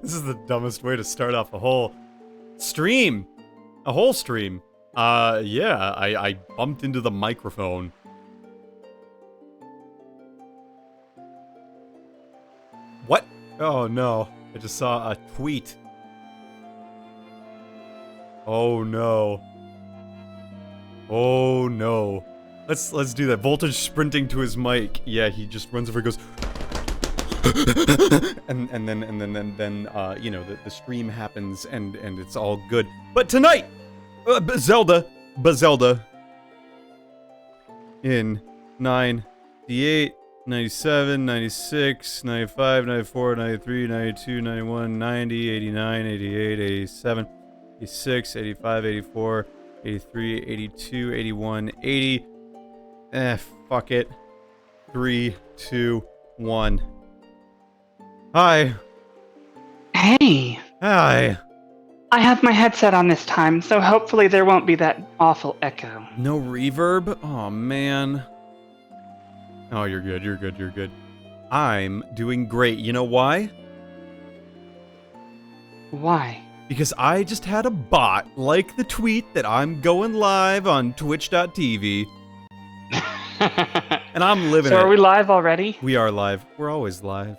This is the dumbest way to start off a whole stream. A whole stream. Yeah, I bumped into the microphone. What? Oh no, I just saw a tweet. Oh no. Oh no. Let's do that. Voltage sprinting to his mic. Yeah, he just runs over and goes and then you know, the stream happens and it's all good. But tonight, Zelda in 98, 97, 96, 95, 94, 93, 92, 91, 90, 89, 88, 87, 86, 85, 84, 83, 82, 81, 80. Fuck it. 3, 2, 1. Hi. Hey. Hi. I have my headset on this time, so hopefully there won't be that awful echo. No reverb? Oh, man. Oh, you're good, you're good, you're good. I'm doing great. You know why? Why? Because I just had a bot like the tweet that I'm going live on twitch.tv. And I'm living it. So are we live already? We are live. We're always live.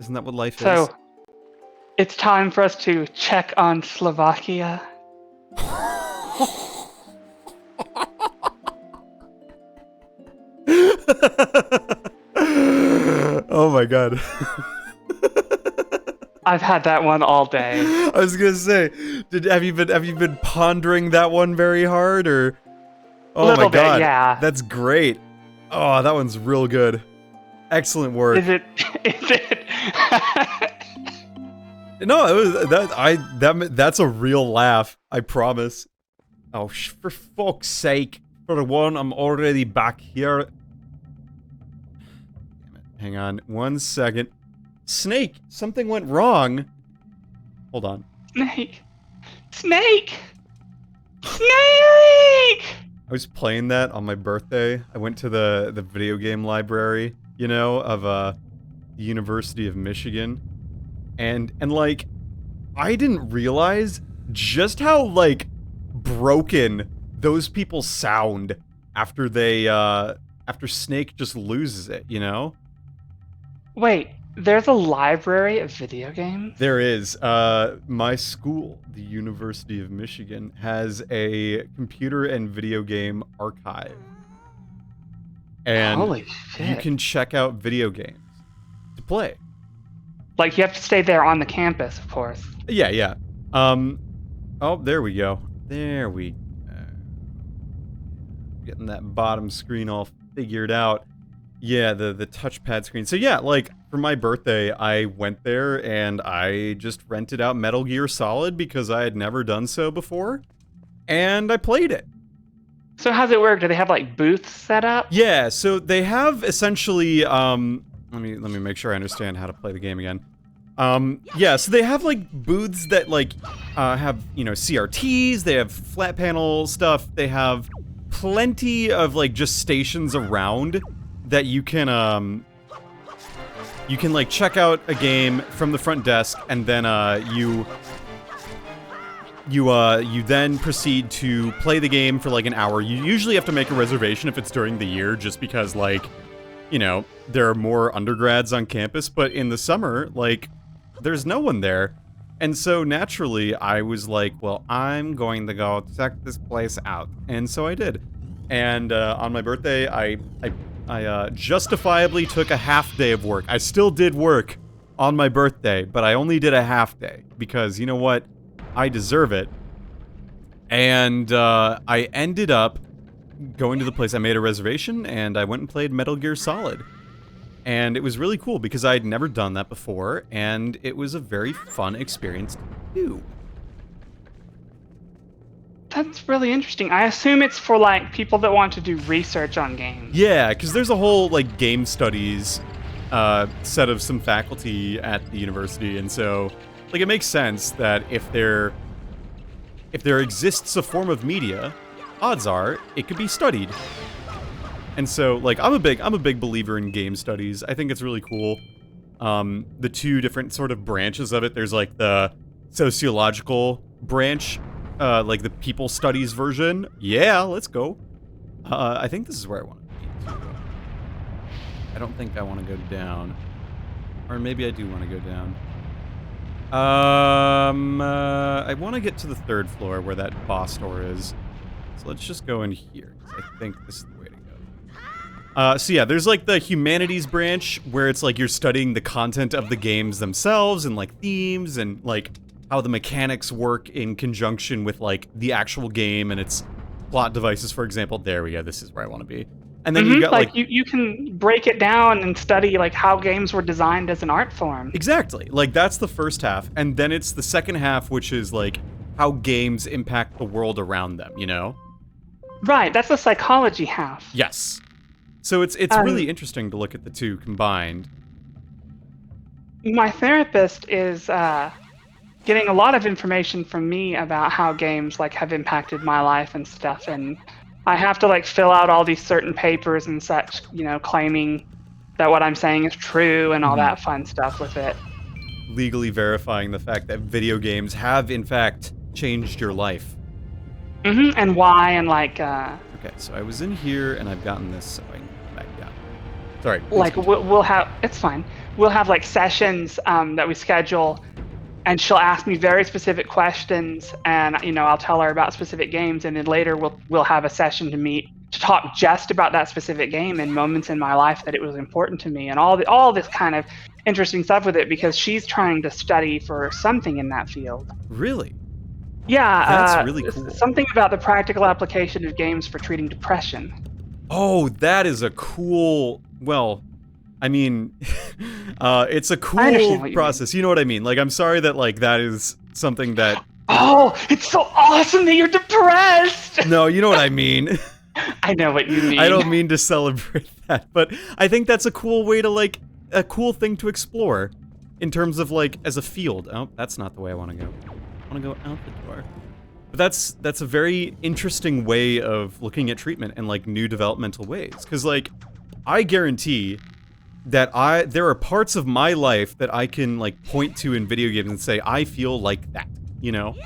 Isn't that what life is? So, it's time for us to check on Slovakia. Oh my god. I've had that one all day. I was gonna say, have you been pondering that one very hard, or? Oh Little my god, bit, yeah. That's great. Oh, that one's real good. Excellent work. Is it? No, it was that's a real laugh. I promise. Oh, for fuck's sake! For the one, I'm already back here. Damn it! Hang on, 1 second. Snake, something went wrong. Hold on. Snake! Snake! Snake! I was playing that on my birthday. I went to the video game library, you know, of the University of Michigan. And like, I didn't realize just how, like, broken those people sound after they, after Snake just loses it, you know? Wait, there's a library of video games? There is. My school, the University of Michigan, has a computer and video game archive. And Holy shit. you can check out video games to play. Like, you have to stay there on the campus, of course. Yeah, yeah. Oh, there we go. There we getting that bottom screen all figured out. Yeah, the touchpad screen. So yeah, like, for my birthday, I went there and I just rented out Metal Gear Solid because I had never done so before. And I played it. So how's it work? Do they have, like, booths set up? Yeah, so they have essentially, let me make sure I understand how to play the game again. Yeah, so they have, like, booths that, like, have, you know, CRTs, they have flat panel stuff, they have plenty of, like, just stations around that you can like, check out a game from the front desk, and then, you then proceed to play the game for, like, an hour. You usually have to make a reservation if it's during the year, just because, like, you know, there are more undergrads on campus, but in the summer, like, there's no one there. And so, naturally, I was like, well, I'm going to go check this place out. And so I did. And, on my birthday, I justifiably took a half day of work. I still did work on my birthday, but I only did a half day, because, you know what? I deserve it. And, I ended up going to the place. I made a reservation, and I went and played Metal Gear Solid. And it was really cool, because I had never done that before, and it was a very fun experience to do. That's really interesting. I assume it's for, like, people that want to do research on games. Yeah, because there's a whole, like, game studies set of some faculty at the university, and so, like, it makes sense that if there exists a form of media, odds are it could be studied. And so, like, I'm a big believer in game studies. I think it's really cool. The two different sort of branches of it. There's like the sociological branch, like the people studies version. Yeah, let's go. I think this is where I want to be. I don't think I want to go down. Or maybe I do want to go down. I want to get to the 3rd floor where that boss door is. So let's just go in here, 'cause I think this is the way to go. So yeah, there's like the humanities branch where it's like you're studying the content of the games themselves and like themes and like how the mechanics work in conjunction with like the actual game and its plot devices, for example. There we go. This is where I want to be. And then you've got like you can break it down and study like how games were designed as an art form. Exactly. Like that's the first half, and then it's the second half, which is like how games impact the world around them, you know? Right, that's the psychology half. Yes. So it's really interesting to look at the two combined. My therapist is getting a lot of information from me about how games like have impacted my life and stuff, and I have to like fill out all these certain papers and such, you know, claiming that what I'm saying is true and all that fun stuff with it. Legally verifying the fact that video games have in fact changed your life. And why, and like Okay, so I was in here and I've gotten this, so I can come back down. Sorry. like we'll have, it's fine, we'll have like sessions that we schedule, and she'll ask me very specific questions, and you know, I'll tell her about specific games, and then later we'll have a session to meet to talk just about that specific game and moments in my life that it was important to me, and all this kind of interesting stuff with it, because she's trying to study for something in that field. Really? Yeah, That's really cool. Something about the practical application of games for treating depression. Oh, that is a cool, well, I mean, it's a understand cool what you process. You know what I mean? Like, I'm sorry that, like, that is something that... Oh, it's so awesome that you're depressed! No, you know what I mean. I know what you mean. I don't mean to celebrate that, but I think that's a cool way to, like, a cool thing to explore in terms of, like, as a field. Oh, that's not the way I want to go. I want to go out the door. But that's a very interesting way of looking at treatment and, like, new developmental ways. Because, like, I guarantee that there are parts of my life that I can, like, point to in video games and say, I feel like that, you know?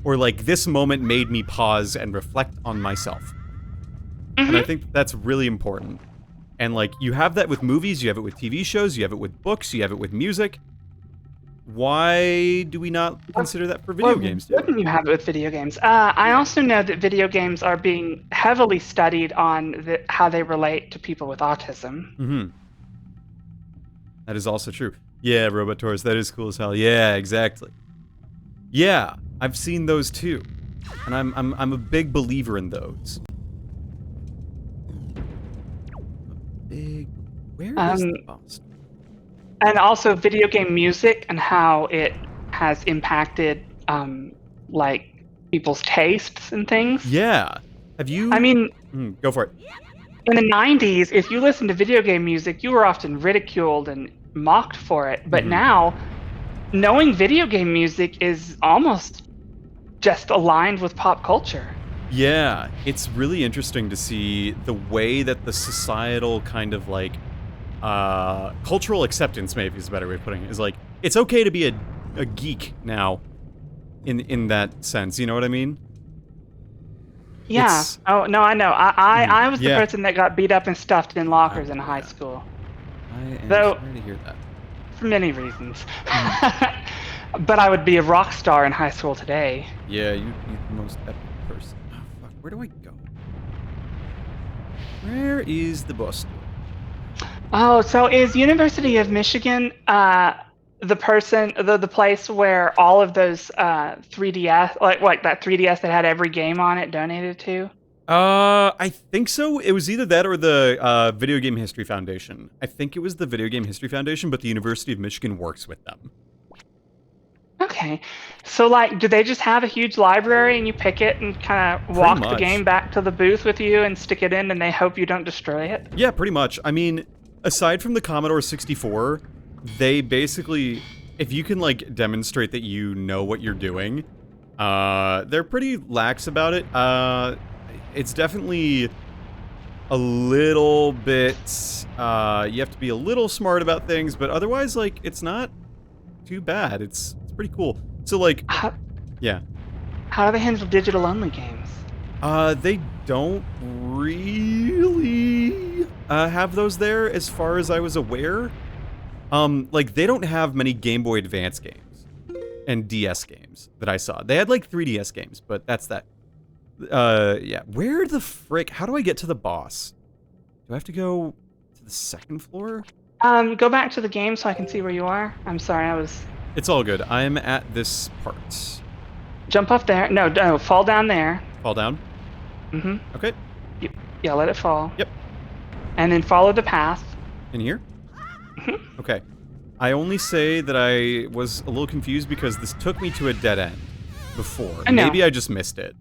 Or, like, this moment made me pause and reflect on myself. And I think that's really important. And, like, you have that with movies, you have it with TV shows, you have it with books, you have it with music. Why do we not consider that for video games, too? Wouldn't you have it with video games? I also know that video games are being heavily studied on how they relate to people with autism. That is also true. Yeah, Robot Taurus, that is cool as hell. Yeah, exactly. Yeah, I've seen those too, and I'm a big believer in those. Where is the boss? And also video game music and how it has impacted like people's tastes and things. Yeah. Have you? I mean, go for it. In the 90s, if you listened to video game music, you were often ridiculed and mocked for it. But now, knowing video game music is almost just aligned with pop culture. Yeah, it's really interesting to see the way that the societal kind of like cultural acceptance, maybe is a better way of putting it, is like, it's okay to be a geek now in that sense, you know what I mean? Yeah. Oh, no, I know. I was the person that got beat up and stuffed in lockers in high school. I am sorry to hear that. For many reasons. But I would be a rock star in high school today. Yeah, you'd be the most epic person. Oh, fuck. Where do I go? Where is the bus stop? Oh, so is University of Michigan the place where all of those 3DS, like that 3DS that had every game on it, donated to? I think so. It was either that or the Video Game History Foundation. I think it was the Video Game History Foundation, but the University of Michigan works with them. Okay. So, like, do they just have a huge library and you pick it and kind of walk the game back to the booth with you and stick it in and they hope you don't destroy it? Yeah, pretty much. I mean, aside from the Commodore 64, they basically, if you can, like, demonstrate that you know what you're doing, they're pretty lax about it. It's definitely a little bit, you have to be a little smart about things, but otherwise, like, it's not too bad. It's pretty cool. So, like, How, yeah. how do they handle digital-only games? They don't really have those there, as far as I was aware. Like, they don't have many Game Boy Advance games and DS games that I saw. They had, like, 3DS games, but that's that. Yeah. Where the frick? How do I get to the boss? Do I have to go to the second floor? Go back to the game so I can see where you are. I'm sorry, I was... It's all good. I'm at this part. Jump up there. No, no, fall down there. Fall down? Mm-hmm. Okay. Yeah, let it fall. Yep. And then follow the path. In here? Mm-hmm. Okay. I only say that I was a little confused because this took me to a dead end before. I know. Maybe I just missed it.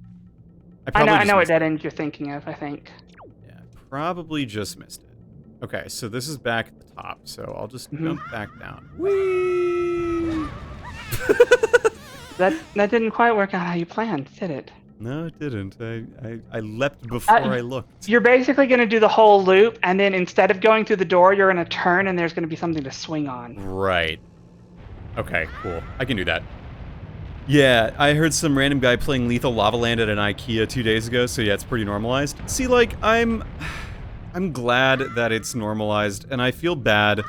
I know what dead end you're thinking of, I think. Yeah, probably just missed it. Okay, so this is back at the top, so I'll just jump back down. Whee! That didn't quite work out how you planned, did it? No, it didn't. I leapt before I looked. You're basically going to do the whole loop, and then instead of going through the door, you're going to turn, and there's going to be something to swing on. Right. Okay, cool. I can do that. Yeah, I heard some random guy playing Lethal Lava Land at an IKEA 2 days ago, so yeah, it's pretty normalized. See, like, I'm glad that it's normalized, and I feel bad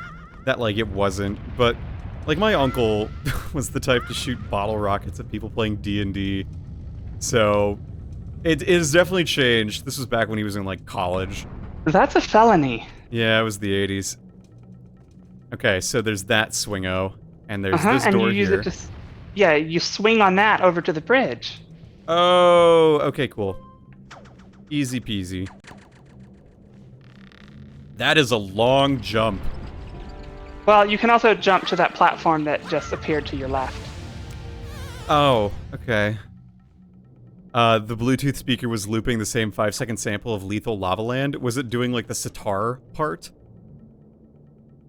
that, like, it wasn't, but, like, my uncle was the type to shoot bottle rockets at people playing D&D, so it has definitely changed. This was back when he was in, like, college. That's a felony. Yeah, it was the 80s. Okay, so there's that swingo, and there's this and door you use here. it to... Yeah, you swing on that over to the bridge. Oh, okay, cool. Easy peasy. That is a long jump. Well, you can also jump to that platform that just appeared to your left. Oh, okay. The Bluetooth speaker was looping the same 5-second sample of Lethal Lava Land. Was it doing, like, the sitar part?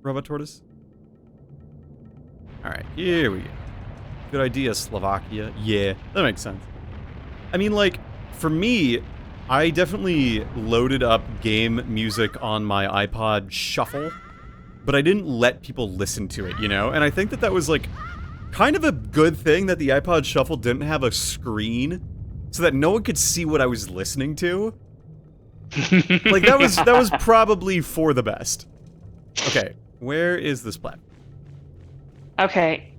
Robot Tortoise? Alright, here we go. Good idea, Slovakia. Yeah, that makes sense. I mean, like, for me, I definitely loaded up game music on my iPod Shuffle, but I didn't let people listen to it, you know? And I think that was, like, kind of a good thing that the iPod Shuffle didn't have a screen so that no one could see what I was listening to. Like, that was probably for the best. Okay, where is this platform? Okay.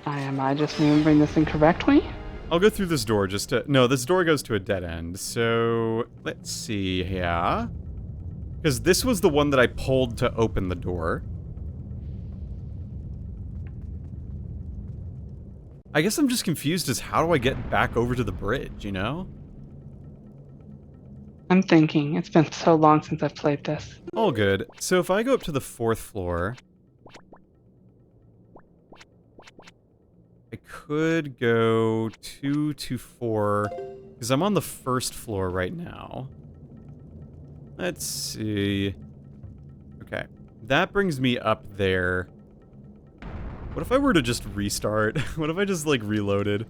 Am I just remembering this incorrectly? I'll go through this door just to... No, this door goes to a dead end. So, let's see here. Because this was the one that I pulled to open the door. I guess I'm just confused as how do I get back over to the bridge, you know? I'm thinking. It's been so long since I've played this. All good. So if I go up to the 4th floor... I could go 2 to 4, because I'm on the 1st floor right now. Let's see. Okay, that brings me up there. What if I were to just restart? What if I just, like, reloaded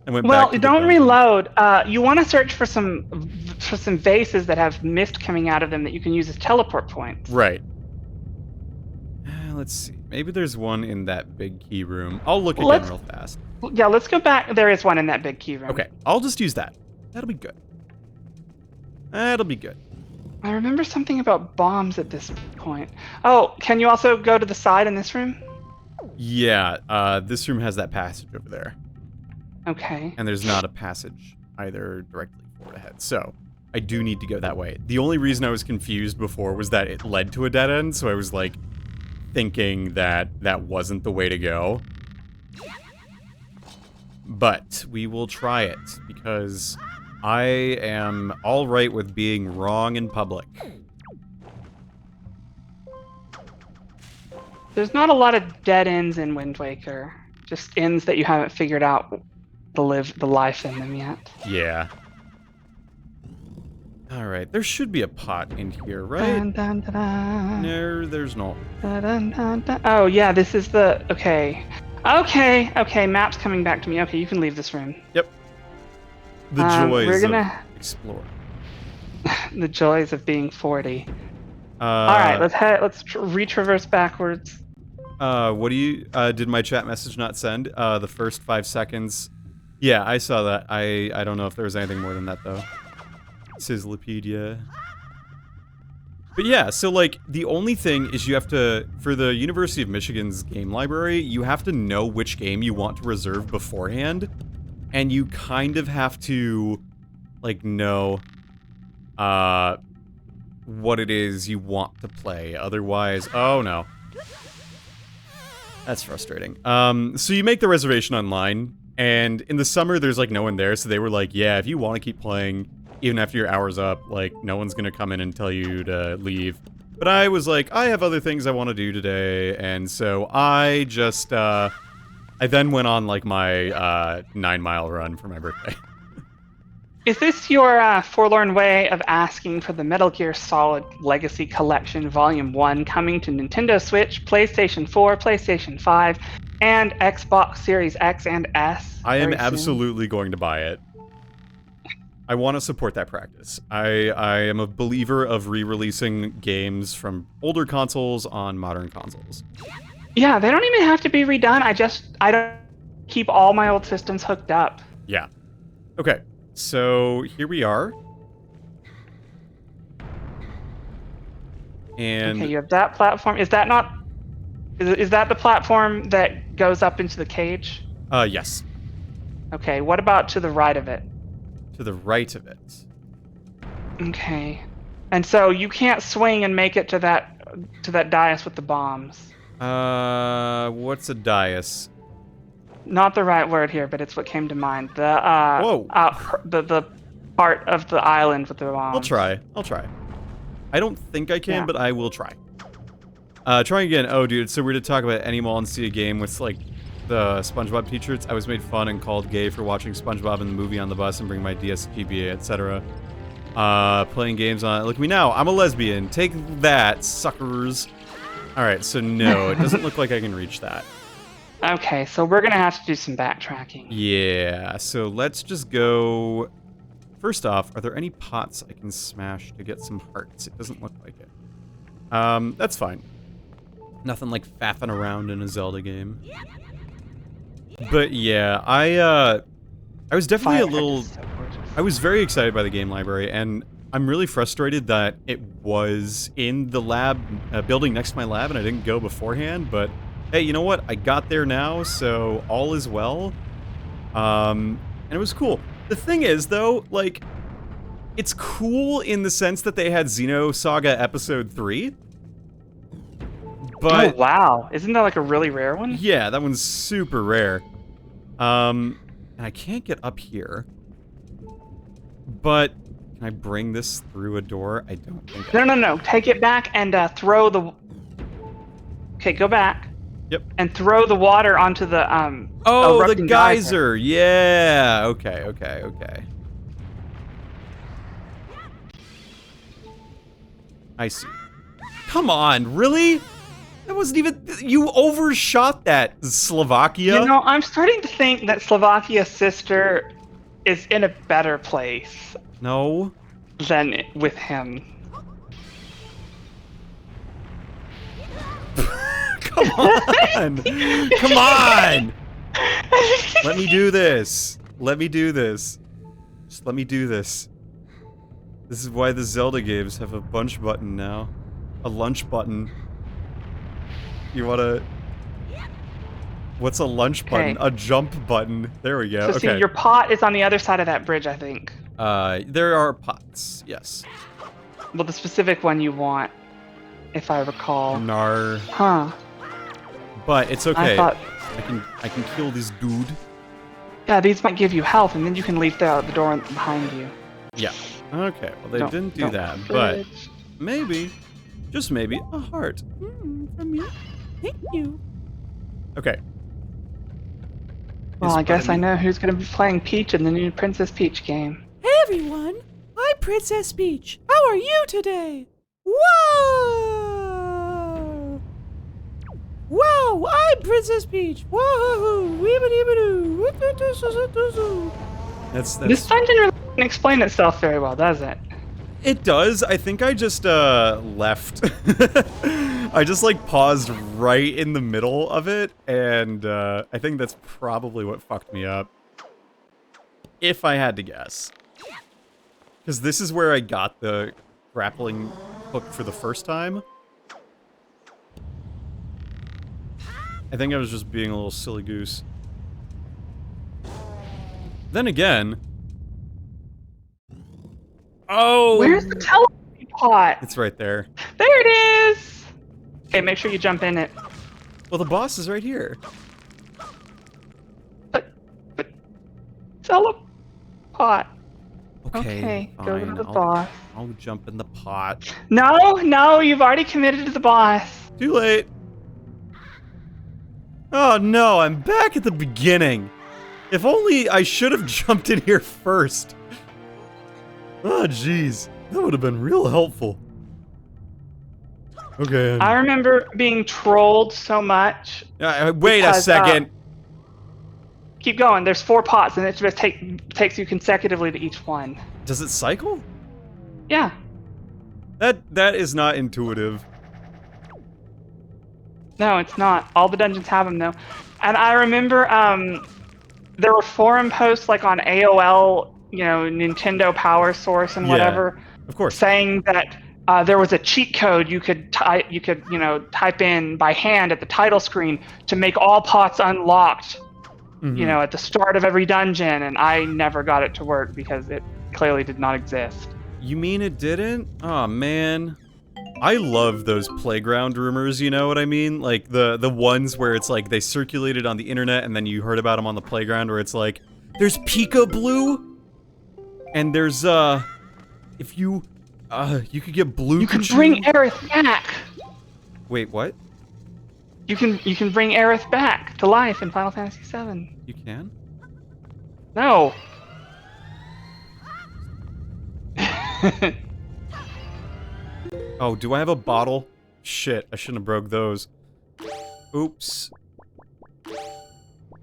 and went back to the don't dungeon? reload. You want to search for some vases that have mist coming out of them that you can use as teleport points. Right. Let's see. Maybe there's one in that big key room. I'll look again real fast. Yeah, let's go back. There is one in that big key room. Okay, I'll just use that. That'll be good. That'll be good. I remember something about bombs at this point. Oh, can you also go to the side in this room? Yeah, this room has that passage over there. Okay. And there's not a passage either directly forward ahead. So, I do need to go that way. The only reason I was confused before was that it led to a dead end, so I was like thinking that that wasn't the way to go. But we will try it because I am all right with being wrong in public. There's not a lot of dead ends in Wind Waker. Just ends that you haven't figured out the life in them yet. Yeah. Alright, there should be a pot in here, right? Dun, dun, dun, dun. No, there's not. Dun, dun, dun, dun. Oh, yeah, this is the... Okay. Okay, map's coming back to me. Okay, you can leave this room. Yep. The joys we're of gonna explore. the joys of being 40. All Uh, right, let's retraverse backwards. What do you, did my chat message not send? The first 5 seconds. Yeah, I saw that. I don't know if there was anything more than that, though. Sizzlepedia. But yeah, so, like, the only thing is you have to, for the University of Michigan's game library, you have to know which game you want to reserve beforehand, and you kind of have to, like, know, what it is you want to play. Otherwise, oh no. That's frustrating. So you make the reservation online, and in the summer there's like no one there, so they were like, yeah, if you want to keep playing, even after your hour's up, like, no one's gonna come in and tell you to leave. But I was like, I have other things I want to do today, and so I just, I then went on, like, my, 9-mile run for my birthday. Is this your forlorn way of asking for the Metal Gear Solid Legacy Collection Volume 1 coming to Nintendo Switch, PlayStation 4, PlayStation 5, and Xbox Series X and S? I am very soon? absolutely going to buy it. I want to support that practice. I am a believer of re-releasing games from older consoles on modern consoles. Yeah, they don't even have to be redone. I don't keep all my old systems hooked up. Yeah. Okay. So here we are. And okay, you have that platform. Is that not? Is that the platform that goes up into the cage? Yes. Okay. What about to the right of it? To the right of it. Okay. And so you can't swing and make it to that dais with the bombs. What's a dais? Not the right word here, but it's what came to mind. The Whoa. The part of the island with the bombs. I'll try. I don't think I can, Yeah. but I will try. Try again. Oh, dude, it's so weird to talk about any mall and see a game with, like, the SpongeBob t-shirts. I was made fun and called gay for watching SpongeBob in the movie on the bus and bring my DSGBA, etc. Playing games on... Look at me now. I'm a lesbian. Take that, suckers. Alright, so no, it doesn't look like I can reach that. Okay, so we're gonna have to do some backtracking. Yeah, so let's just go... First off, are there any pots I can smash to get some hearts? It doesn't look like it. That's fine. Nothing like faffing around in a Zelda game. But yeah, I was definitely a little... So gorgeous. I was very excited by the game library, and I'm really frustrated that it was in the lab, building next to my lab, and I didn't go beforehand, but hey, you know what? I got there now, so all is well. And it was cool. The thing is, though, like, it's cool in the sense that they had Xenosaga Episode 3. But, oh, wow. Isn't that like a really rare one? yeah, that one's super rare. And I can't get up here. But, can I bring this through a door? I don't think No. Take it back and throw the... Okay, go back. Yep. And throw the water onto the, Oh, the erupting geyser! Yeah! Okay. I see. Come on, really? That wasn't even... You overshot that, Slovakia. You know, I'm starting to think that Slovakia's sister is in a better place No. than with him. Come on! Come on! Let me do this. Just let me do this. This is why the Zelda games have a bunch button now. A lunch button. You wanna... What's a lunch button? Okay. A jump button. There we go. So Okay. see, your pot is on the other side of that bridge, I think. There are pots. Yes. Well, the specific one you want, if I recall. Nar. Huh. But it's okay. I thought, I can kill this dude. yeah, these might give you health, and then you can leave the door behind you. Yeah. Okay. Well, they didn't do Don't that, but bridge. maybe, just maybe, a heart from you. Thank you. Okay. Well, I guess I know who's going to be playing Peach in the new Princess Peach game. Hey everyone, I'm Princess Peach. How are you today? Whoa! Wow, I'm Princess Peach. Woohoo! Weebity-bidoo. That's This dungeon really doesn't explain itself very well, does it? It does. I think I just left. I just like paused right in the middle of it, and I think that's probably what fucked me up. If I had to guess. Because this is where I got the grappling hook for the first time. I think I was just being a little silly goose. Then again... Oh! Where's the teleport pot? It's right there. There it is! Okay, make sure you jump in it. Well, the boss is right here. But teleport. Okay, Go to fine. the boss. I'll jump in the pot. No, you've already committed to the boss. Too late. Oh no, I'm back at the beginning. If only I should have jumped in here first. Oh jeez, that would have been real helpful. Okay. I remember being trolled so much. Wait a because, second. Keep going. There's 4 pots, and it just takes you consecutively to each one. Does it cycle? Yeah. That is not intuitive. No, it's not. All the dungeons have them, though. And I remember there were forum posts like on AOL, you know, Nintendo Power Source and Yeah, whatever, of course. saying that there was a cheat code you could type in by hand at the title screen to make all pots unlocked. Mhm. You know, at the start of every dungeon, and I never got it to work because it clearly did not exist. You mean it didn't? Oh man. I love those playground rumors, you know what I mean? Like the ones where it's like they circulated on the internet and then you heard about them on the playground where it's like, there's Peekaboo, and there's if you could get blue. You can bring Aerith back. Wait, what? You can bring Aerith back to life in Final Fantasy VII. You can? No. Oh, do I have a bottle? Shit, I shouldn't have broke those. Oops.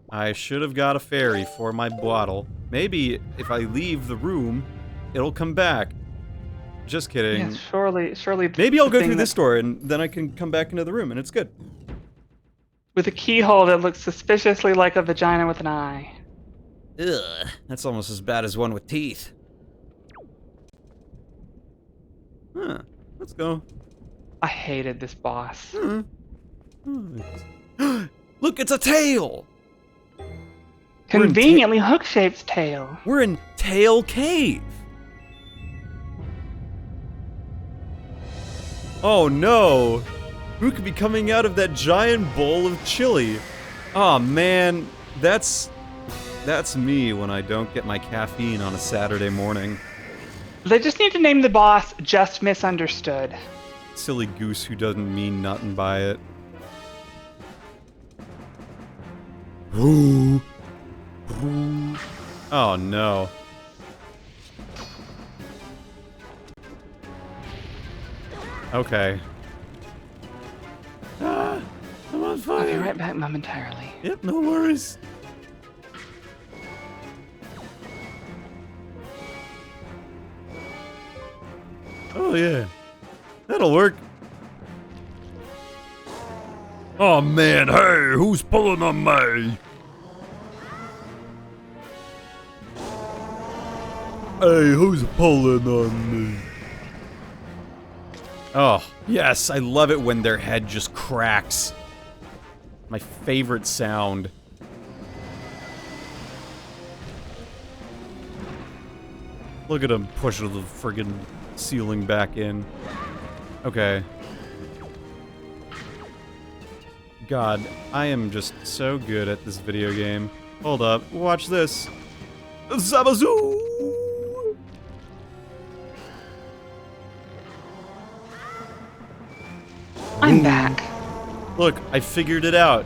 I should have got a fairy for my bottle. Maybe if I leave the room, it'll come back. Just kidding. Yes, surely. Maybe I'll the go thing through this door and then I can come back into the room and it's good. with a keyhole that looks suspiciously like a vagina with an eye. Ugh, that's almost as bad as one with teeth. Huh, let's go. I hated this boss. Look, it's a tail! Conveniently hook-shaped tail. We're in Tail Cave! Oh no! Who could be coming out of that giant bowl of chili? Oh man, that's me when I don't get my caffeine on a Saturday morning. They just need to name the boss Just Misunderstood. Silly goose who doesn't mean nothing by it. Oh no. Okay. Ah, I'm on fire. I'll be right back momentarily. Yep, no worries. Oh yeah, that'll work. Oh man, hey, who's pulling on me? Hey, who's pulling on me? Oh, yes, I love it when their head just cracks. My favorite sound. Look at him pushing the friggin' ceiling back in. Okay. God, I am just so good at this video game. Hold up, watch this. Zabazoo! I'm back. Look, I figured it out.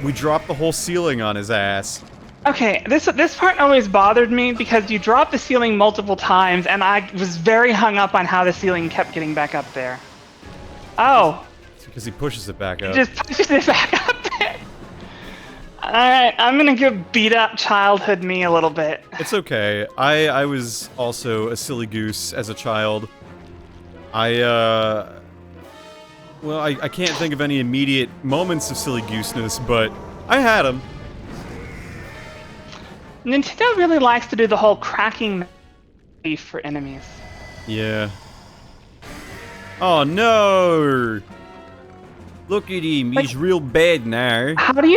We dropped the whole ceiling on his ass. Okay, this part always bothered me because you dropped the ceiling multiple times, and I was very hung up on how the ceiling kept getting back up there. Oh, Because he pushes it back He up. just pushes it back up there. Alright, I'm gonna go beat up childhood me a little bit. It's okay. I was also a silly goose as a child. Well, I can't think of any immediate moments of silly gooseness, but I had them. Nintendo really likes to do the whole cracking for enemies. Yeah. Oh no! Look at him, he's real bad now. How do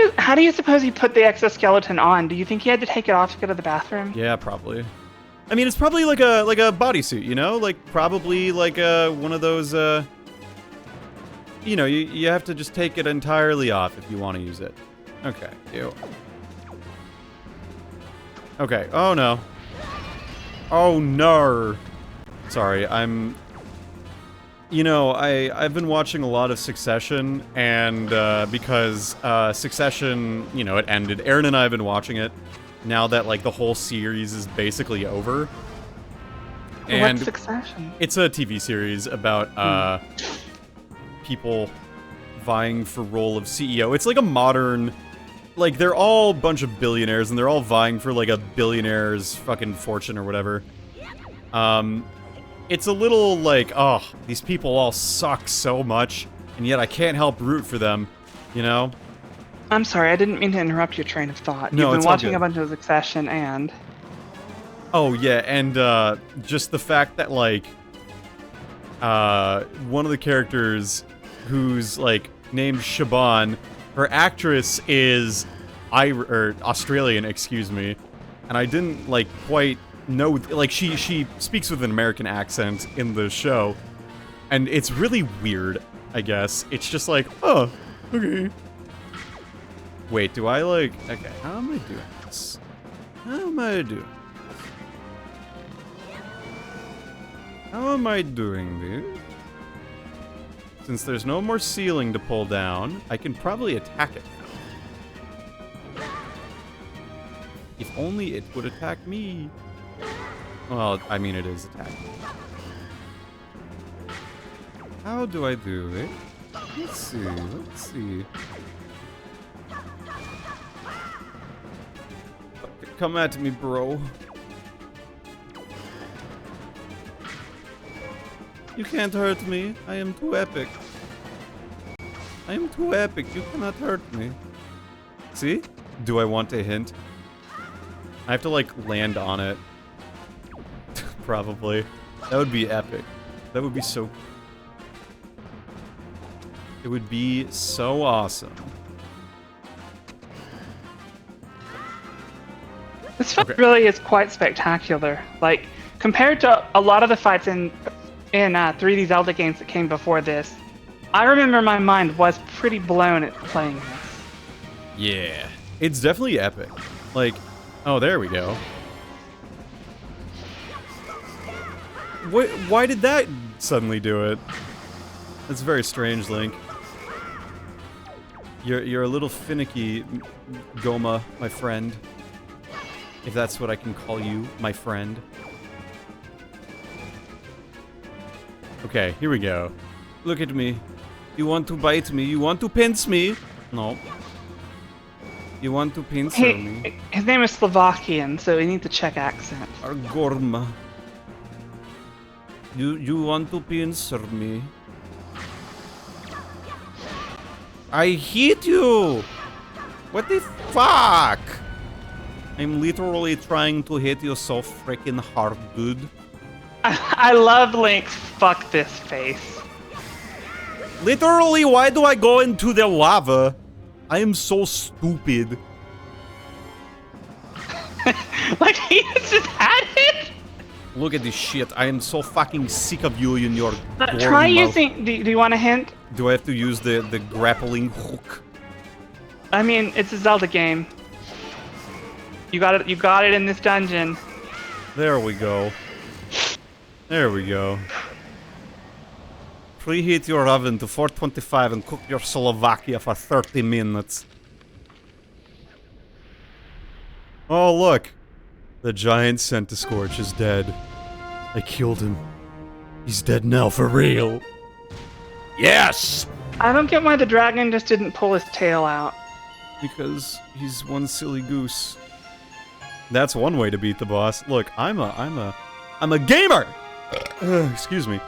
you suppose he put the exoskeleton on? Do you think he had to take it off to go to the bathroom? Yeah, probably. I mean, it's probably like a bodysuit, you know? Like, probably like one of those, you know, you have to just take it entirely off if you want to use it. Okay, ew. Okay, oh no. Oh no. Sorry, you know, I've been watching a lot of Succession, and because Succession, you know, it ended. Aaron and I have been watching it now that like the whole series is basically over. And What's Succession? it's a TV series about people vying for role of CEO. It's like a modern, like they're all a bunch of billionaires, and they're all vying for like a billionaire's fucking fortune or whatever. It's a little like, oh, these people all suck so much, and yet I can't help root for them, you know? I'm sorry, I didn't mean to interrupt your train of thought. No, You've been it's all watching good. a bunch of Succession and... Oh, yeah, and just the fact that, like, one of the characters who's, like, named Shaban, her actress is Australian, excuse me, and I didn't, like, quite know, like, she speaks with an American accent in the show, and it's really weird, I guess. It's just like, oh, okay. Wait, do I, like, okay, how am I doing this? How am I doing? How am I doing this? Since there's no more ceiling to pull down, I can probably attack it now. If only it would attack me. Well, I mean, it is attacking. How do I do it? Let's see, let's see. Come at me, bro. You can't hurt me. I am too epic. I am too epic. You cannot hurt me. See? Do I want a hint? I have to, like, land on it. Probably. That would be epic. That would be so... It would be so awesome. This fight really is quite spectacular. Like, compared to a lot of the fights in 3D Zelda games that came before this, I remember my mind was pretty blown at playing this. Yeah. It's definitely epic. Like, oh, there we go. Why did that suddenly do it? That's very strange, Link. You're a little finicky, Goma, my friend. If that's what I can call you, my friend. Okay, here we go. Look at me. You want to bite me? You want to pinch me? No. You want to pincer me? His name is Slovakian, so he needs a Czech accent. Gorma. You want to pincer me? I hit you! What the fuck? I'm literally trying to hit you so freaking hard, dude. I love Link's fuck this face. Literally, why do I go into the lava? I am so stupid. Like, he just had it? Look at this shit. I am so fucking sick of you in your Try mouth. using... Do you want a hint? Do I have to use the grappling hook? I mean, it's a Zelda game. You got it in this dungeon. There we go. There we go. Preheat your oven to 425 and cook your Slovakia for 30 minutes. Oh, look. The giant Centiscorch is dead. I killed him. He's dead now for real. Yes! I don't get why the dragon just didn't pull his tail out. Because he's one silly goose. That's one way to beat the boss. Look, I'm a gamer. Excuse me.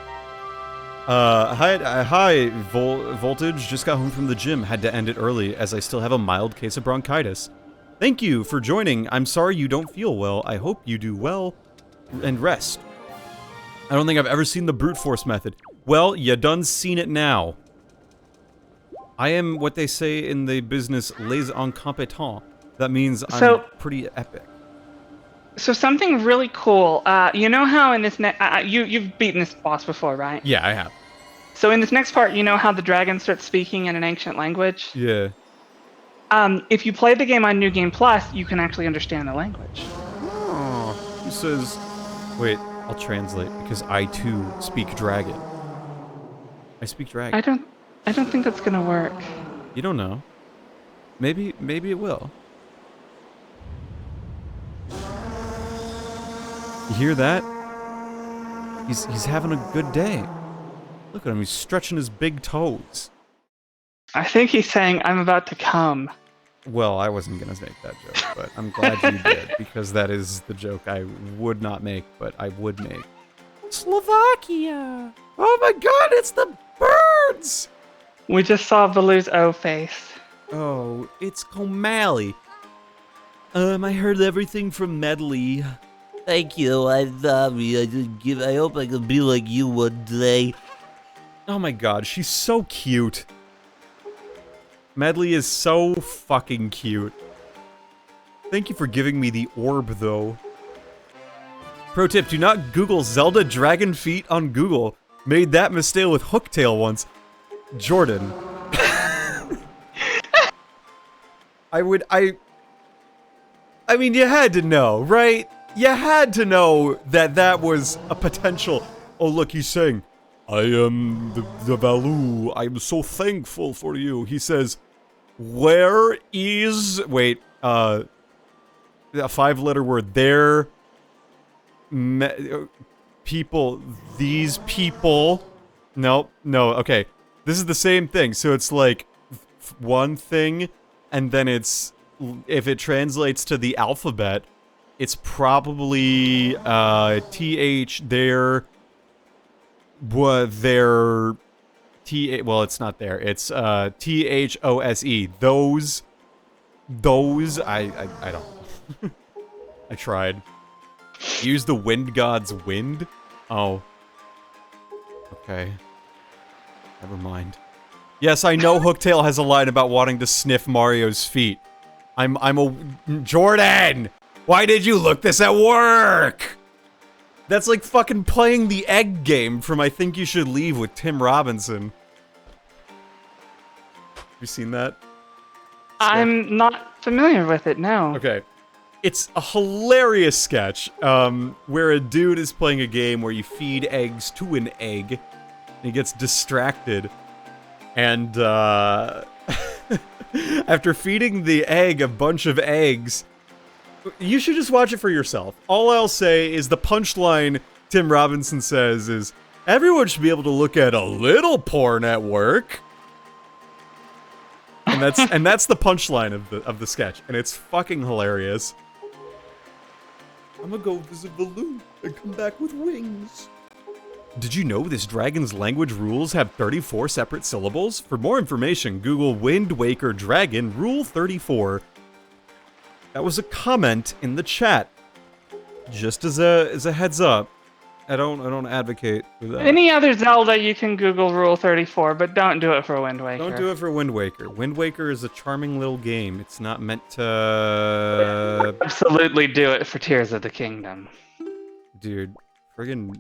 Hi, Voltage. Just got home from the gym. Had to end it early as I still have a mild case of bronchitis. Thank you for joining. I'm sorry you don't feel well. I hope you do well and rest. I don't think I've ever seen the brute force method. Well, you done seen it now. I am what they say in the business, les incompetents. That means I'm pretty epic. So something really cool. You know how in this you've beaten this boss before, right? Yeah, I have. So in this next part, you know how the dragon starts speaking in an ancient language? Yeah. If you play the game on New Game Plus, you can actually understand the language. Oh, who says... Wait, I'll translate, because I too speak dragon. I speak dragon. I don't think that's gonna work. You don't know. Maybe it will. You hear that? He's having a good day. Look at him, he's stretching his big toes. I think he's saying, I'm about to come. Well, I wasn't gonna make that joke, but I'm glad you did, because that is the joke I would not make, but I would make. Slovakia. Oh my god, it's the birds! We just saw Valoo's O face. Oh, it's Komali. I heard everything from Medley. Thank you. I hope I can be like you one day. Oh my god, she's so cute. Medley is so fucking cute. Thank you for giving me the orb, though. Pro tip, do not Google Zelda Dragon Feet on Google. Made that mistake with Hooktail once. Jordan. I mean, you had to know, right? You had to know that that was a potential... Oh, look, he's saying, I am the Valoo. I am so thankful for you. He says, where is... Wait, a 5-letter word. There... people... These people... No, okay. This is the same thing. So it's like one thing, and then it's... If it translates to the alphabet, it's probably TH there. Well, it's not there. It's THOSE. Those. I don't. I tried. Use the wind god's wind. Oh. Okay. Never mind. Yes, I know Hooktail has a line about wanting to sniff Mario's feet. I'm a... Jordan! Why did you look this at work? That's like fucking playing the egg game from I Think You Should Leave with Tim Robinson. You seen that? I'm not familiar with it, no. Okay. It's a hilarious sketch, where a dude is playing a game where you feed eggs to an egg, and he gets distracted, and, after feeding the egg a bunch of eggs, you should just watch it for yourself. All I'll say is the punchline Tim Robinson says is, everyone should be able to look at a little porn at work. And that's the punchline of the sketch, and it's fucking hilarious. I'm gonna go visit Valoo and come back with wings. Did you know this dragon's language rules have 34 separate syllables? For more information, Google Wind Waker Dragon Rule 34. That was a comment in the chat. Just as a heads up. I don't advocate for that. Any other Zelda, you can Google Rule 34, but don't do it for Wind Waker. Don't do it for Wind Waker. Wind Waker is a charming little game. It's not meant to... Absolutely do it for Tears of the Kingdom. Dude, friggin',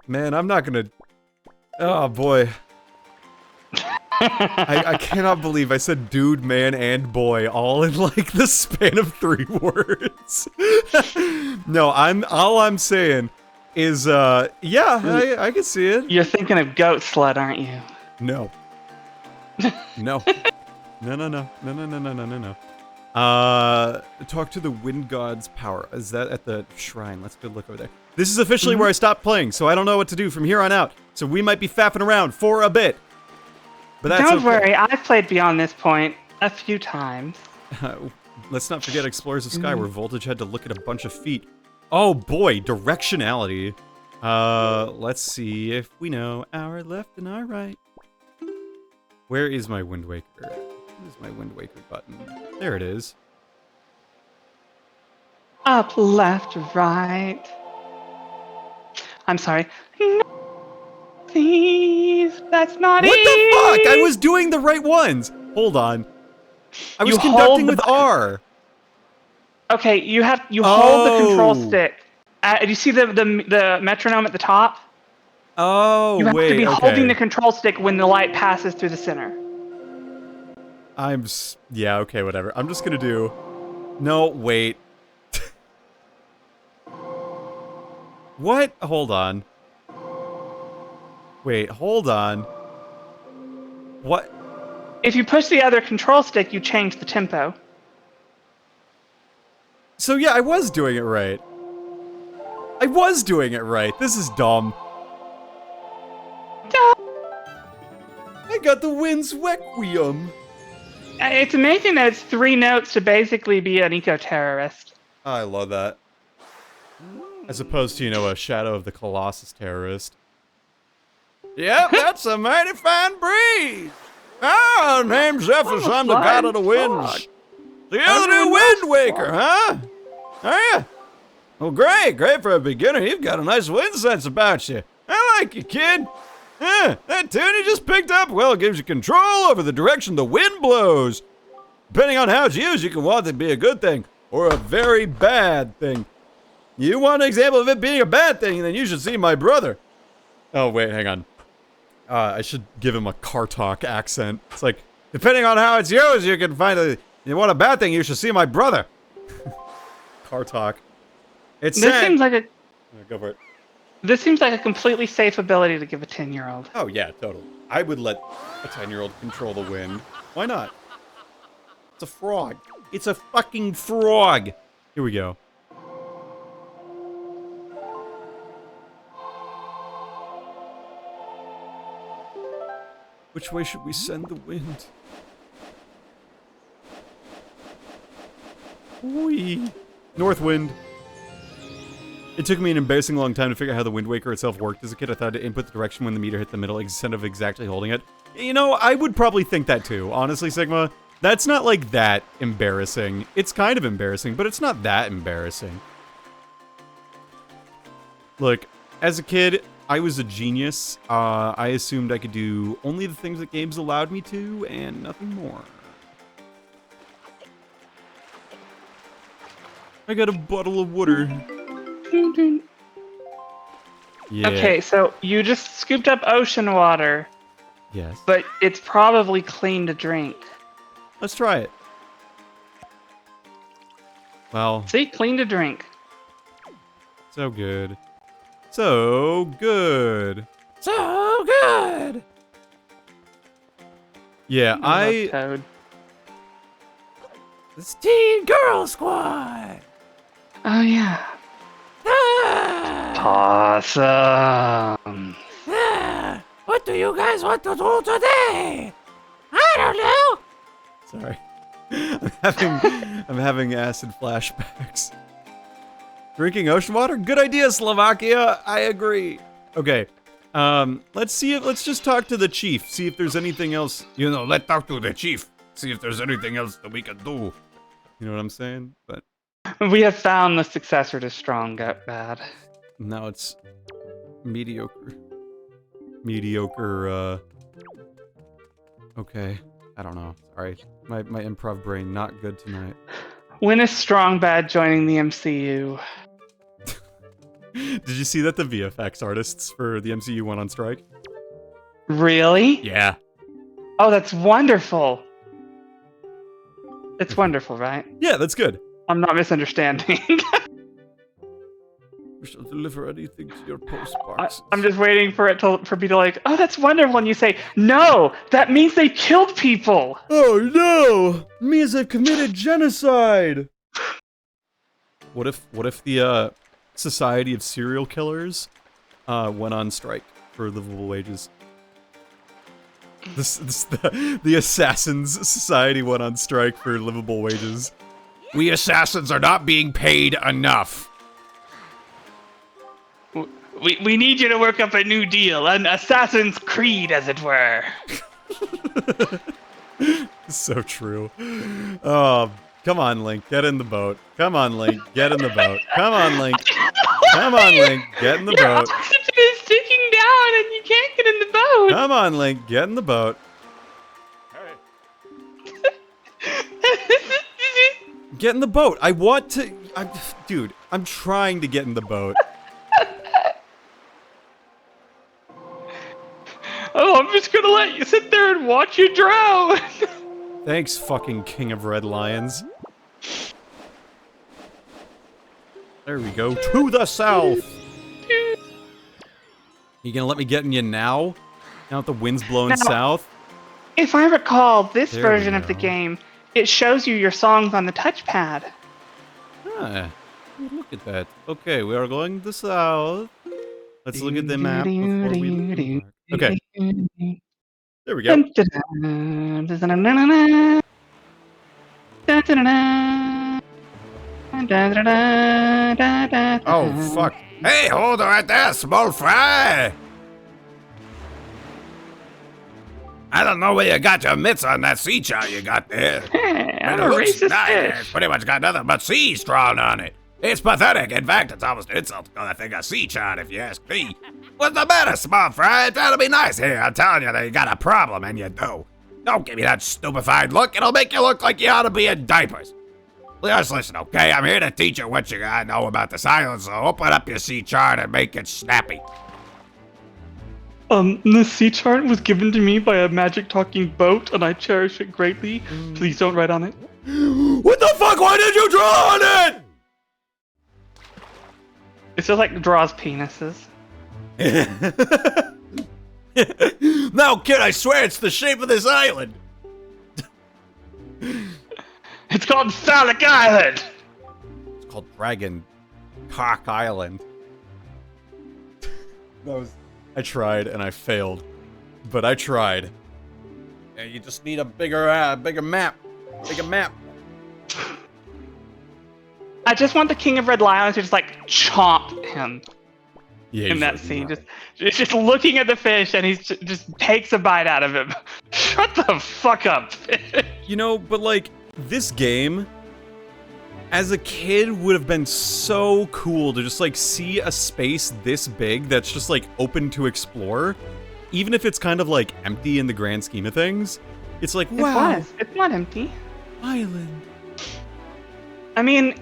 man, I'm not gonna... Oh, boy. I cannot believe I said dude, man, and boy all in, like, the span of 3 words. No, all I'm saying is, yeah, I can see it. You're thinking of Goat Slut, aren't you? No. No. No. Talk to the wind god's power. Is that at the shrine? Let's go look over there. This is officially where I stopped playing, so I don't know what to do from here on out. So we might be faffing around for a bit. But that's Don't okay. worry, I've played beyond this point a few times. Let's not forget Explorers of Sky, where Voltage had to look at a bunch of feet. Oh boy, directionality. Let's see if we know our left and our right. Where is my Wind Waker? Where's my Wind Waker button? There it is. Up, left, right. I'm sorry. No, please, that's not What it. the fuck? I was doing the right ones. Hold on. I was You hold conducting the with button. R. Okay, you hold the control Oh. stick. Do you see the metronome at the top? Oh, You have wait, to be okay. holding the control stick when the light passes through the center. Yeah, okay, whatever. I'm just gonna do... No, wait. What? Hold on. Wait, hold on. What? If you push the other control stick, you change the tempo. So yeah, I was doing it right. I was doing it right. This is dumb. I got the wind's requiem. It's amazing that it's 3 notes to basically be an eco-terrorist. I love that. As opposed to, you know, a Shadow of the Colossus terrorist. Yep, that's a mighty fine breeze. Ah, name's Zephyrus, I'm the god of the winds. So you're the new Wind Waker, huh? Are you? Well, great for a beginner. You've got a nice wind sense about you. I like you, kid. That tune you just picked up, well, it gives you control over the direction the wind blows. Depending on how it's used, you can want it to be a good thing or a very bad thing. You want an example of it being a bad thing, then you should see my brother. Oh, wait, hang on. I should give him a Kartok accent. It's like, depending on how it's used, you can find a... You want a bad thing, you should see my brother. Kartok. It's This seems like a Go for it. This seems like a completely safe ability to give a 10-year-old. Oh, yeah, totally. I would let a 10-year-old control the wind. Why not? It's a frog. It's a fucking frog. Here we go. Which way should we send the wind? Whee! North wind. It took me an embarrassing long time to figure out how the Wind Waker itself worked. As a kid, I thought to input the direction when the meter hit the middle instead of exactly holding it. You know, I would probably think that too. Honestly, Sigma, that's not like that embarrassing. It's kind of embarrassing, but it's not that embarrassing. Look, as a kid, I was a genius. I assumed I could do only the things that games allowed me to, and nothing more. I got a bottle of water. Yeah. Okay, so you just scooped up ocean water, Yes. but it's probably clean to drink. Let's try it. Well, See, clean to drink. so good. So good. So good. Yeah, I love Toad. It's Teen Girl Squad. Oh yeah. Ah, Awesome. ah. What do you guys want to do today? I don't know. Sorry. I'm having acid flashbacks. Drinking ocean water? Good idea, Slovakia. I agree. Okay. Let's just talk to the chief. See if there's anything else. You know, let's talk to the chief. See if there's anything else that we can do. You know what I'm saying? But We have found the successor to Strong Gut Bad. now it's mediocre. Mediocre, okay. I don't know. Sorry. My improv brain not good tonight. When is Strong Bad joining the MCU? Did you see that the VFX artists for the MCU went on strike? Really? Yeah. Oh, that's wonderful. It's wonderful, right? Yeah, that's good. I'm not misunderstanding. We shall deliver anything to your postbox. I'm just waiting for it for me to like, oh, that's wonderful, and you say, no, that means they killed people. Oh no! It means I've committed genocide! What if the Society of Serial Killers went on strike for livable wages? The Assassins Society went on strike for livable wages. We assassins are not being paid enough. We need you to work up a new deal, an Assassin's Creed, as it were. So true. Oh, come on, Link, get in the boat. Come on, Link, get in the boat. Come on, Link. Come on, Link, get in the Your boat. oxygen is ticking down, and you can't get in the boat. Come on, Link, get in the boat. Get in the boat. I want to. Dude, I'm trying to get in the boat. Oh, I'm just gonna let you sit there and watch you drown. Thanks, fucking King of Red Lions. There we go. To the south. You gonna let me get in you now? Now that the wind's blowing south? If I recall, this There version we of the go. game, it shows you your songs on the touchpad. Ah, look at that. Okay, we are going to the south. Let's look at the map before we leave. Okay, there we go. Oh, fuck. Hey, hold on right there, small fry! I don't know where you got your mitts on that sea chart you got there. Hey, I'm But a it looks racist nice. fish. It's pretty much got nothing but seas drawn on it. It's pathetic. In fact, it's almost an insult to call that thing a sea chart, if you ask me. What's the matter, small fry? Try to be nice here. I'm telling you that you got a problem, and you do. Don't give me that stupefied look. It'll make you look like you ought to be in diapers. Just listen, okay? I'm here to teach you what you gotta know about this island, so open up your sea chart and make it snappy. The sea chart was given to me by a magic talking boat, and I cherish it greatly. Please don't write on it. What the fuck? Why did you draw on it? It's just like draws penises. No, kid, I swear it's the shape of this island. It's called Phallic Island. It's called Dragon Cock Island. I tried and I failed, but I tried. Yeah, you just need a bigger map. Bigger map. I just want the King of Red Lions to just like chomp him Yeah, in that scene. Just looking at the fish, and he's just takes a bite out of him. Shut the fuck up. You know, but like this game, as a kid, would have been so cool to just like see a space this big that's just like open to explore, even if it's kind of like empty in the grand scheme of things. It's like, wow, It was. It's not empty. island. I mean,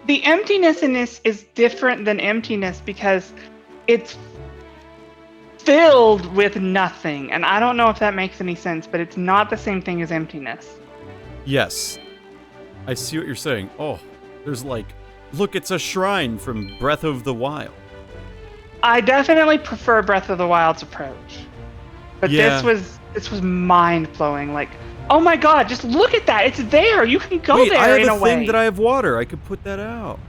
the emptiness in this is different than emptiness because it's filled with nothing. And I don't know if that makes any sense, but it's not the same thing as emptiness. Yes, I see what you're saying. Oh, there's like, look, it's a shrine from Breath of the Wild. I definitely prefer Breath of the Wild's approach. But Yeah. this was mind-blowing. Like, oh my god, just look at that. It's there. You can go Wait, there I have in a a way. thing that I have water. I could put that out.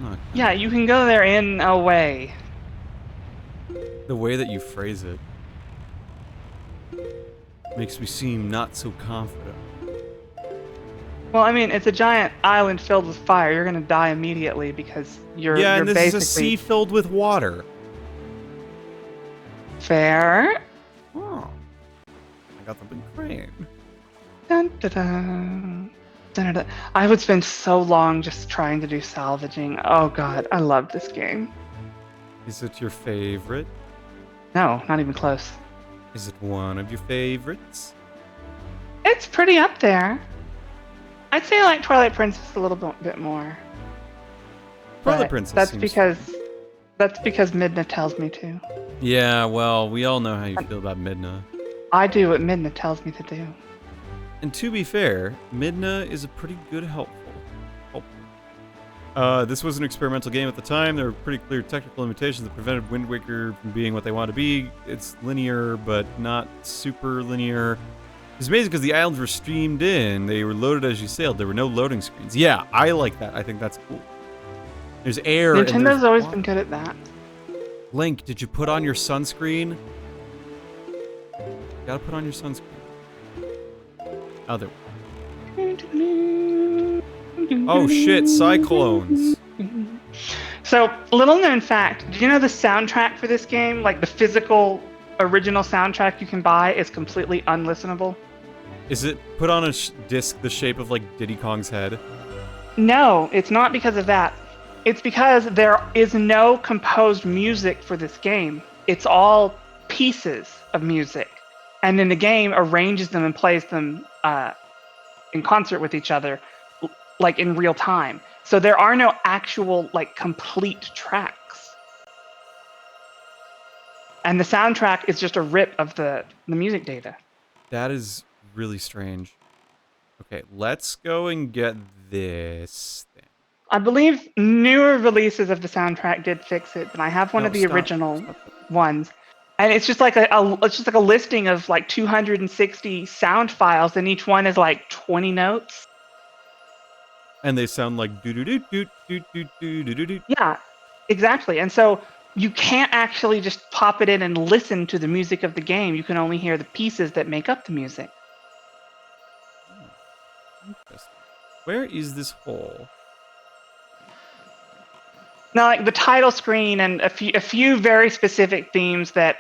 Not Yeah, you can go there in a way. the way that you phrase it makes me seem not so confident. Well, I mean, it's a giant island filled with fire. You're gonna die immediately because you're Yeah, and you're this basically is a sea filled with water. fair. Oh, I got the big crane. Dun, dun, dun. Dun, dun, dun. I would spend so long just trying to do salvaging. Oh god, I love this game. Is it your favorite? No, not even close. Is it one of your favorites? It's pretty up there. I'd say I like Twilight Princess a little bit more. Twilight But Princess That's seems- because Midna tells me to. Yeah, well, we all know how you feel about Midna. I do what Midna tells me to do. And to be fair, Midna is a pretty good helpful. This was an experimental game at the time. There were pretty clear technical limitations that prevented Wind Waker from being what they want to be. It's linear, but not super linear. It's amazing because the islands were streamed in. They were loaded as you sailed. There were no loading screens. Yeah, I like that. I think that's cool. There's air. Nintendo's always been good at that. Link, did you put on your sunscreen? Gotta put on your sunscreen. Oh, there. Oh shit, cyclones. So, little known fact, do you know the soundtrack for this game, like the physical original soundtrack you can buy, is completely unlistenable? Is it put on a disc the shape of like Diddy Kong's head? No, it's not because of that. It's because there is no composed music for this game. It's all pieces of music. And then the game arranges them and plays them in concert with each other, like in real time. So there are no actual, like, complete tracks. And the soundtrack is just a rip of the music data. That is really strange. Okay, let's go and get this thing. I believe newer releases of the soundtrack did fix it, but I have one No, of the stop. original ones. And it's just like a listing of like 260 sound files, and each one is like 20 notes. And they sound like doo doo doo doo doo doo doo doo doo doo. Yeah, exactly. And so you can't actually just pop it in and listen to the music of the game. You can only hear the pieces that make up the music. Interesting. Where is this hole? Now, like the title screen and a few very specific themes that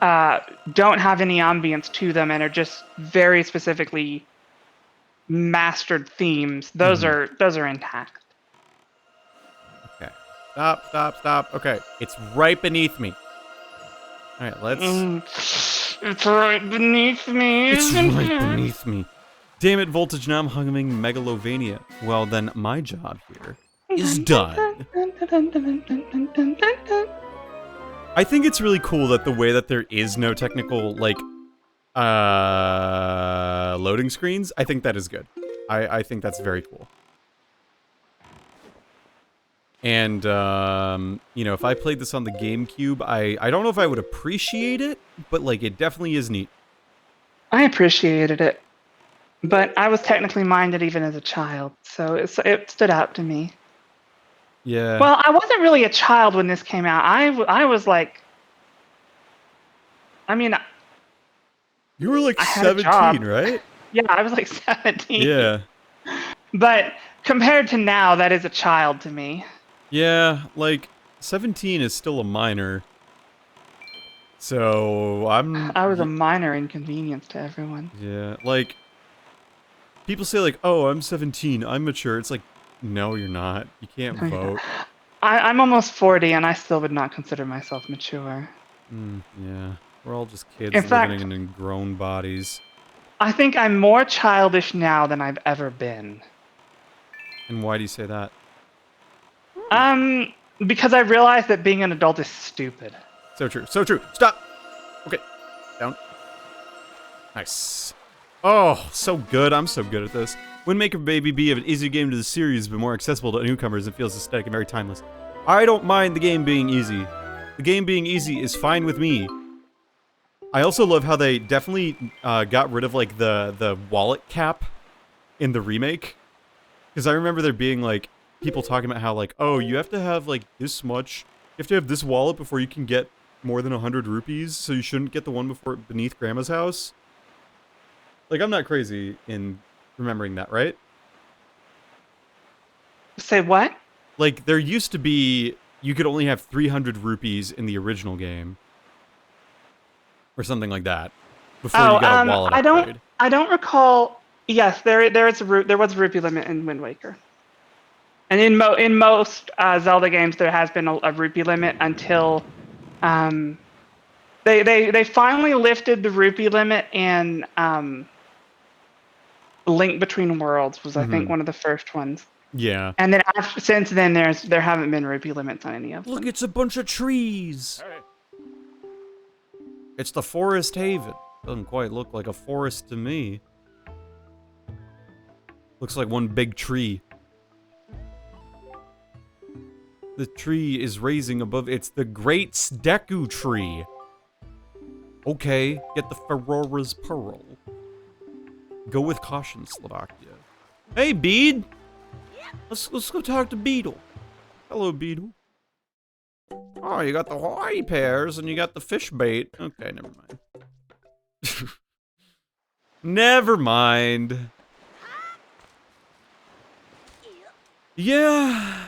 don't have any ambience to them and are just very specifically mastered themes. Those are intact. Okay. Stop. Okay. It's right beneath me. Alright, let's... It's right beneath me. It's isn't right it? beneath me. Damn it, Voltage, now I'm humming Megalovania. Well, then my job here is done. I think it's really cool that the way that there is no technical, like, loading screens, I think that is good. I think that's very cool. And, you know, if I played this on the GameCube, I don't know if I would appreciate it, but, like, it definitely is neat. I appreciated it, but I was technically minded even as a child, so it stood out to me. Yeah. Well, I wasn't really a child when this came out. I was like, I mean, You were like I had a 17, job. right? yeah, I was like 17. Yeah. But compared to now, that is a child to me. Yeah, like, 17 is still a minor. So, I was a minor inconvenience to everyone. Yeah, like, people say, like, oh, I'm 17, I'm mature. It's like, no, you're not. You can't No, you're vote. I'm almost 40, and I still would not consider myself mature. Yeah. We're all just kids In fact- living in grown bodies. I think I'm more childish now than I've ever been. And why do you say that? Because I realized that being an adult is stupid. So true. So true. Stop! Okay. Down. Nice. Oh, so good. I'm so good at this. Wind Waker Baby be an easier game to the series, but more accessible to newcomers and feels aesthetic and very timeless. I don't mind the game being easy. The game being easy is fine with me. I also love how they definitely got rid of, like, the wallet cap in the remake. Because I remember there being, like, people talking about how, like, oh, you have to have, like, this much... You have to have this wallet before you can get more than 100 rupees, so you shouldn't get the one beneath Grandma's house. Like, I'm not crazy in remembering that, right? Say what? Like, there used to be... You could only have 300 rupees in the original game. Or something like that. Before you got a wallet upgrade. I don't recall. Yes, there was a rupee limit in Wind Waker. And in most Zelda games, there has been a rupee limit until they finally lifted the rupee limit in Link Between Worlds was I think one of the first ones. Yeah. And then since then there haven't been rupee limits on any of them. Look, it's a bunch of trees. It's the Forest Haven. Doesn't quite look like a forest to me. Looks like one big tree. The tree is raising above. It's the Great Deku tree. Okay, get the Ferora's Pearl. Go with caution, Slovakia. Hey, Bede! Let's go talk to Beetle. Hello, Beetle. Oh, you got the Hawaii pears and you got the fish bait. Okay, never mind. Never mind. Yeah.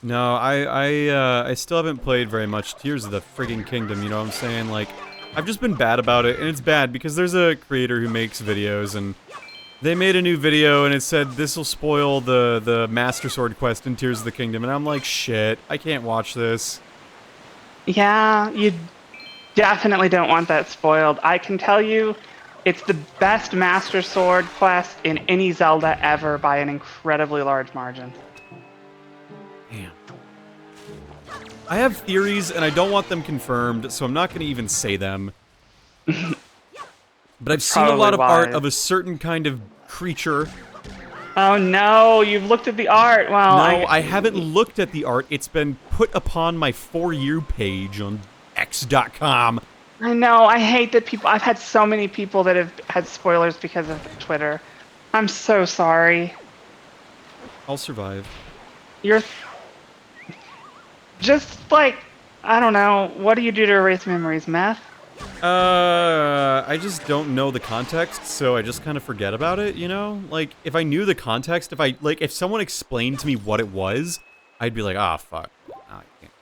No, I still haven't played very much Tears of the friggin' Kingdom, you know what I'm saying? Like, I've just been bad about it, and it's bad because there's a creator who makes videos, and they made a new video, and it said, this will spoil the Master Sword quest in Tears of the Kingdom, and I'm like, shit, I can't watch this. Yeah, you definitely don't want that spoiled. I can tell you, it's the best Master Sword quest in any Zelda ever by an incredibly large margin. Damn. I have theories, and I don't want them confirmed, so I'm not going to even say them. But I've seen a lot of art of a certain kind of creature. Oh no, you've looked at the art. Well, no, I haven't looked at the art. It's been put upon my For You page on X.com. I know, I hate that people... I've had so many people that have had spoilers because of Twitter. I'm so sorry. I'll survive. You're... Just, like, I don't know, what do you do to erase memories, meth? I just don't know the context, so I just kind of forget about it, you know? Like, if I knew the context, if someone explained to me what it was, I'd be like, ah, fuck. Nah, I can't.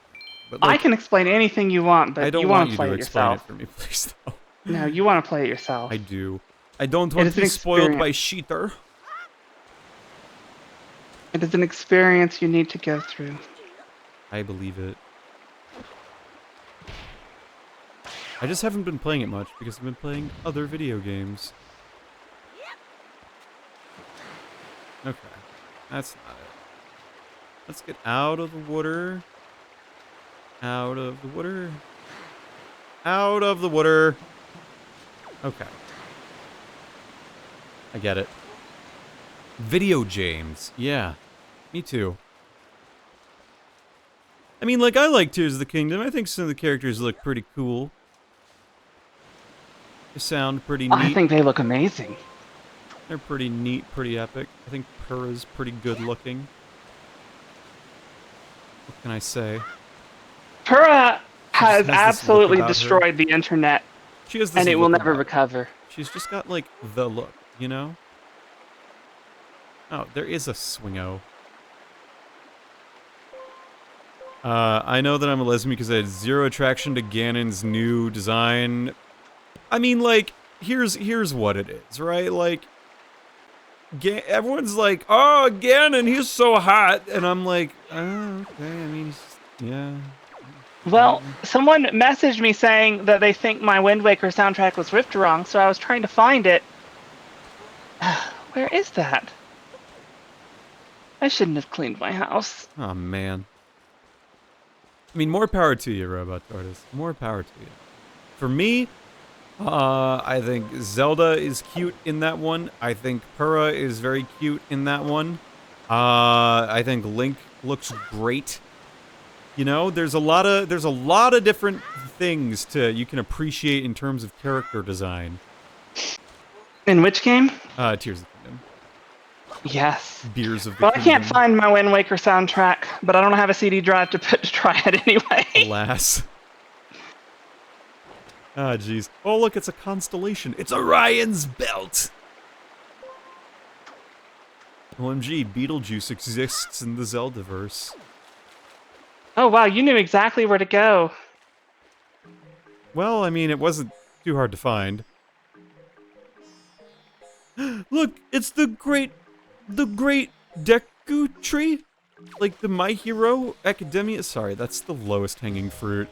But, like, I can explain anything you want, but you want to play it yourself. I don't want you to explain it for me, please, though. No, you want to play it yourself. I do. I don't want to be spoiled by Sheether. It is an experience you need to go through. I believe it. I just haven't been playing it much because I've been playing other video games. Okay. That's not it. Let's get out of the water. Out of the water. Out of the water. Okay. I get it. Video games. Yeah. Me too. I mean, like, I like Tears of the Kingdom. I think some of the characters look pretty cool. They sound pretty neat. I think they look amazing. They're pretty neat, pretty epic. I think Purra's pretty good looking. What can I say? Purra has this absolutely look about destroyed the internet, She has this and it will look never about her. recover. She's just got, like, the look, you know? Oh, there is a swingo. I know that I'm a lesbian because I had zero attraction to Ganon's new design. I mean, like, here's what it is, right? Like, everyone's like, oh, Ganon, he's so hot. And I'm like, oh, okay, I mean, yeah. Well, someone messaged me saying that they think my Wind Waker soundtrack was ripped wrong, so I was trying to find it. Where is that? I shouldn't have cleaned my house. Oh, man. I mean, more power to you, Robot Artist. More power to you. For me, I think Zelda is cute in that one. I think Purra is very cute in that one. I think Link looks great. You know, there's a lot of different things you can appreciate in terms of character design. In which game? Tears of the Kingdom. Yes. Beers of the Well, Kingdom. I can't find my Wind Waker soundtrack, but I don't have a CD drive to put to try it anyway. Alas. Ah, jeez. Oh, look, it's a constellation. It's Orion's Belt! OMG, Beetlejuice exists in the Zeldaverse. Oh, wow, you knew exactly where to go. Well, I mean, it wasn't too hard to find. Look, it's the great Deku tree? Like the My Hero Academia? Sorry, that's the lowest hanging fruit.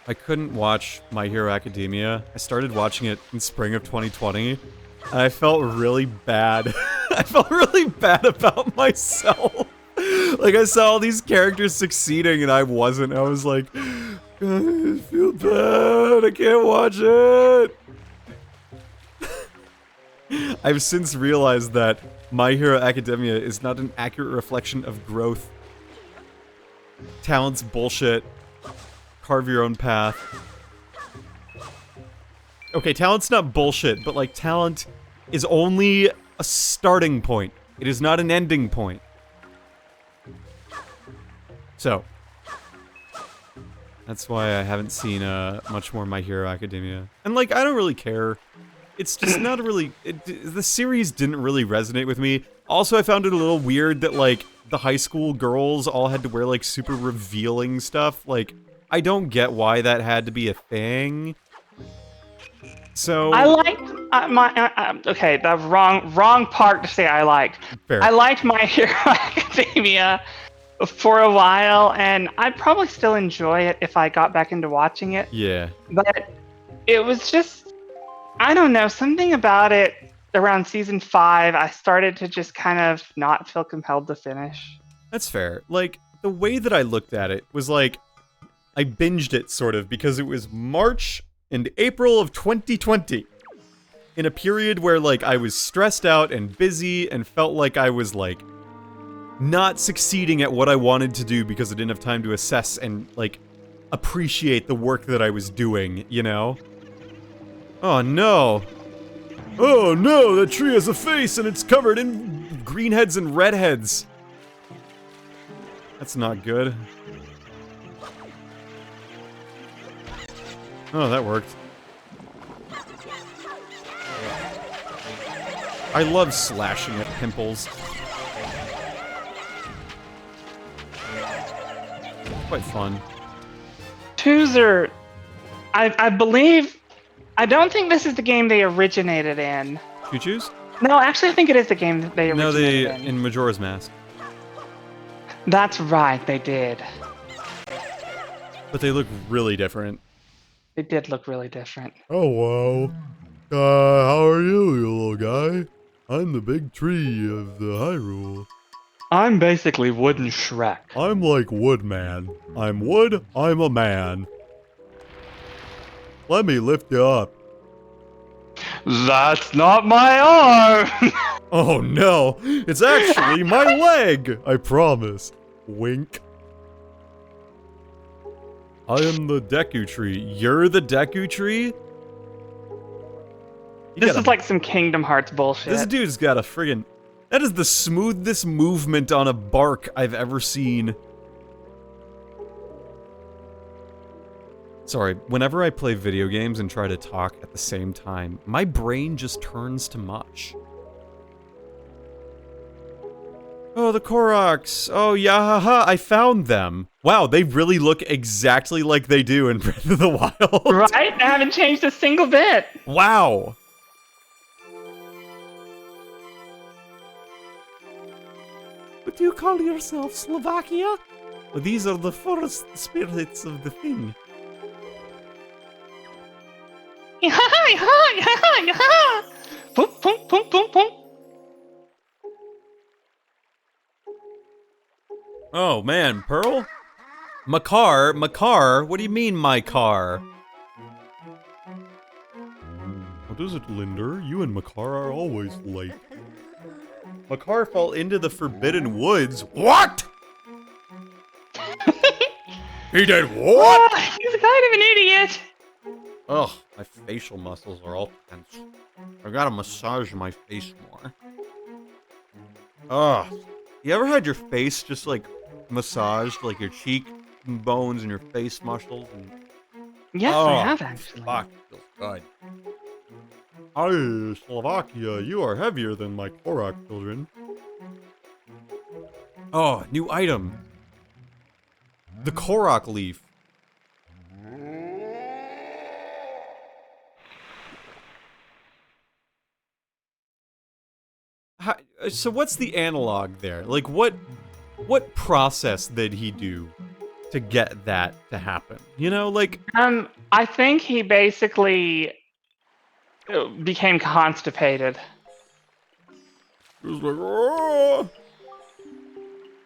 I couldn't watch My Hero Academia. I started watching it in spring of 2020, and I felt really bad. I felt really bad about myself. Like, I saw all these characters succeeding, and I wasn't. I was like, I feel bad. I can't watch it. I've since realized that My Hero Academia is not an accurate reflection of growth. Talent's bullshit. Carve your own path. Okay, talent's not bullshit, but like talent is only a starting point. It is not an ending point. So, that's why I haven't seen much more My Hero Academia. And like, I don't really care. It's just not really... the series didn't really resonate with me. Also, I found it a little weird that like, the high school girls all had to wear like super revealing stuff. Like, I don't get why that had to be a thing. So... I liked okay, the wrong part to say I liked. Fair. I liked My Hero Academia for a while, and I'd probably still enjoy it if I got back into watching it. Yeah. But it was just, I don't know, something about it around season 5, I started to just kind of not feel compelled to finish. That's fair. Like, the way that I looked at it was like, I binged it sort of because it was March and April of 2020. In a period where like I was stressed out and busy and felt like I was like not succeeding at what I wanted to do because I didn't have time to assess and like appreciate the work that I was doing, you know? Oh no. Oh no, that tree has a face and it's covered in green heads and red heads. That's not good. Oh, that worked. I love slashing at pimples. Quite fun. Twos are, I believe, I don't think this is the game they originated in. Choo-choos? No, actually, I think it is the game that they No, originated in Majora's Mask. That's right, they did. But they look really different. They did look really different. Hello. How are you, you little guy? I'm the big tree of the Hyrule. I'm basically Wooden Shrek. I'm like Woodman. I'm wood, I'm a man. Let me lift you up. That's not my arm! Oh no, it's actually my leg, I promise. Wink. I am the Deku Tree. You're the Deku Tree? This is like some Kingdom Hearts bullshit. This dude's got a friggin'... That is the smoothest movement on a bark I've ever seen. Sorry, whenever I play video games and try to talk at the same time, my brain just turns to mush. Oh, the Koroks. Oh, yeah, haha, I found them. Wow, they really look exactly like they do in Breath of the Wild. Right? I haven't changed a single bit. Wow. What do you call yourself, Slovakia? Well, these are the forest spirits of the thing. Boom, boom, boom, boom, boom. Oh, man, Pearl? Makar, what do you mean, my car? What is it, Linder? You and Makar are always late. Makar fell into the Forbidden Woods. What? He did what? Oh, he's kind of an idiot. Ugh, my facial muscles are all tense. I gotta massage my face more. Ugh. You ever had your face just, like, massaged? Like, your cheek bones and your face muscles? And... Yes, I have actually. Fuck, feels good. Hi, Slovakia, you are heavier than my Korok children. Oh, new item. The Korok leaf. So what's the analog there? Like, what process did he do to get that to happen? You know, like... I think he basically became constipated. It was like, oh!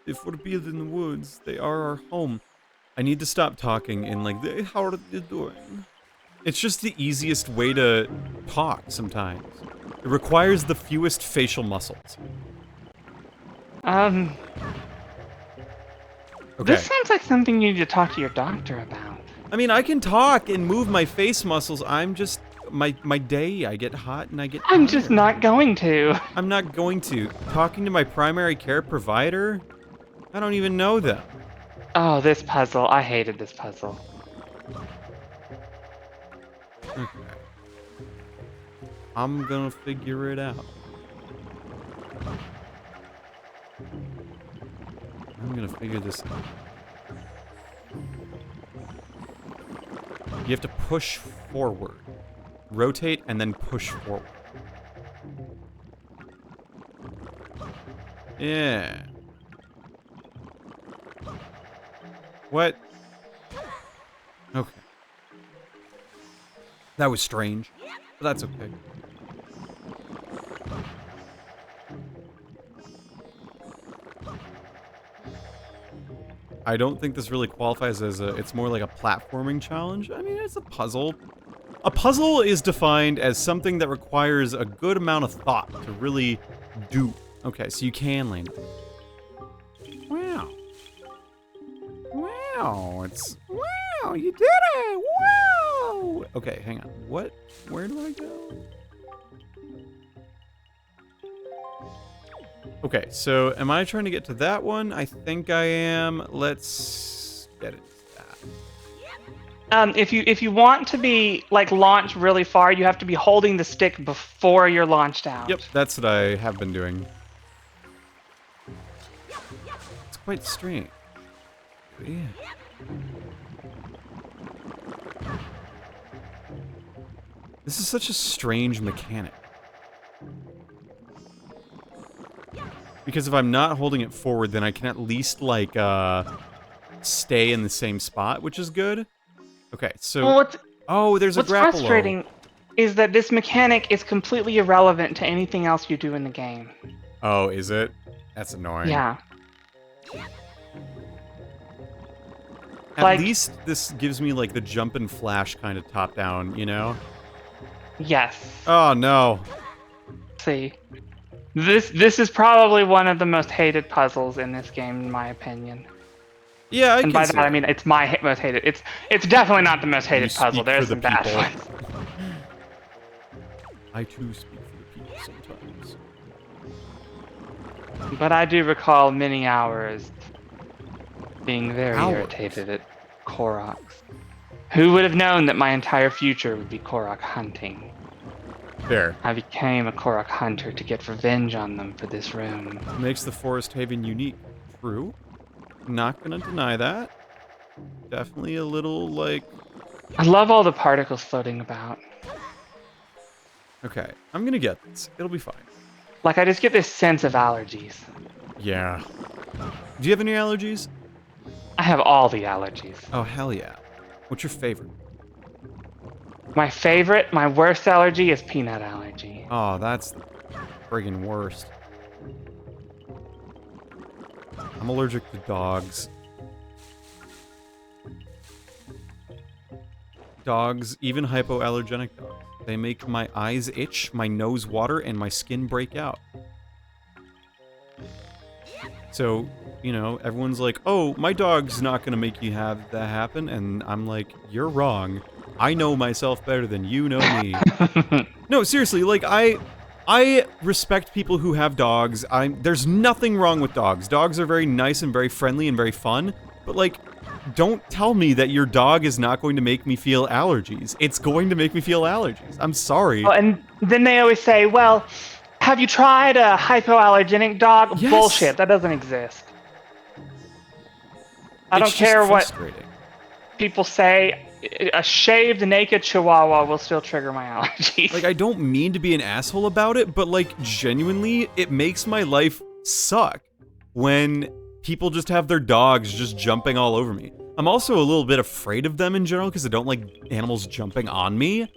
They forbid in the woods. They are our home. I need to stop talking in like, how are you doing? It's just the easiest way to talk sometimes. It requires the fewest facial muscles. Okay. Okay. This sounds like something you need to talk to your doctor about. I mean, I can talk and move my face muscles. I'm just my day. I get hot and I get. I'm just tired. not going to. I'm not going to. Talking to my primary care provider? I don't even know them. Oh, this puzzle. I hated this puzzle. Okay. I'm gonna figure it out. I'm gonna figure this out. You have to push forward. Rotate and then push forward. Yeah. What? Okay. That was strange, but that's okay. I don't think this really qualifies as a... It's more like a platforming challenge. I mean, it's a puzzle. A puzzle is defined as something that requires a good amount of thought to really do. Okay, so you can land it. Wow. Wow, it's... Wow, you did it! Wow! Okay, hang on. What? Where do I go? Okay, so am I trying to get to that one? I think I am. Let's get it. If you want to be like launched really far, you have to be holding the stick before you're launched out. Yep, that's what I have been doing. It's quite strange. Yeah. This is such a strange mechanic. Because if I'm not holding it forward, then I can at least, like, stay in the same spot, which is good. Okay, so... Well, oh, there's a what's grapple. frustrating is that this mechanic is completely irrelevant to anything else you do in the game. Oh, is it? That's annoying. Yeah. At Like- least this gives me, like, the jump and flash kind of top-down, you know? Yes. Oh, no. See. This is probably one of the most hated puzzles in this game, in my opinion. Yeah, I And can by see that I mean it's my most hated. It's definitely not the most hated You puzzle. speak There's for some the bad people. ones. I too speak for the people sometimes. But I do recall many hours being very Hours? irritated at Koroks. Who would have known that my entire future would be Korok hunting? There. I became a Korok hunter to get revenge on them for this room. Makes the Forest Haven unique. True. Not gonna deny that. Definitely a little, like... I love all the particles floating about. Okay, I'm gonna get this. It'll be fine. Like, I just get this sense of allergies. Yeah. Do you have any allergies? I have all the allergies. Oh, hell yeah. What's your favorite? My favorite, my worst allergy is peanut allergy. Oh, that's the friggin' worst. I'm allergic to dogs. Dogs, even hypoallergenic dogs. They make my eyes itch, my nose water, and my skin break out. So, you know, everyone's like, oh, my dog's not gonna make you have that happen, and I'm like, you're wrong. I know myself better than you know me. No, seriously, like, I respect people who have dogs. There's nothing wrong with dogs. Dogs are very nice and very friendly and very fun, but, like, don't tell me that your dog is not going to make me feel allergies. It's going to make me feel allergies. I'm sorry. Oh, and then they always say, well, have you tried a hypoallergenic dog? Yes. Bullshit, that doesn't exist. I don't It's just care what frustrating. people say. A shaved naked chihuahua will still trigger my allergies. Like, I don't mean to be an asshole about it, but, like, genuinely, it makes my life suck when people just have their dogs just jumping all over me. I'm also a little bit afraid of them in general because I don't like animals jumping on me,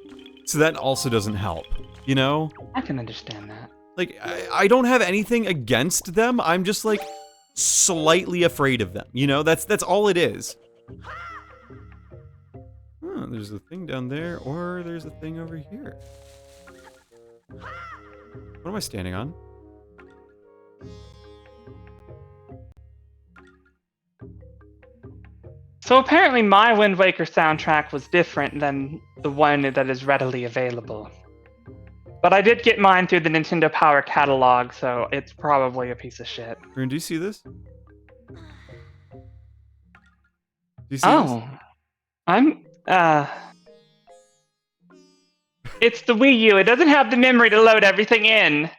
so that also doesn't help, you know? I can understand that. Like, I don't have anything against them, I'm just, like, slightly afraid of them, you know? That's all it is. Huh, there's a thing down there, or there's a thing over here. What am I standing on? So apparently my Wind Waker soundtrack was different than the one that is readily available. But I did get mine through the Nintendo Power catalog, so it's probably a piece of shit. Rune, do you see this? Do you see Oh. I'm It's the Wii U. It doesn't have the memory to load everything in.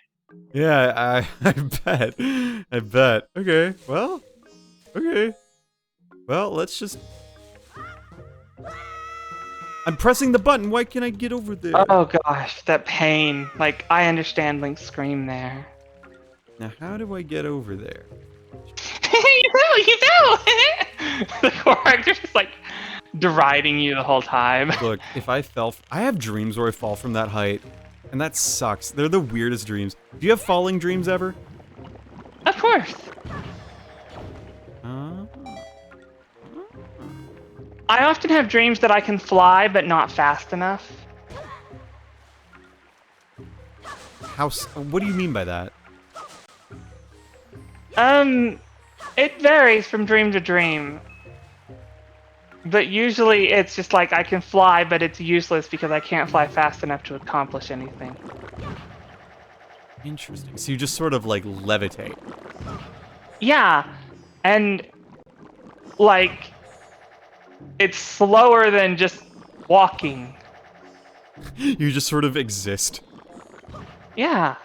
this? Yeah, I bet. I bet. Okay, well. Okay. Well, let's just... I'm pressing the button. Why can't I get over there? Oh gosh, that pain. Like, I understand Link's scream there. Now, how do I get over there? you know! The character's just like deriding you the whole time. Look, if I fell... I have dreams where I fall from that height, and that sucks. They're the weirdest dreams. Do you have falling dreams ever? Of course. I often have dreams that I can fly, but not fast enough. What do you mean by that? It varies from dream to dream. But usually it's just like I can fly, but it's useless because I can't fly fast enough to accomplish anything. Interesting. So you just sort of, like, levitate. Yeah, and like it's slower than just walking. You just sort of exist. Yeah.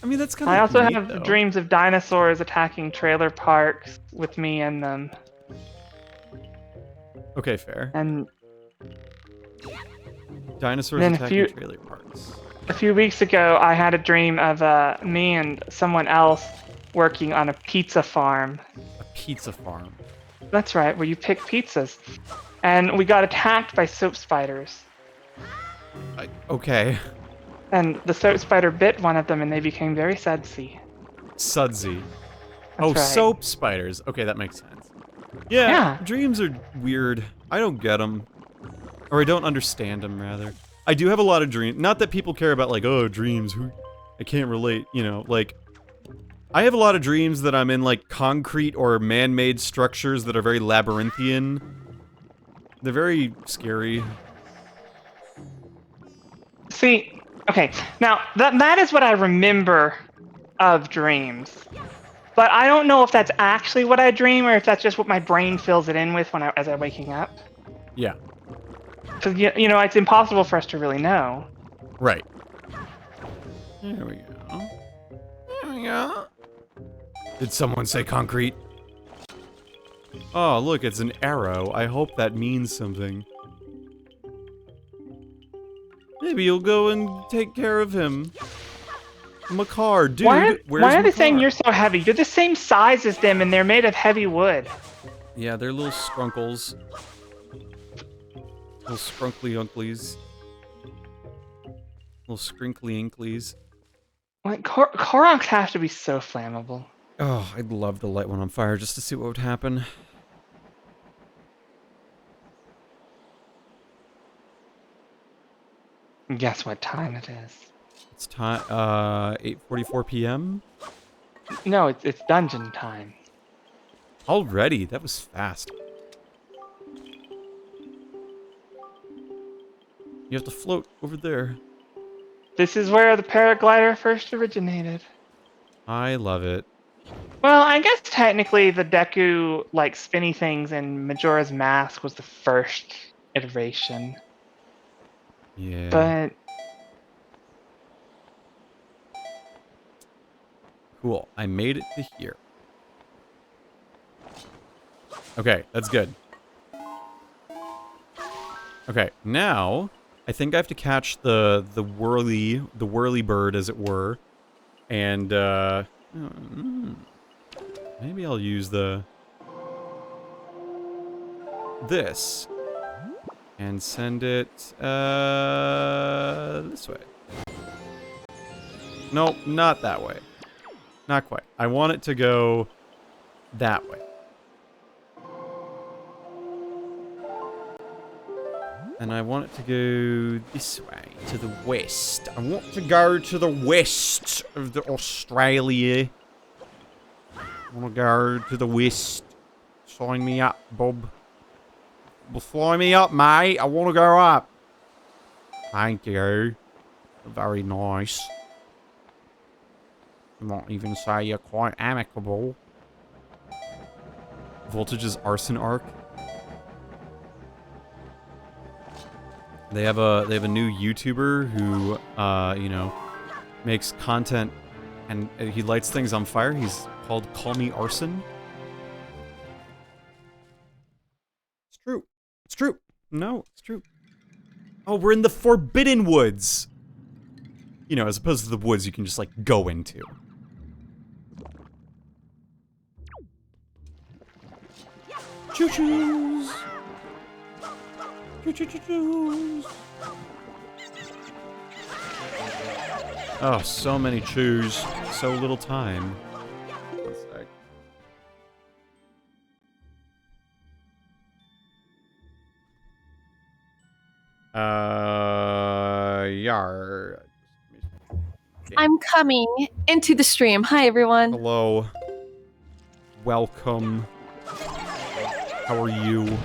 I mean, that's kind of I also neat, have though. dreams of dinosaurs attacking trailer parks with me in them. Okay, fair. And Dinosaurs then attacking trailer parks. a few weeks ago, I had a dream of me and someone else working on a pizza farm. A pizza farm. That's right, where you pick pizzas. And we got attacked by soap spiders. Okay. And the soap spider bit one of them and they became very sudsy. Sudsy. That's right. Soap spiders. Okay, that makes sense. Yeah, Yeah. dreams are weird. I don't get them. Or I don't understand them, rather. I do have a lot of dreams. Not that people care about, like, oh, dreams. I can't relate, you know, like... I have a lot of dreams that I'm in, like, concrete or man-made structures that are very labyrinthian. They're very scary. See, okay, now that is what I remember of dreams. But I don't know if that's actually what I dream or if that's just what my brain fills it in with as I'm waking up. Yeah. Because, you know, it's impossible for us to really know. Right. There we go. There we go. Did someone say concrete? Oh, look, it's an arrow. I hope that means something. Maybe you'll go and take care of him. Makar, dude, where's why are they Makar? saying you're so heavy? You're the same size as them and they're made of heavy wood. Yeah, they're little scrunkles. Little scrunkly unklies. Little scrinkly inklies. Like, Koroks have to be so flammable. Oh, I'd love to light one on fire just to see what would happen. Guess what time it is? It's time, 8:44 p.m.? No, it's dungeon time. Already? That was fast. You have to float over there. This is where the paraglider first originated. I love it. Well, I guess technically the Deku, like, spinny things in Majora's Mask was the first iteration. Yeah. But Cool. I made it to here. Okay, that's good. Okay, now I think I have to catch the whirly bird, as it were, and maybe I'll use this and send it this way. Nope, not that way. Not quite. I want it to go that way. And I want it to go this way, to the west. I want to go to the west of the Australia. I want to go to the west. Sign me up, Bob. Well, fly me up, mate. I want to go up. Thank you. Very nice. You might even say you're quite amicable. Voltage's arson arc. They have a new YouTuber who you know, makes content and he lights things on fire. He's called Call Me Arson. It's true. It's true. No, it's true. Oh, we're in the Forbidden Woods. You know, as opposed to the woods you can just like go into. Choo-choos. Choo-choo-choo-choos. Oh, so many chews. So little time. One sec. Yar. I'm coming into the stream. Hi, everyone. Hello. Welcome. How are you?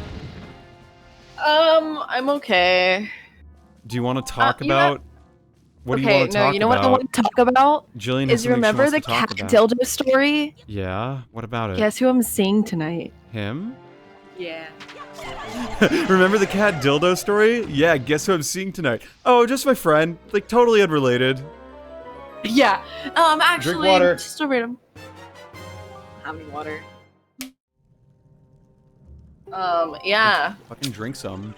I'm okay. Do you want to talk you know- about... What do you want to talk about? You know what I want to talk about? Jillian has Is something she remember wants the to talk cat about. dildo story? Yeah? What about it? Guess who I'm seeing tonight? Him? Yeah. Remember the cat dildo story? Yeah, guess who I'm seeing tonight? Oh, just my friend. Like, totally unrelated. Yeah. Actually, water. just a random. Having water. Yeah. Fucking drink some.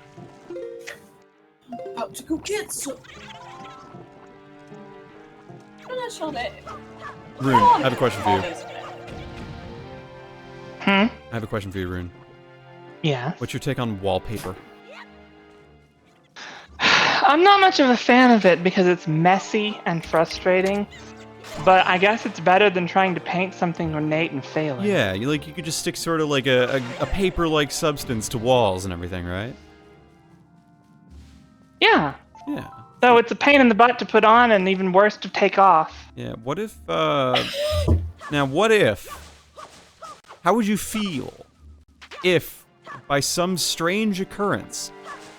About to go get some. Rune, I have a question for you. Hmm? I have a question for you, Rune. Yeah. What's your take on wallpaper? I'm not much of a fan of it because it's messy and frustrating. But I guess it's better than trying to paint something ornate and failing. Yeah, you could just stick sort of like a paper-like substance to walls and everything, right? Yeah. Yeah. Though it's a pain in the butt to put on and even worse to take off. Yeah, what if, now what if, how would you feel if, by some strange occurrence,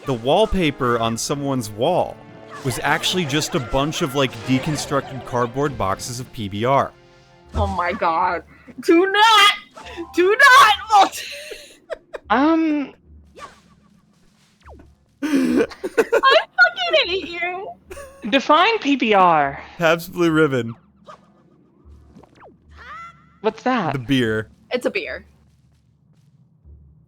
the wallpaper on someone's wall was actually just a bunch of, like, deconstructed cardboard boxes of PBR? Oh my god. Do not! Do not! I fucking hate you! Define PBR. Pabst Blue Ribbon, What's that? the beer. It's a beer.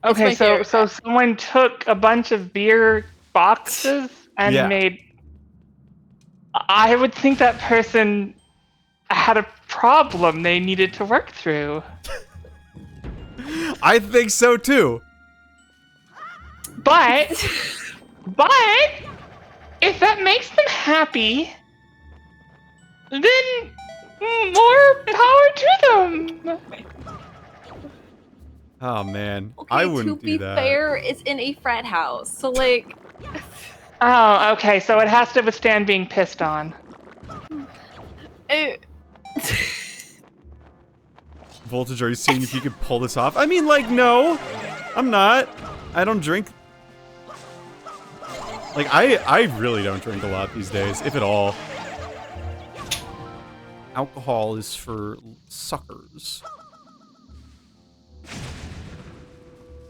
Okay, my so favorite so someone took a bunch of beer boxes and Yeah. made. I would think that person had a problem they needed to work through. I think so, too. But if that makes them happy, then more power to them. Oh, man. Okay, I wouldn't to do be that. fair, it's in a frat house, so like... Oh, okay, so it has to withstand being pissed on. it- Voltage, are you seeing if you could pull this off? I mean, like, no. I'm not. I don't drink. Like, I really don't drink a lot these days, if at all. Alcohol is for suckers.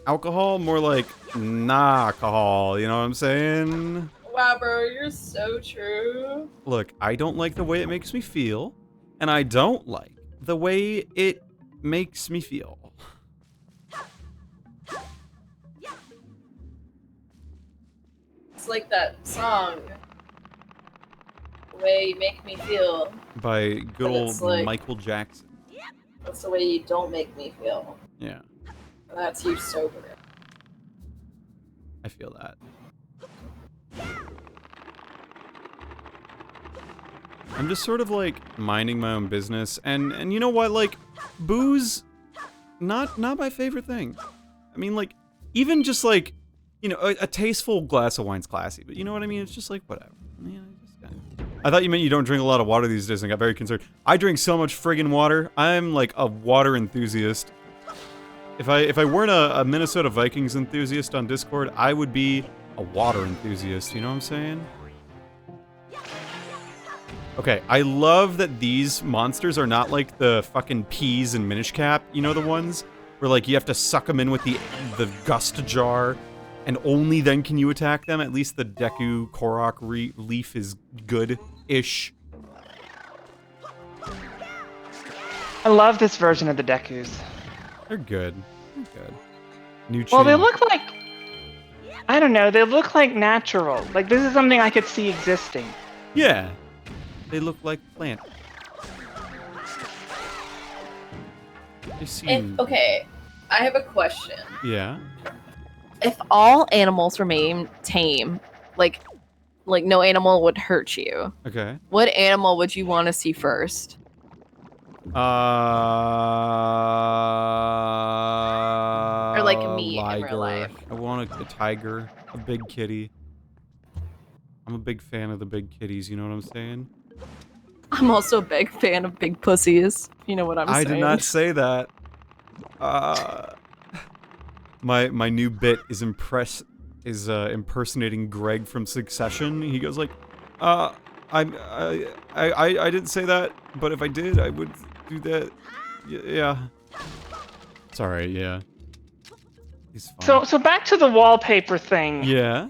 Alcohol, more like nah-alcohol, you know what I'm saying? Wow, bro, you're so true. Look, I don't like the way it makes me feel, and I don't like the way it makes me feel. It's like that song. The way you make me feel. By good But old it's like- Michael Jackson. That's the way you don't make me feel. Yeah, And that's you sober. I feel that. I'm just sort of like minding my own business, and you know what, like, booze, not my favorite thing. I mean, like, even just like, you know, a tasteful glass of wine's classy, but you know what I mean? It's just like, whatever. You know, just kinda... I thought you meant you don't drink a lot of water these days, and I got very concerned. I drink so much friggin' water. I'm like a water enthusiast. If I weren't a Minnesota Vikings enthusiast on Discord, I would be a water enthusiast, you know what I'm saying? Okay, I love that these monsters are not like the fucking peas in Minish Cap, you know the ones? Where like you have to suck them in with the gust jar, and only then can you attack them. At least the Deku Korok leaf is good-ish. I love this version of the Dekus. They're good. They're good. New chain. Well, they look like... I don't know, they look like natural. Like, this is something I could see existing. Yeah. They look like plant. They seem... Okay, I have a question. Yeah. If all animals remain tame, like no animal would hurt you, Okay. what animal would you want to see first? Or like me in real life. I want a tiger, a big kitty. I'm a big fan of the big kitties, you know what I'm saying? I'm also a big fan of big pussies. You know what I'm I saying? did not say that. My new bit is impersonating Greg from Succession. He goes like, I didn't say that, but if I did, I would do that. Yeah. It's alright, yeah. He's fine. So back to the wallpaper thing. Yeah.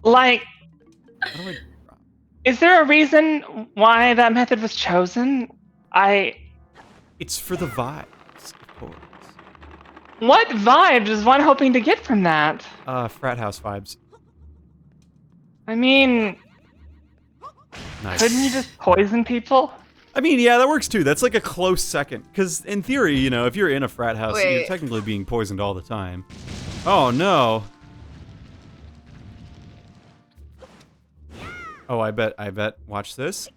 Like, How do I... is there a reason why that method was chosen? It's for the vibes, of course. What vibes is one hoping to get from that? Frat house vibes. I mean, Nice. couldn't you just poison people? I mean, yeah, that works too. That's like a close second. Because in theory, you know, if you're in a frat house, you're Wait. technically being poisoned all the time. Oh, no. Oh, I bet. Watch this.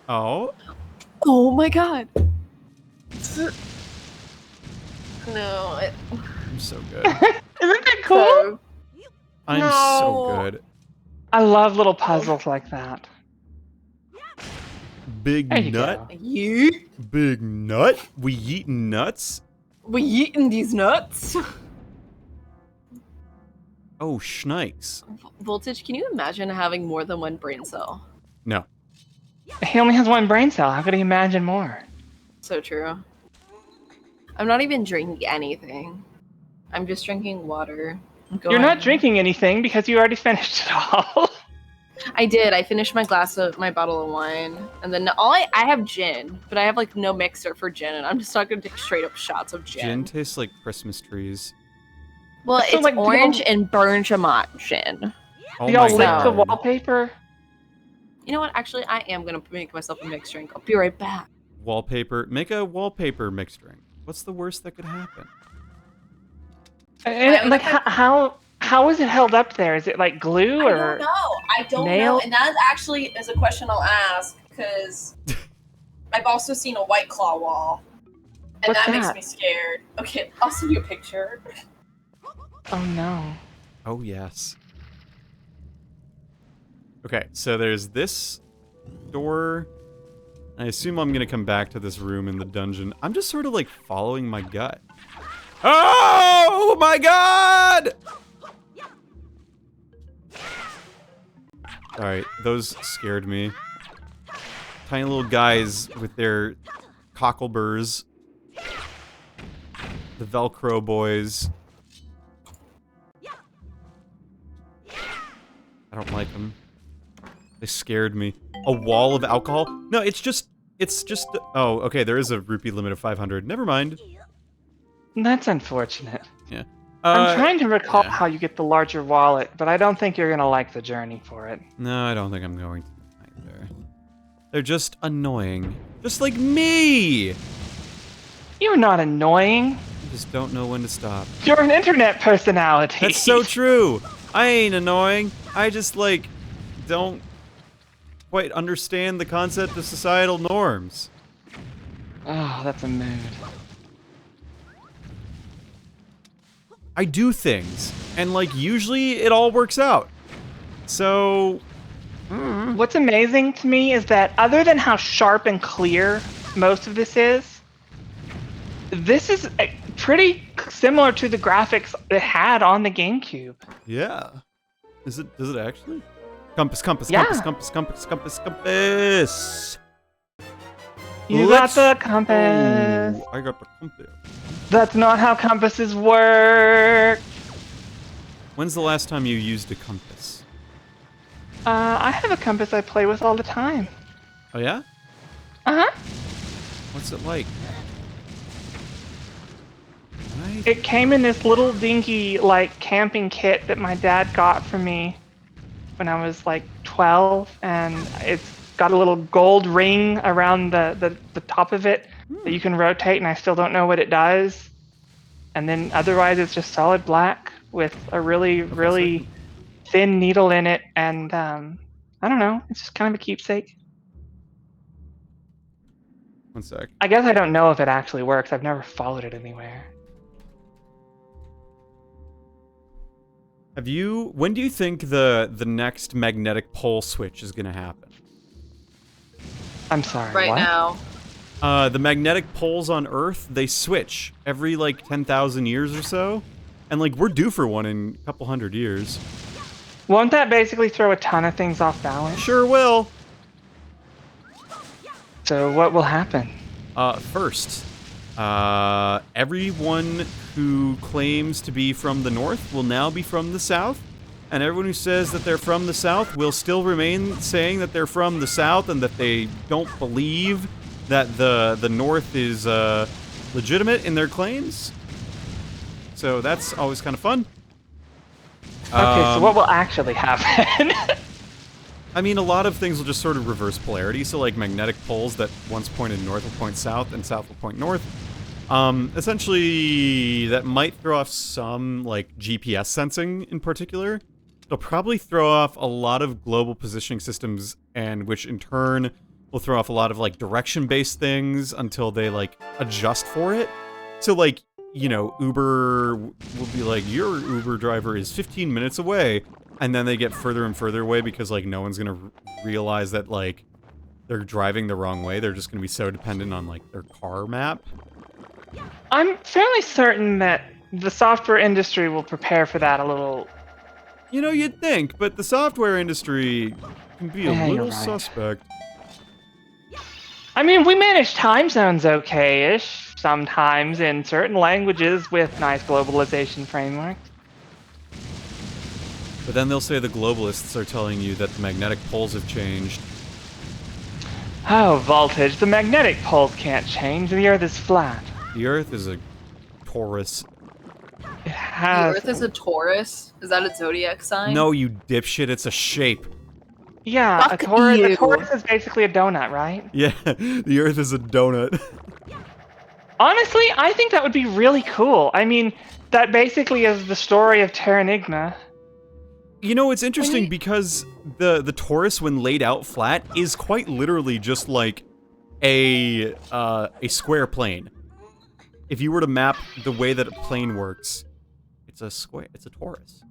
Oh. Oh my god. No. I'm so good. Isn't that cool? I'm so No. good. I love little puzzles like that. Big There you nut. go. Yeet. Big nut. We eating nuts. We eating these nuts? Oh, schnikes. Voltage, can you imagine having more than one brain cell? No. He only has one brain cell. How could he imagine more? So true. I'm not even drinking anything. I'm just drinking water. You're not drinking anything because you already finished it all. I did. I finished my bottle of wine, and then I have gin, but I have like no mixer for gin, and I'm just not gonna take straight up shots of gin. Gin tastes like Christmas trees. Well, So, it's like, do orange y'all- and bergamot gin. Oh Do y'all my lick god. the wallpaper? You know what? Actually, I am gonna make myself a mixed drink. I'll be right back. Wallpaper. Make a wallpaper mixed drink. What's the worst that could happen? And like, how is it held up there? Is it like glue I or? don't know. I don't nail? know. And that actually is a question I'll ask because I've also seen a White Claw wall. And What's that makes that? me scared. Okay, I'll send you a picture. Oh no. Oh, yes. Okay, so there's this door. I assume I'm gonna come back to this room in the dungeon. I'm just sort of like following my gut. Oh my god! Alright, those scared me. Tiny little guys with their cockleburs. The Velcro boys. I don't like them. They scared me. A wall of alcohol? No, it's just, oh, okay, there is a rupee limit of 500. Never mind. That's unfortunate. Yeah. I'm trying to recall yeah. how you get the larger wallet, but I don't think you're gonna like the journey for it. No, I don't think I'm going to either. They're just annoying. Just like me! You're not annoying. I just don't know when to stop. You're an internet personality. That's so true! I ain't annoying. I just, like, don't quite understand the concept of societal norms. Oh, that's a mood. I do things, and like usually it all works out. So What's amazing to me is that other than how sharp and clear most of this is pretty similar to the graphics it had on the GameCube. yeah, does it actually? Compass, Yeah. compass. You Let's- got the compass. Ooh, I got the compass. That's not how compasses work. When's the last time you used a compass? I have a compass I play with all the time. Oh yeah? Uh-huh. What's it like? Right? It came in this little dinky, like, camping kit that my dad got for me when I was, like, 12, and it's got a little gold ring around the top of it that you can rotate, and I still don't know what it does. And then otherwise it's just solid black with a really thin needle in it, and I don't know, it's just kind of a keepsake. One sec. I guess I don't know if it actually works. I've never followed it anywhere. When do you think the next magnetic pole switch is gonna happen? I'm sorry, Right what? now. The magnetic poles on Earth, they switch every like 10,000 years or so. And like we're due for one in a couple hundred years. Won't that basically throw a ton of things off balance? Sure will. So what will happen? First, everyone who claims to be from the North will now be from the South. And everyone who says that they're from the South will still remain saying that they're from the South and that they don't believe that the North is legitimate in their claims. So that's always kind of fun. Okay, so what will actually happen? I mean, a lot of things will just sort of reverse polarity. So like magnetic poles that once pointed north will point south and south will point north. Essentially, that might throw off some like GPS sensing in particular. It'll probably throw off a lot of global positioning systems, and which in turn will throw off a lot of like direction-based things until they like adjust for it. So like, you know, Uber will be like, your Uber driver is 15 minutes away, and then they get further and further away because like no one's gonna realize that like they're driving the wrong way. They're just gonna be so dependent on like their car map. I'm fairly certain that the software industry will prepare for that a little. You know, you'd think, but the software industry can be a Yeah, you're little right. suspect. I mean, we manage time zones okay-ish sometimes in certain languages with nice globalization frameworks. But then they'll say the globalists are telling you that the magnetic poles have changed. Oh, voltage. The magnetic poles can't change. The Earth is flat. The Earth is a torus. It The has. Earth is a Taurus. Is that a zodiac sign? No, you dipshit, it's a shape. Yeah, a Fuck torus. you. A torus is basically a donut, right? Yeah, the Earth is a donut. Honestly, I think that would be really cool. I mean, that basically is the story of Terranigma. You know, it's interesting because the torus, when laid out flat, is quite literally just like a square plane. If you were to map the way that a plane works, it's a square. It's a torus.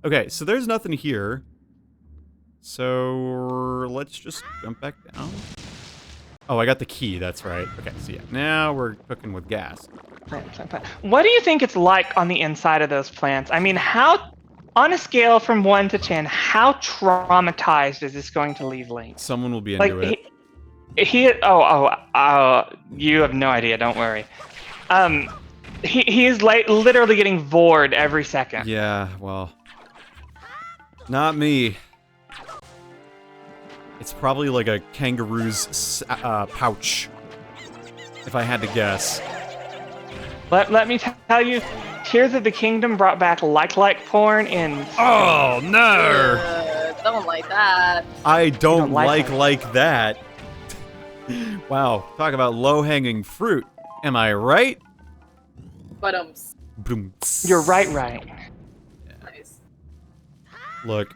Okay, so there's nothing here. So let's just jump back down. Oh, I got the key. That's right. Okay, so yeah, now we're cooking with gas. What do you think it's like on the inside of those plants? I mean, how, on a scale from 1 to 10, how traumatized is this going to leave Link? Someone will be Like, into it. you have no idea. Don't worry. He is like literally getting bored every second. Yeah, well, not me. It's probably like a kangaroo's pouch, if I had to guess. Let me tell you, Tears of the Kingdom brought back like porn in. Oh no! Don't like that. I don't don't like like that. Wow, talk about low-hanging fruit. Am I right? But Boom. You're right. nice. Look,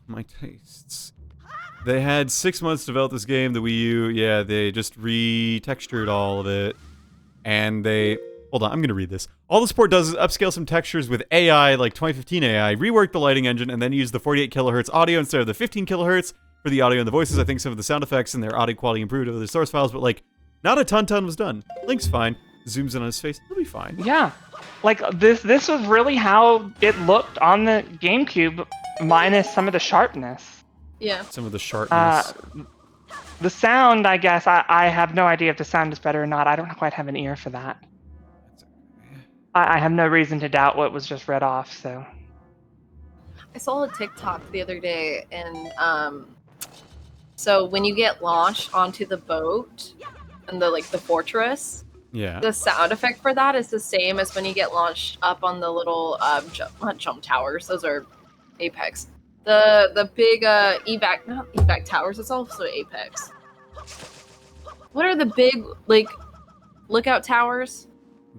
my tastes. They had 6 months to develop this game, the Wii U. Yeah, they just retextured all of it. And they Hold on, I'm gonna read this. All the support does is upscale some textures with AI, like 2015 AI, rework the lighting engine, and then use the 48 kilohertz audio instead of the 15 kilohertz for the audio and the voices. I think some of the sound effects and their audio quality improved over the source files, but like, not a ton was done. Link's fine. Zooms in on his face. He'll be fine. Yeah, like this was really how it looked on the GameCube, minus some of the sharpness. Yeah. Some of the sharpness. The sound, I guess, I have no idea if the sound is better or not. I don't quite have an ear for that. I have no reason to doubt what was just read off, so. I saw a TikTok the other day, and so when you get launched onto the boat and the fortress, Yeah. the sound effect for that is the same as when you get launched up on the little not jump towers. Those are Apex. The big not evac towers. It's also Apex. What are the big lookout towers?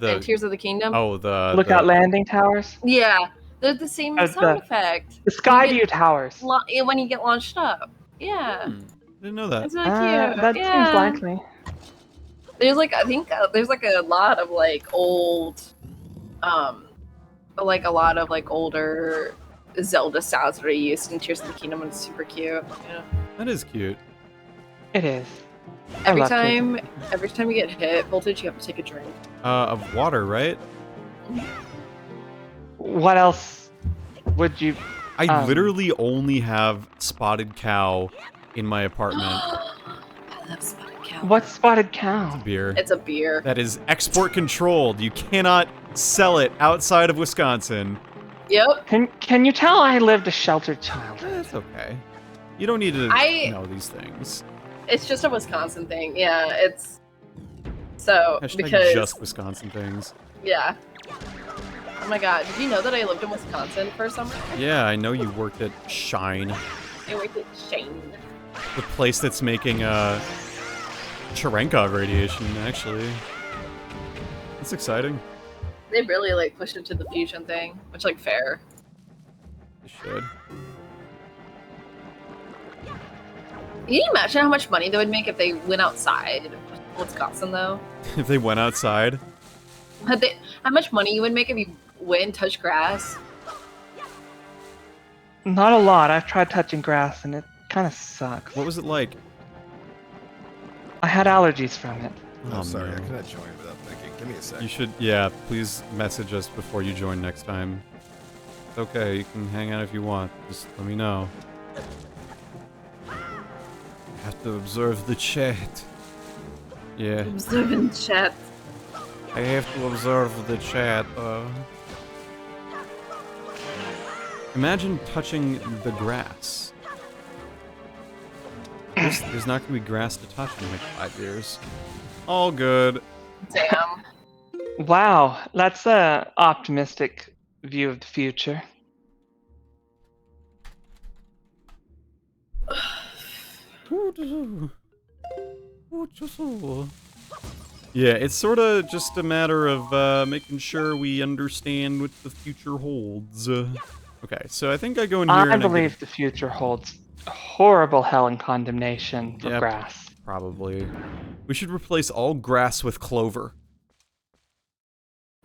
And Tears of the Kingdom. Oh, the Lookout landing towers? Yeah, they're the same sound effect. The Skyview towers. When you get launched up. Yeah. Didn't know that. It's really cute. That yeah. seems likely. There's I think there's a lot of old, a lot of older Zelda sounds that are used in Tears of the Kingdom, and it's super cute. Yeah. That is cute. It is. Every time you get hit, Voltage, you have to take a drink. Of water, right? What else would you? I literally only have Spotted Cow in my apartment. I love Spotted Cow. What's Spotted Cow? Beer. It's a beer. That is export controlled. You cannot sell it outside of Wisconsin. Yep. Can you tell I lived a sheltered childhood? That's okay. You don't need to know these things. It's just a Wisconsin thing. Yeah, it's so Hashtag because just Wisconsin things. yeah. Oh my god, did you know that I lived in Wisconsin for a summer? Yeah, I know you worked at Shine, I worked at Shane. the place that's making Cherenkov radiation. Actually, that's exciting. They really pushed into the fusion thing, which fair. They should. Can you imagine how much money they would make if they went outside of Wisconsin, though? If they went outside. How much money you would make if you went and touched grass? Not a lot. I've tried touching grass and it kind of sucks. What was it like? I had allergies from it. Oh, sorry, no. I cannot join without thinking. Give me a sec. You should, yeah, please message us before you join next time. It's okay, you can hang out if you want. Just let me know. I have to observe the chat. Yeah, Observing chat. I have to observe the chat. Imagine touching the grass. There's not gonna be grass to touch in 5 years. All good. Damn. Wow, that's a optimistic view of the future. Yeah, it's sort of just a matter of making sure we understand what the future holds. Okay, so I think I go in here I and believe the future holds horrible hell and condemnation for Yep. grass. Probably. We should replace all grass with clover.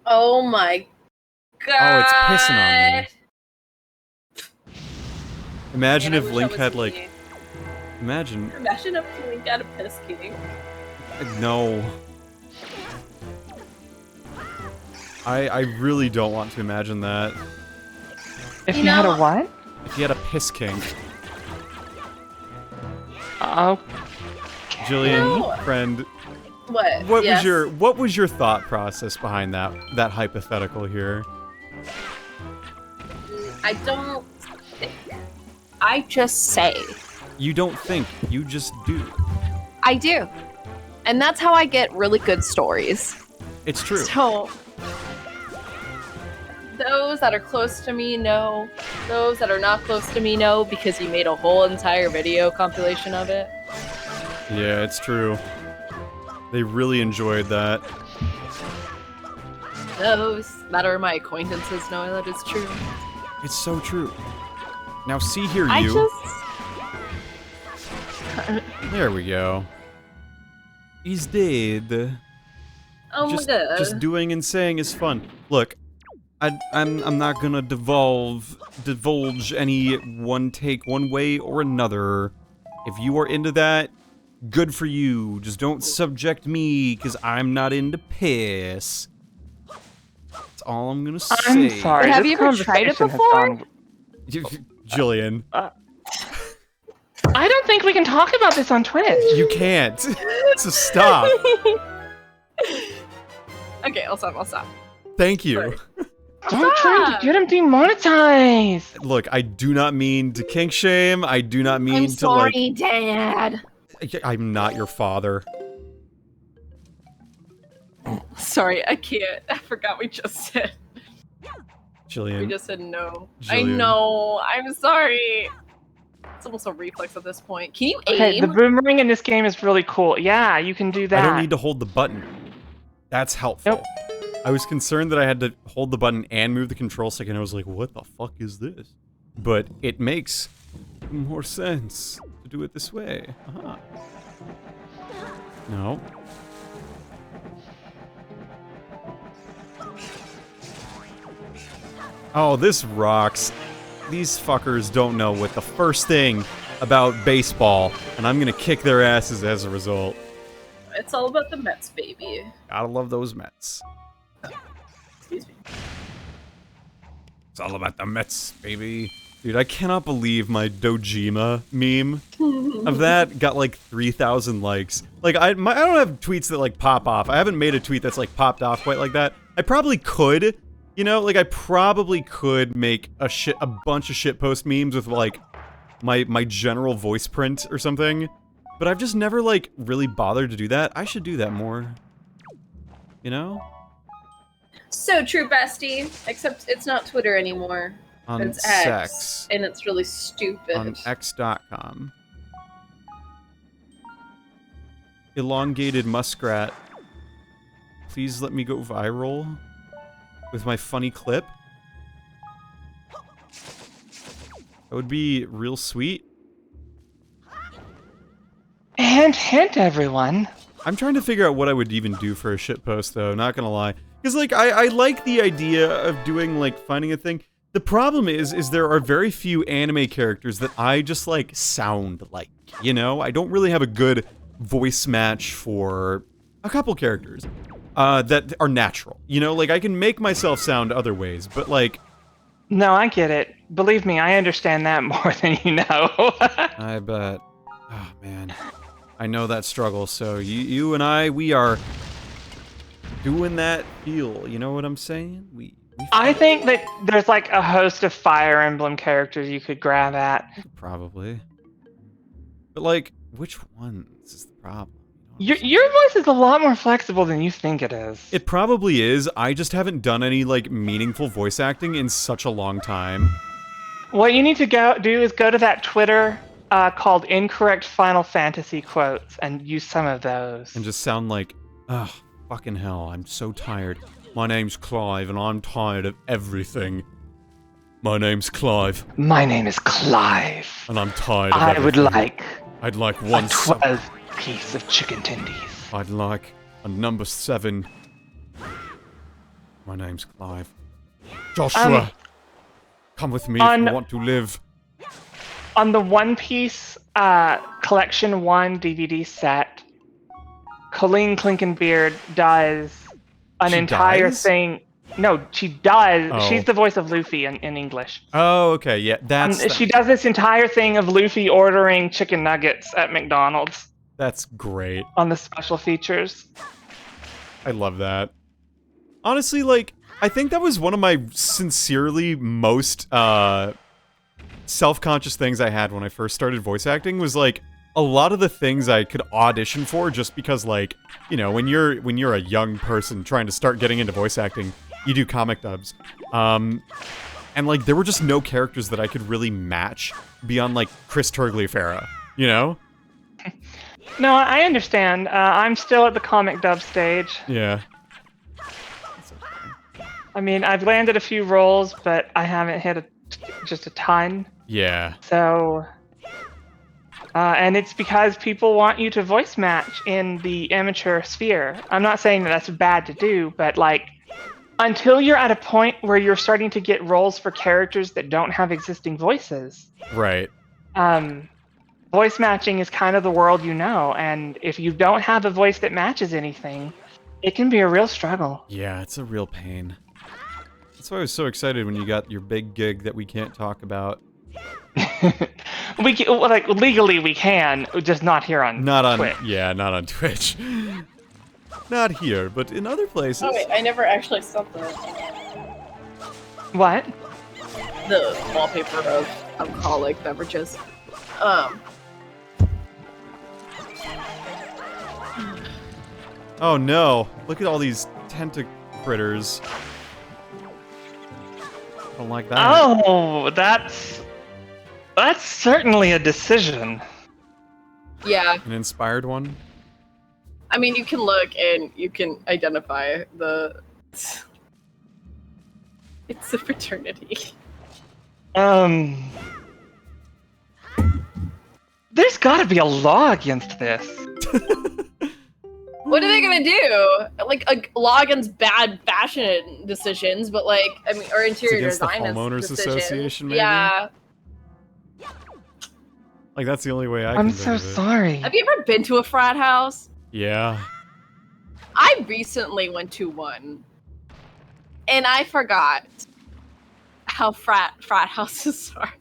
Oh my god. Oh, it's pissing on me. Imagine Man, I if wish I Link was had me. Imagine. Imagine if Link had a piss king. No. I really don't want to imagine that. If You you had a know- what? If you had a piss king. Oh, Jillian, No. friend, What? Yes. what was your thought process behind that hypothetical here? I don't think. I just say. You don't think, you just do. I do. And that's how I get really good stories. It's true. So, those that are close to me know. Those that are not close to me know because you made a whole entire video compilation of it. Yeah, it's true. They really enjoyed that. Those that are my acquaintances know that it's true. It's so true. Now see here, I you. just. There we go. He's dead. Oh just, my god. just doing and saying is fun. Look, I'm not gonna divulge any one take one way or another. If you are into that, good for you. Just don't subject me, because I'm not into piss. That's all I'm gonna say. I'm sorry. Have this you ever tried it conversation has before? gone- Jillian, I don't think we can talk about this on Twitch. you can't. So stop. Okay, I'll stop. Thank you. Sorry. Don't try to get him demonetized. Look, I do not mean to kink shame. I do not mean I'm to sorry, Dad. I'm not your father. Sorry, I can't. I forgot we just said. Jillian. We just said no. I Jillian. know. I'm sorry. It's almost a reflex at this point. Can you aim? Okay, the boomerang in this game is really cool. Yeah, you can do that. I don't need to hold the button. That's helpful. Nope. I was concerned that I had to hold the button and move the control stick, and I was like, what the fuck is this? But it makes more sense to do it this way. Uh-huh. No. Oh, this rocks. These fuckers don't know what the first thing about baseball, and I'm gonna kick their asses as a result. It's all about the Mets, baby. Gotta love those Mets. Excuse me. It's all about the Mets, baby. Dude, I cannot believe my Dojima meme of that got like 3,000 likes. Like, I don't have tweets that like pop off. I haven't made a tweet that's like popped off quite like that. I probably could, you know, like I probably could make a bunch of shitpost memes with like my general voice print or something. But I've just never like really bothered to do that. I should do that more. You know? So true, bestie. Except it's not Twitter anymore. On It's X. X, and it's really stupid. On X.com. Elongated muskrat. Please let me go viral with my funny clip. That would be real sweet. And hint, everyone. I'm trying to figure out what I would even do for a shitpost, though, not gonna lie. Because, like, I like the idea of doing, like, finding a thing. The problem is there are very few anime characters that I just, like, sound like, you know? I don't really have a good voice match for a couple characters that are natural. You know, like, I can make myself sound other ways, but, like... No, I get it. Believe me, I understand that more than you know. I bet. Oh, man. I know that struggle, so you and I, we are doing that feel, you know what I'm saying? I think that there's like a host of Fire Emblem characters you could grab at. Probably. But like, which ones is the problem? Your voice is a lot more flexible than you think it is. It probably is. I just haven't done any like meaningful voice acting in such a long time. What you need to do is go to that Twitter called Incorrect Final Fantasy Quotes and use some of those. And just sound like, ugh, fucking hell, I'm so tired. My name's Clive, and I'm tired of everything. My name's Clive. My name is Clive. And I'm tired of I everything. would like I'd like a one 12-piece of chicken tendies. I'd like a number 7. My name's Clive. Joshua! Come with me if you want to live. On the One Piece Collection 1 DVD set, Colleen Clinkenbeard does an entire thing. No, she does. Oh. She's the voice of Luffy in English. Oh, okay, yeah, She does this entire thing of Luffy ordering chicken nuggets at McDonald's That's great. on the special features. I love that. Honestly, like, I think that was one of my sincerely most self-conscious things I had when I first started voice acting was like a lot of the things I could audition for just because, like, you know, when you're a young person trying to start getting into voice acting, you do comic dubs. And like there were just no characters that I could really match beyond like Chris Turgliafera, you know? No, I understand. I'm still at the comic dub stage. Yeah. I mean, I've landed a few roles, but I haven't hit just a ton. Yeah. So And it's because people want you to voice match in the amateur sphere. I'm not saying that that's bad to do, but like, until you're at a point where you're starting to get roles for characters that don't have existing voices, Right. voice matching is kind of the world you know. And if you don't have a voice that matches anything, it can be a real struggle. Yeah, it's a real pain. That's why I was so excited when you got your big gig that we can't talk about. Like legally we can, just not here on Not on Twitch. Yeah, not on Twitch. Not here, but in other places. Oh wait, I never actually saw What? The wallpaper of alcoholic beverages. Oh no! Look at all these critters. I don't like that. Oh, that's certainly a decision. Yeah, An inspired one? I mean, you can look and you can identify the. It's a fraternity. There's got to be a law against this. What are they gonna do? Like a law against bad fashion decisions, but like I mean, or interior against the design homeowners decisions. association, maybe? Yeah. Like that's the only way I can I'm think so of it. sorry. Have you ever been to a frat house? Yeah. I recently went to one, and I forgot how frat houses are.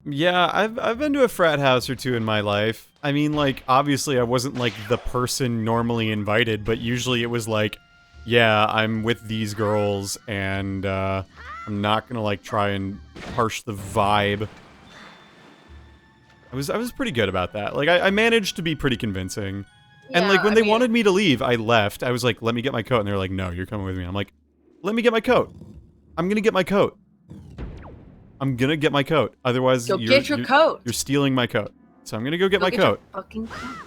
Yeah, I've been to a frat house or two in my life. I mean, like, obviously I wasn't, like, the person normally invited, but usually it was like, yeah, I'm with these girls, and, I'm not gonna, like, try and harsh the vibe. I was pretty good about that. Like, I managed to be pretty convincing. And, like, when they wanted me to leave, I left. I was like, let me get my coat, and they were like, no, you're coming with me. I'm like, let me get my coat. I'm gonna get my coat. I'm gonna get my coat. Otherwise, Go get your coat. You're stealing my coat. So I'm gonna go get Go my get your coat. fucking coat.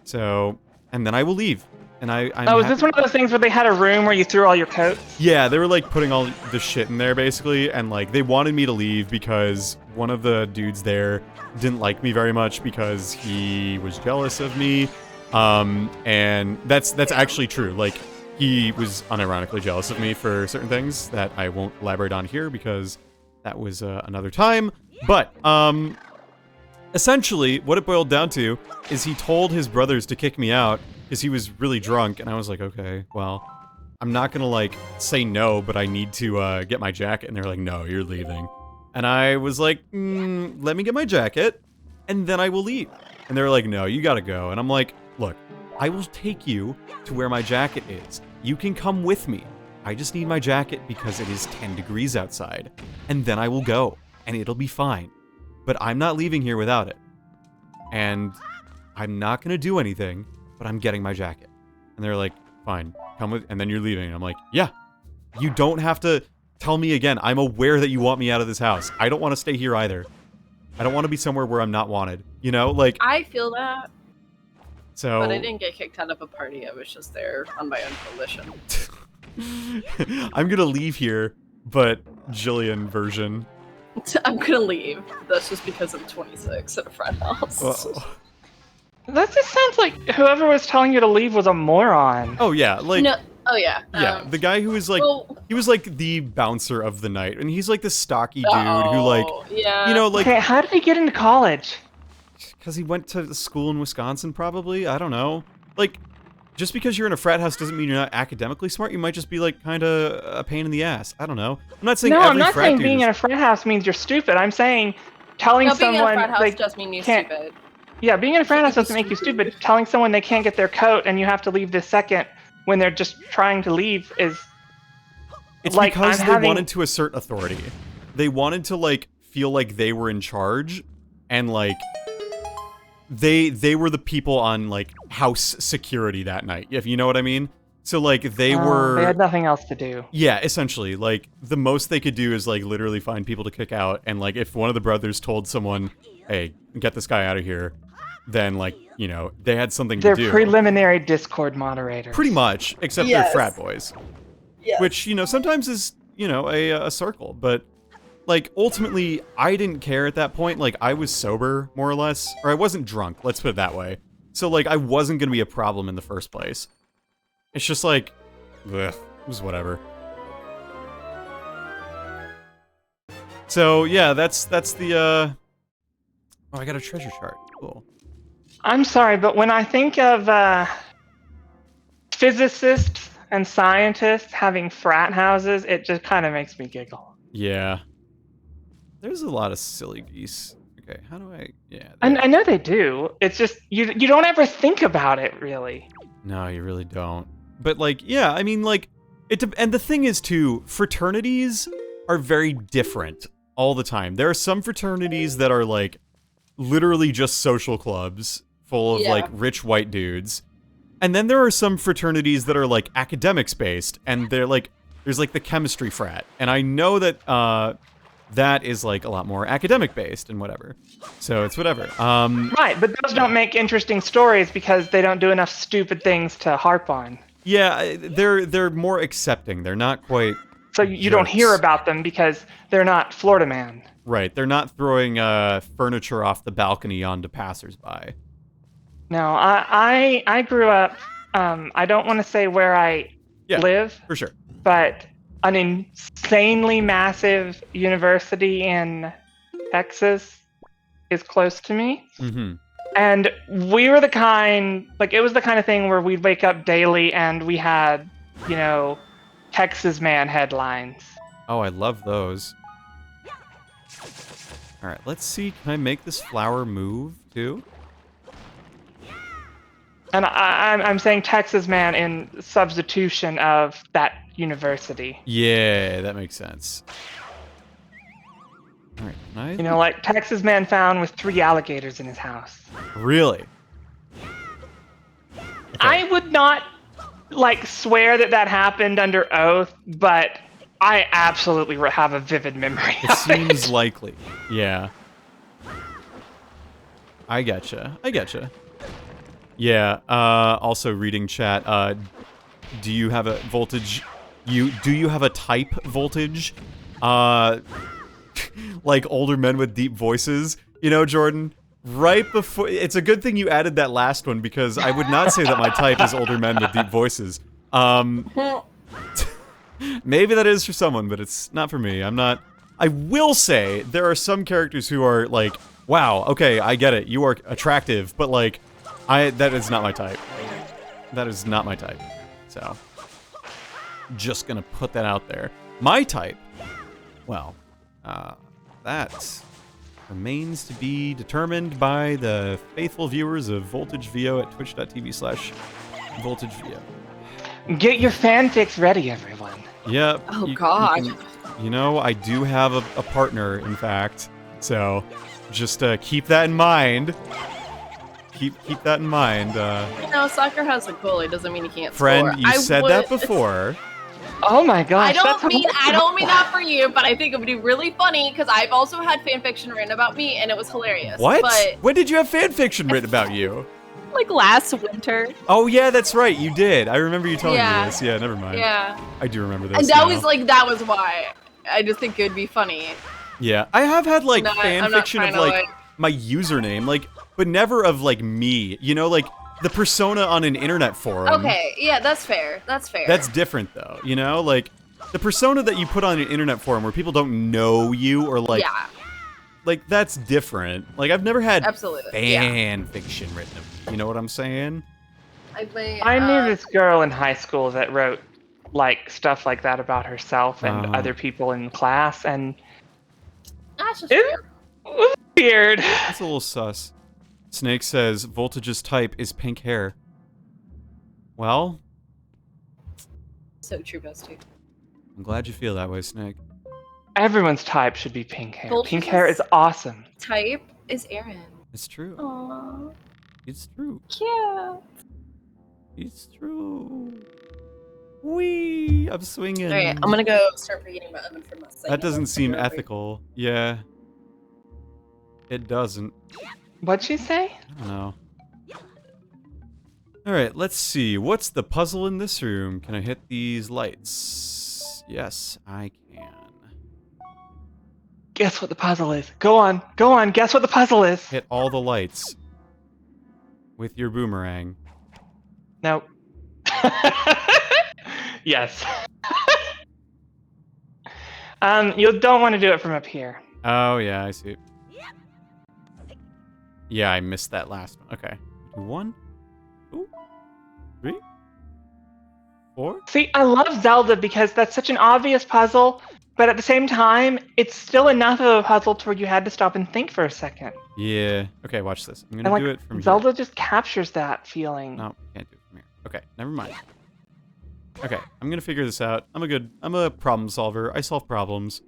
So, and then I will leave. And I'm Is this one of those things where they had a room where you threw all your coats? Yeah, they were like putting all the shit in there basically, and like they wanted me to leave because one of the dudes there didn't like me very much because he was jealous of me. And that's actually true. Like, he was unironically jealous of me for certain things that I won't elaborate on here because that was another time. But essentially, what it boiled down to is he told his brothers to kick me out because he was really drunk, and I was like, okay, well, I'm not gonna like say no, but I need to get my jacket. And they're like, no, you're leaving. And I was like, let me get my jacket, and then I will leave. And they're like, no, you gotta go. And I'm like, look, I will take you to where my jacket is. You can come with me. I just need my jacket because it is 10 degrees outside. And then I will go, and it'll be fine. But I'm not leaving here without it. And I'm not gonna do anything, but I'm getting my jacket. And they're like, fine, come with, and then you're leaving. And I'm like, yeah, you don't have to tell me again. I'm aware that you want me out of this house. I don't want to stay here either. I don't want to be somewhere where I'm not wanted. You know, like. I feel that. So. But I didn't get kicked out of a party. I was just there on my own volition. I'm gonna leave here, but Jillian version. I'm gonna leave. That's just because I'm 26 at a frat house. Oh. That just sounds like whoever was telling you to leave was a moron. Oh yeah, like. No. Oh yeah. Yeah, the guy who was like, he was like the bouncer of the night, and he's like the stocky dude who like, yeah. you know, like. Okay, how did he get into college? Because he went to school in Wisconsin, probably. I don't know. Like, just because you're in a frat house doesn't mean you're not academically smart. You might just be like kind of a pain in the ass. I don't know. I'm not saying No, every I'm not frat saying dude being is- in a frat house means you're stupid. I'm saying telling No, being in a someone frat house like does mean you're can't. stupid. Yeah, being in a frat house doesn't make you stupid. Telling someone they can't get their coat and you have to leave this second when they're just trying to leave is. It's like, because I'm they having- wanted to assert authority. They wanted to like feel like they were in charge, and like they were the people on like house security that night. If you know what I mean. So like they were. They had nothing else to do. Yeah, essentially, like the most they could do is like literally find people to kick out, and like if one of the brothers told someone, "Hey, get this guy out of here," then like you know they had something They're to do. preliminary Discord moderators. Pretty much, except they're Yes. frat boys. Yes. Which, you know, sometimes is, you know, a circle, but like, ultimately, I didn't care at that point. Like, I was sober, more or less. Or I wasn't drunk, let's put it that way. So, like, I wasn't gonna be a problem in the first place. It's just like, ugh, it was whatever. So, yeah, that's the, Oh, I got a treasure chart. Cool. I'm sorry, but when I think of physicists and scientists having frat houses, it just kind of makes me giggle. Yeah. There's a lot of silly geese. Okay, how do I... Yeah. And there. I know they do. It's just you don't ever think about it really. No, you really don't. But, like, yeah, I mean, like, and the thing is, too, fraternities are very different all the time. There are some fraternities that are, like, literally just social clubs full of, like, rich white dudes. And then there are some fraternities that are, like, academics-based, and they're, like, there's, like, the chemistry frat. And I know that, that is, like, a lot more academic-based and whatever. So it's whatever. Right, but those don't make interesting stories because they don't do enough stupid things to harp on. Yeah, they're more accepting. They're not quite... So you don't hear jerks. about them because they're not Florida Man. Right, they're not throwing furniture off the balcony onto passersby. No, I grew up, I don't want to say where I live, For sure. but an insanely massive university in Texas is close to me. Mm-hmm. And we were the kind, like, it was the kind of thing where we'd wake up daily and we had, you know, Texas Man headlines. Oh, I love those. Alright, let's see. Can I make this flower move, too? And I'm saying Texas Man in substitution of that university. Yeah, that makes sense. Alright, nice. You know, like Texas Man found with 3 alligators in his house. Really? I would not, like, swear that happened under oath, but I absolutely have a vivid memory It of seems it. likely. Yeah. I getcha. Yeah, also reading chat, do you have a voltage... Do you have a type voltage? Like older men with deep voices? You know, Jordan? Right before... It's a good thing you added that last one, because I would not say that my type is older men with deep voices. Maybe that is for someone, but it's not for me. I'm not... I will say, there are some characters who are like, wow, okay, I get it, you are attractive, but like, that is not my type. That is not my type. So, just gonna put that out there. My type, well, that remains to be determined by the faithful viewers of Voltage VO at twitch.tv/Voltage VO. Get your fanfics ready, everyone. Yep. Oh, God. You know, I do have a partner, in fact. So, just keep that in mind. Keep that in mind. You know, soccer has a goalie, doesn't mean you can't Friend, score. you said that before. Oh my gosh. I don't mean horrible. that for you, but I think it would be really funny because I've also had fanfiction written about me and it was hilarious. What? But When did you have fanfiction written about you? Like last winter. Oh yeah, that's right, you did. I remember you telling Yeah. me this. Yeah, never mind. yeah, I do remember this. and that now. was why. I just think it would be funny. Yeah, I have had like No, I'm not fanfiction trying of to, like my username, like, but never of like me. You know, like the persona on an internet forum. Okay, yeah, that's fair. That's fair. That's different though. You know, like the persona that you put on an internet forum where people don't know you or like. yeah, Like, that's different. Like, I've never had absolutely. Yeah. fan fiction written of me. You know what I'm saying? I knew this girl in high school that wrote, like, stuff like that about herself and Oh. other people in class, and That's just it fair. was weird. That's a little sus. Snake says, Voltage's type is pink hair. Well, So true, Bestie. I'm glad you feel that way, Snake. Everyone's type should be pink hair. Voltage's- Pink hair is awesome. Type is Aaron. It's true. Aww, It's true. cute. It's true. Wee! I'm swinging. All right, I'm gonna go start reading my oven from that. That doesn't seem ethical. Yeah. It doesn't. What'd she say? I don't know. Alright, let's see. What's the puzzle in this room? Can I hit these lights? Yes, I can. Guess what the puzzle is. Go on. Guess what the puzzle is. Hit all the lights with your boomerang. Nope. Yes. You don't want to do it from up here. Oh, yeah, I see. Yeah, I missed that last one. Okay. 1, 2, 3, 4. See, I love Zelda because that's such an obvious puzzle, but at the same time, it's still enough of a puzzle to where you had to stop and think for a second. Yeah. Okay, watch this. I'm And gonna like, do it from Zelda here. just captures that feeling. No, can't do it from here. Okay, never mind. Okay, I'm gonna figure this out. I'm a problem solver. I solve problems.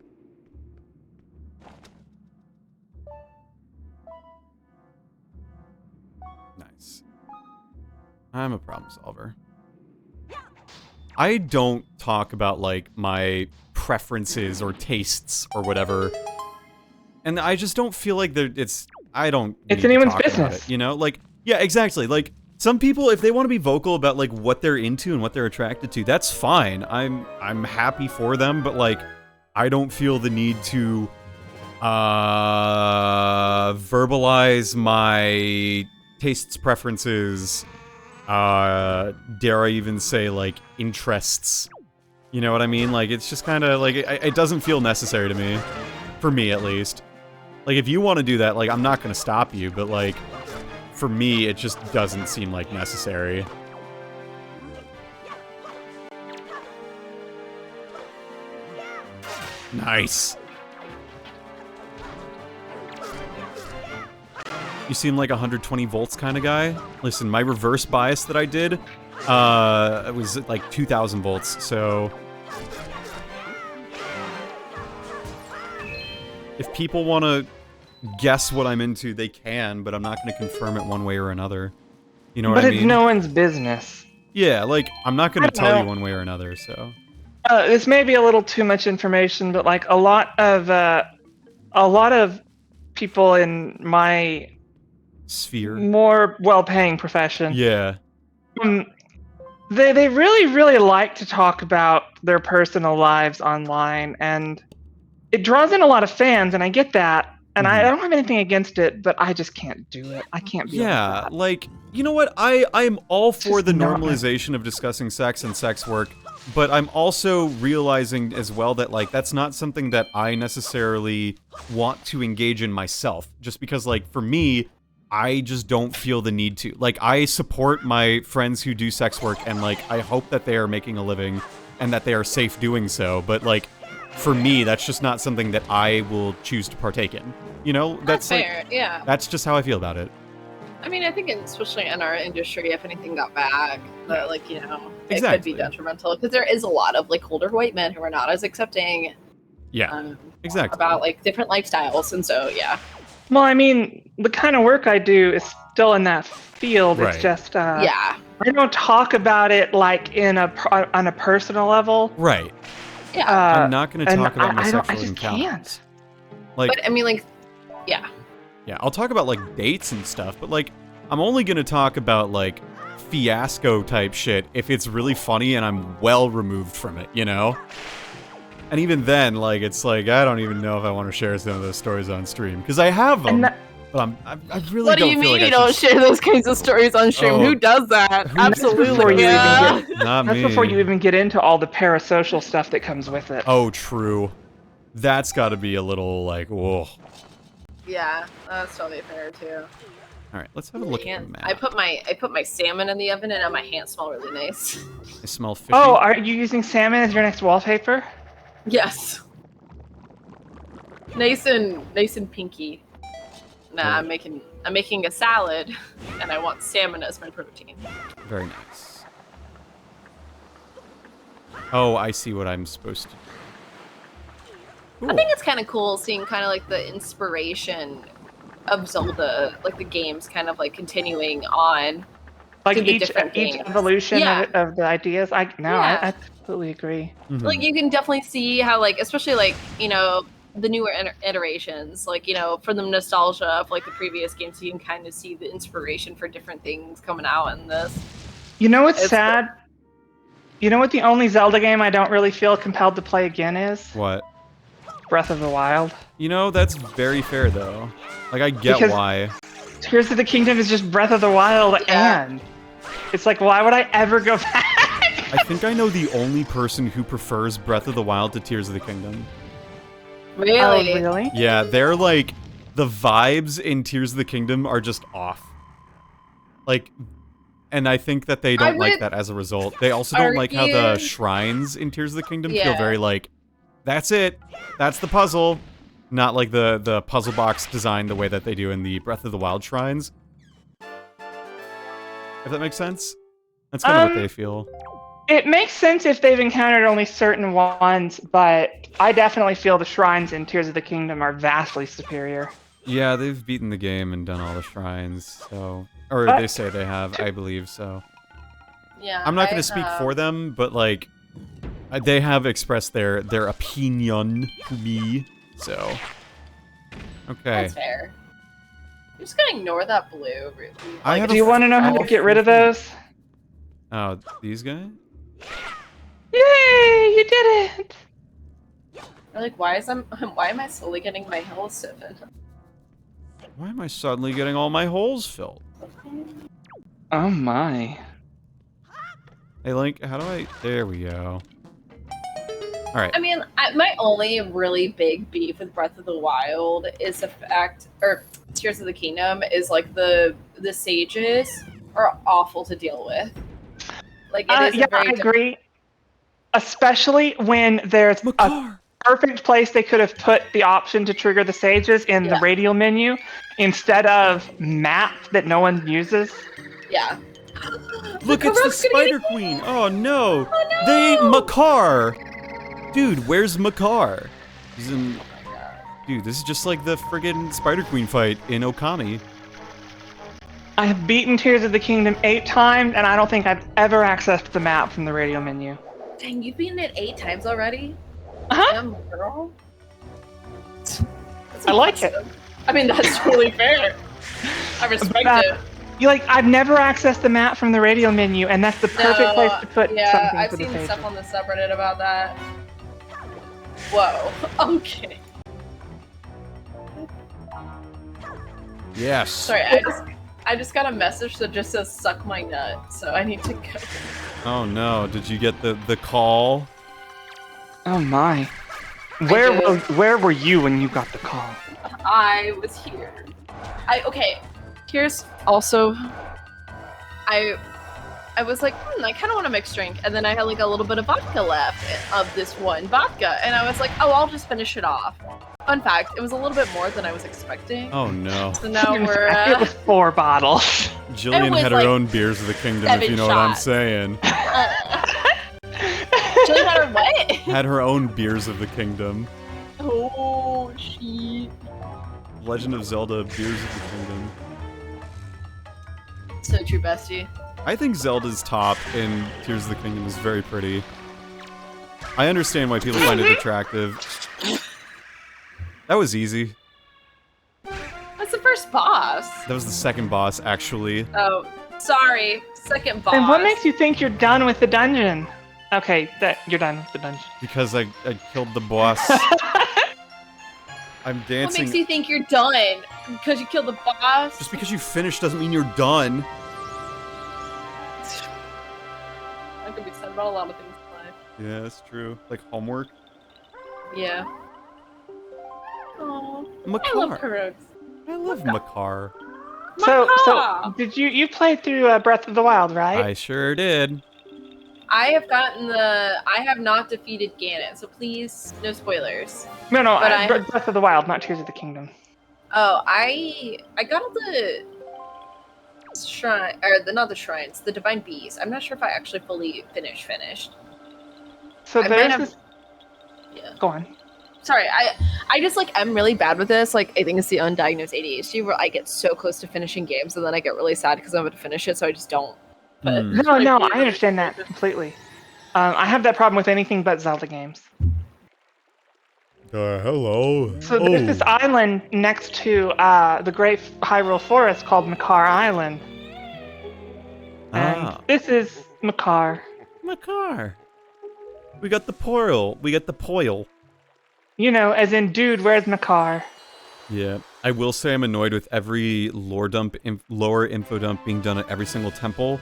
Nice. I'm a problem solver. I don't talk about, like, my preferences or tastes or whatever. And I just don't feel like I don't It's need to anyone's talk about business. it, you know? Like, yeah, exactly. Like, some people, if they want to be vocal about, like, what they're into and what they're attracted to, that's fine. I'm happy for them, but, like, I don't feel the need to verbalize my tastes, preferences, dare I even say, like, interests. You know what I mean? Like, it's just kind of, like, it doesn't feel necessary to me. For me, at least. Like, if you want to do that, like, I'm not going to stop you, but, like, for me, it just doesn't seem, like, necessary. Nice. You seem like a 120 volts kind of guy. Listen, my reverse bias that I did, it was like 2,000 volts, so... If people want to guess what I'm into, they can, but I'm not going to confirm it one way or another. You know what I mean? But it's no one's business. Yeah, like, I'm not going to I don't tell you know. one way or another, so... This may be a little too much information, but like a lot of people in my Sphere. more well-paying profession, Yeah. they really like to talk about their personal lives online, and it draws in a lot of fans, and I get that, and I don't have anything against it, but I just can't do it. I can't be like Yeah, that. like, you know what? I'm all for just the not my- normalization of discussing sex and sex work, but I'm also realizing as well that, like, that's not something that I necessarily want to engage in myself. Just because, like, for me, I just don't feel the need to. Like, I support my friends who do sex work, and, like, I hope that they are making a living and that they are safe doing so, but, like, for me, that's just not something that I will choose to partake in. You know? That's like, fair, yeah. That's just how I feel about it. I mean, I think especially in our industry, if anything got back, that, like, you know, it could Exactly. be detrimental. Because there is a lot of, like, older white men who are not as accepting Yeah, exactly. about, like, different lifestyles. And so, yeah. Well, I mean, the kind of work I do is still in that field. Right. It's just Yeah. I don't talk about it like on a personal level. Right. Yeah. I'm not going to and talk about my I sexual just encounters. can't. Like, But, I mean, like, yeah. yeah, I'll talk about, like, dates and stuff, but, like, I'm only going to talk about, like, fiasco type shit if it's really funny and I'm well removed from it, you know? And even then, like, it's like, I don't even know if I want to share some of those stories on stream. Because I have them, And but I really What do don't you feel mean like you I don't should... share those kinds of stories on stream? Oh. Who does that? Who- Absolutely. Before you Yeah. even get, Not that's me. before you even get into all the parasocial stuff that comes with it. Oh, true. That's got to be a little, like, whoa. Yeah, that's totally fair, too. Alright, let's have a look at the map. I put my salmon in the oven, and now my hands smell really nice. I smell fishy. Oh, are you using salmon as your next wallpaper? Yes. Nice and pinky. Nah, I'm making a salad, and I want salmon as my protein. Very nice. Oh, I see what I'm supposed to do. Cool. I think it's kind of cool seeing kind of like the inspiration of Zelda, like the games kind of like continuing on. Like To the each different games. evolution Yeah. of the ideas? Yeah. I completely agree. Mhm. Like you can definitely see how like, especially like, you know, the newer iterations, like, you know, for the nostalgia of like the previous games, you can kind of see the inspiration for different things coming out in this. You know what's It's sad? You know what the only Zelda game I don't really feel compelled to play again is? What? Breath of the Wild. You know, that's very fair though. Like I get Because- why. Tears of the Kingdom is just Breath of the Wild, Yeah. and it's like, why would I ever go back? I think I know the only person who prefers Breath of the Wild to Tears of the Kingdom. Really? Oh, really? Yeah, they're like the vibes in Tears of the Kingdom are just off. Like, and I think that they don't like would that as a result. They also don't like how the argue- shrines in Tears of the Kingdom feel Yeah. very like, that's it, that's the puzzle. Not like the puzzle box design the way that they do in the Breath of the Wild shrines. If that makes sense? That's kind of what they feel. It makes sense if they've encountered only certain ones, but I definitely feel the shrines in Tears of the Kingdom are vastly superior. Yeah, they've beaten the game and done all the shrines, so... Or But- they say they have, I believe so. Yeah. I'm not going to speak for them, but, like, they have expressed their opinion to me, so... Okay. That's fair. I'm just gonna ignore that blue. I have Do you want to know how to get rid of those? Oh, these guys? Yay! You did it! Like, why am I slowly getting my health siphoned? Why am I suddenly getting all my holes filled? Oh my. Hey, Link, how do I... There we go. Alright. I mean, my only really big beef with Breath of the Wild is the fact, or Tears of the Kingdom, is like the sages are awful to deal with. Like, it is Yeah, a very I agree. Especially when there's a perfect place they could have put the option to trigger the sages in the Yeah. radial menu instead of map that no one uses. Yeah. Look, it's the Spider Queen! Oh no! They ate Makar! Dude, where's Makar? He's in... Dude, this is just like the friggin' Spider Queen fight in Okami. I have beaten Tears of the Kingdom 8 times, and I don't think I've ever accessed the map from the radial menu. Dang, you've beaten it 8 times already? Uh-huh. Damn, girl. That's I like it. impressive. I mean, that's really fair. I respect it. I've never accessed the map from the radial menu, and that's the perfect place to put yeah, something I've for the seen sages. stuff on the subreddit about that. Whoa. Okay. Yes. Sorry, I just got a message that just says "suck my nut," so I need to go. Oh no, did you get the call? Oh my. did. Where were you when you got the call? I was here. Okay. Here's also. I was like, I kind of want a mixed drink, and then I had like a little bit of vodka left of this one vodka, and I was like, oh, I'll just finish it off. Fun fact, it was a little bit more than I was expecting. Oh no. So now we're. It was 4 bottles. Jillian was had her like own beers of the kingdom, if 7 you know what I'm shots. saying. Jillian had her what? Had her own beers of the kingdom. Oh, she. Legend of Zelda, beers of the kingdom. So true, bestie. I think Zelda's top in Tears of the Kingdom is very pretty. I understand why people find it attractive. That was easy. That's the first boss. That was the second boss, actually. Oh, sorry. Second boss. And what makes you think you're done with the dungeon? Okay, you're done with the dungeon. Because I killed the boss. I'm What dancing. makes you think you're done? Because you killed the boss? Just because you finished doesn't mean you're done. That could be said about a lot of things in life. Yeah, that's true. Like homework. Yeah. Oh, Makar. I love Kuroks. I love Makar. So Makar! did you played through Breath of the Wild, right? I sure did. I have not defeated Ganon, so please, no spoilers. No, but Breath of the Wild, not Tears of the Kingdom. Oh, I got all the shrine, or not the shrines, the divine bees. I'm not sure if I actually fully finished. So I might there's have- this. Yeah. Go on. Sorry, I just like I'm really bad with this. Like I think it's the undiagnosed ADHD where I get so close to finishing games and then I get really sad because I'm about to finish it, so I just don't. But Hmm. No, I understand that completely. I have that problem with anything but Zelda games. Hello. So there's this island next to the Great Hyrule Forest called Makar Island. And this is Makar. Makar. We got the poil. We got the poil. You know, as in, dude, where's my car? Yeah. I will say I'm annoyed with every lore dump, lore info dump being done at every single temple.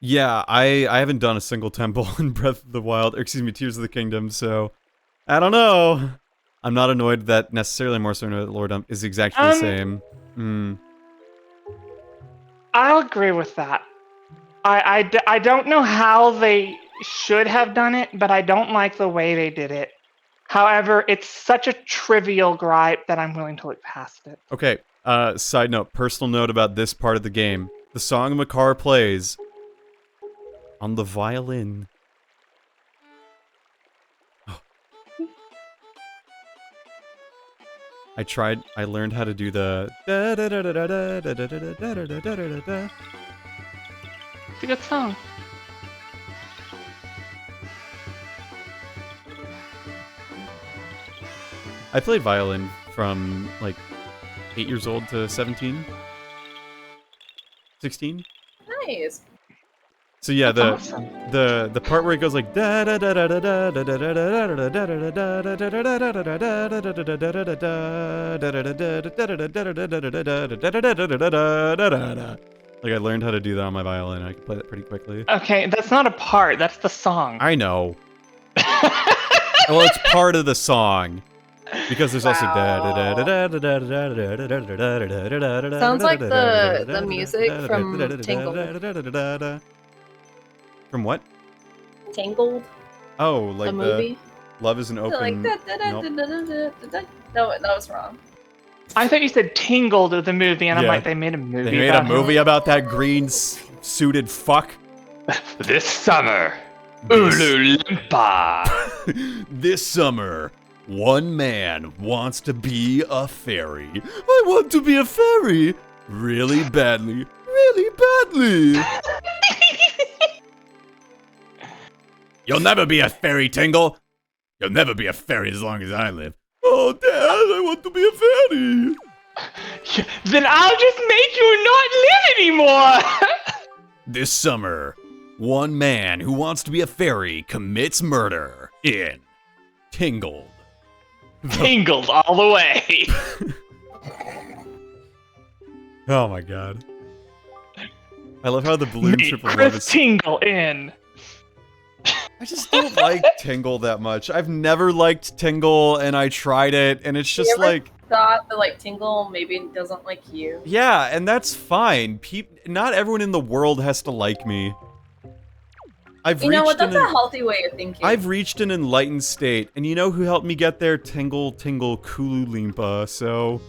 Yeah, I haven't done a single temple in Breath of the Wild, or excuse me, Tears of the Kingdom, so I don't know. I'm not annoyed that necessarily, more so annoyed that lore dump is exactly the same. I'll agree with that. I don't know how they should have done it, but I don't like the way they did it. However, it's such a trivial gripe that I'm willing to look past it. Okay, side note, personal note about this part of the game. The song Makar plays on the violin. I learned how to do the It's a good song. I played violin from, like, 8 years old to 17? 16? Nice. So yeah, That's awesome. the part where it goes like da da da da da da da da da da da. Like, I learned how to do that on my violin. I can play that pretty quickly. Okay, that's not a part. That's the song. I know. Well, it's part of the song. Because there's also Sounds like the music from Tangled. From what? Tangled, Oh, like the movie. Love is an Like open. that. Nope. No, that was wrong. I thought you said Tingled of the movie, and I'm Yeah. like, they made a movie. They made a about him. movie about that green suited fuck. This summer. This- Ululimpa. This summer, one man wants to be a fairy. I want to be a fairy really badly. Really badly. You'll never be a fairy, Tingle. You'll never be a fairy as long as I live. Oh, Dad, I want to be a fairy. Then I'll just make you not live anymore. This summer, one man who wants to be a fairy commits murder in Tingled. Tingled all the way. Oh my god. I love how the blue Meet triple love Chris is. Tingle in. I just don't like Tingle that much. I've never liked Tingle, and I tried it, and it's just You ever like, thought that like Tingle maybe doesn't like you? yeah, and that's fine. Not everyone in the world has to like me. You know what? That's a healthy way of thinking. I've reached an enlightened state, and you know who helped me get there? Tingle Kululimpa, so...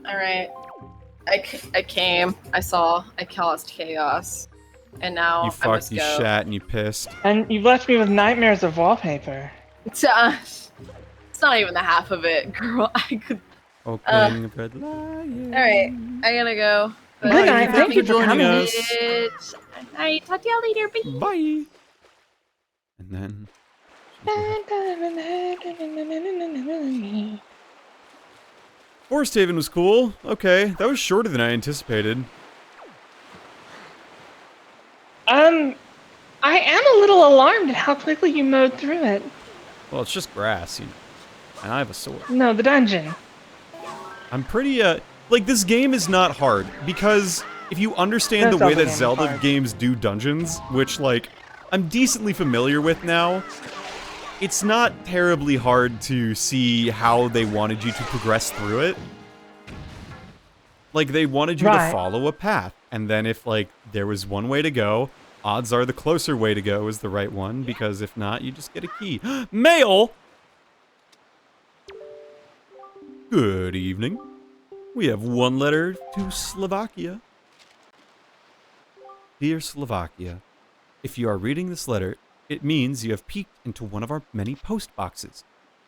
Alright. I came, I saw, I caused chaos. And now You I fucked, must you go. shat, and you pissed. And you left me with nightmares of wallpaper. It's not even the half of it, girl. I could. Opening the red lion. Alright, I gotta go. But Good night. Thank Thank you you for for joining coming. us. Alright, talk to y'all later. Bye. Bye! And then... Forest Haven was cool. Okay, that was shorter than I anticipated. I am a little alarmed at how quickly you mowed through it. Well, it's just grass, you know. And I have a sword. No, the dungeon. I'm pretty, like, this game is not hard, because if you understand No the way Zelda that game is Zelda hard. games do dungeons, which, like, I'm decently familiar with now, it's not terribly hard to see how they wanted you to progress through it. Like, they wanted you to Right. follow a path, and then if, like, there was one way to go, odds are the closer way to go is the right one, because if not, you just get a key. Mail! Good evening. We have one letter to Slovakia. Dear Slovakia, if you are reading this letter, it means you have peeked into one of our many post boxes.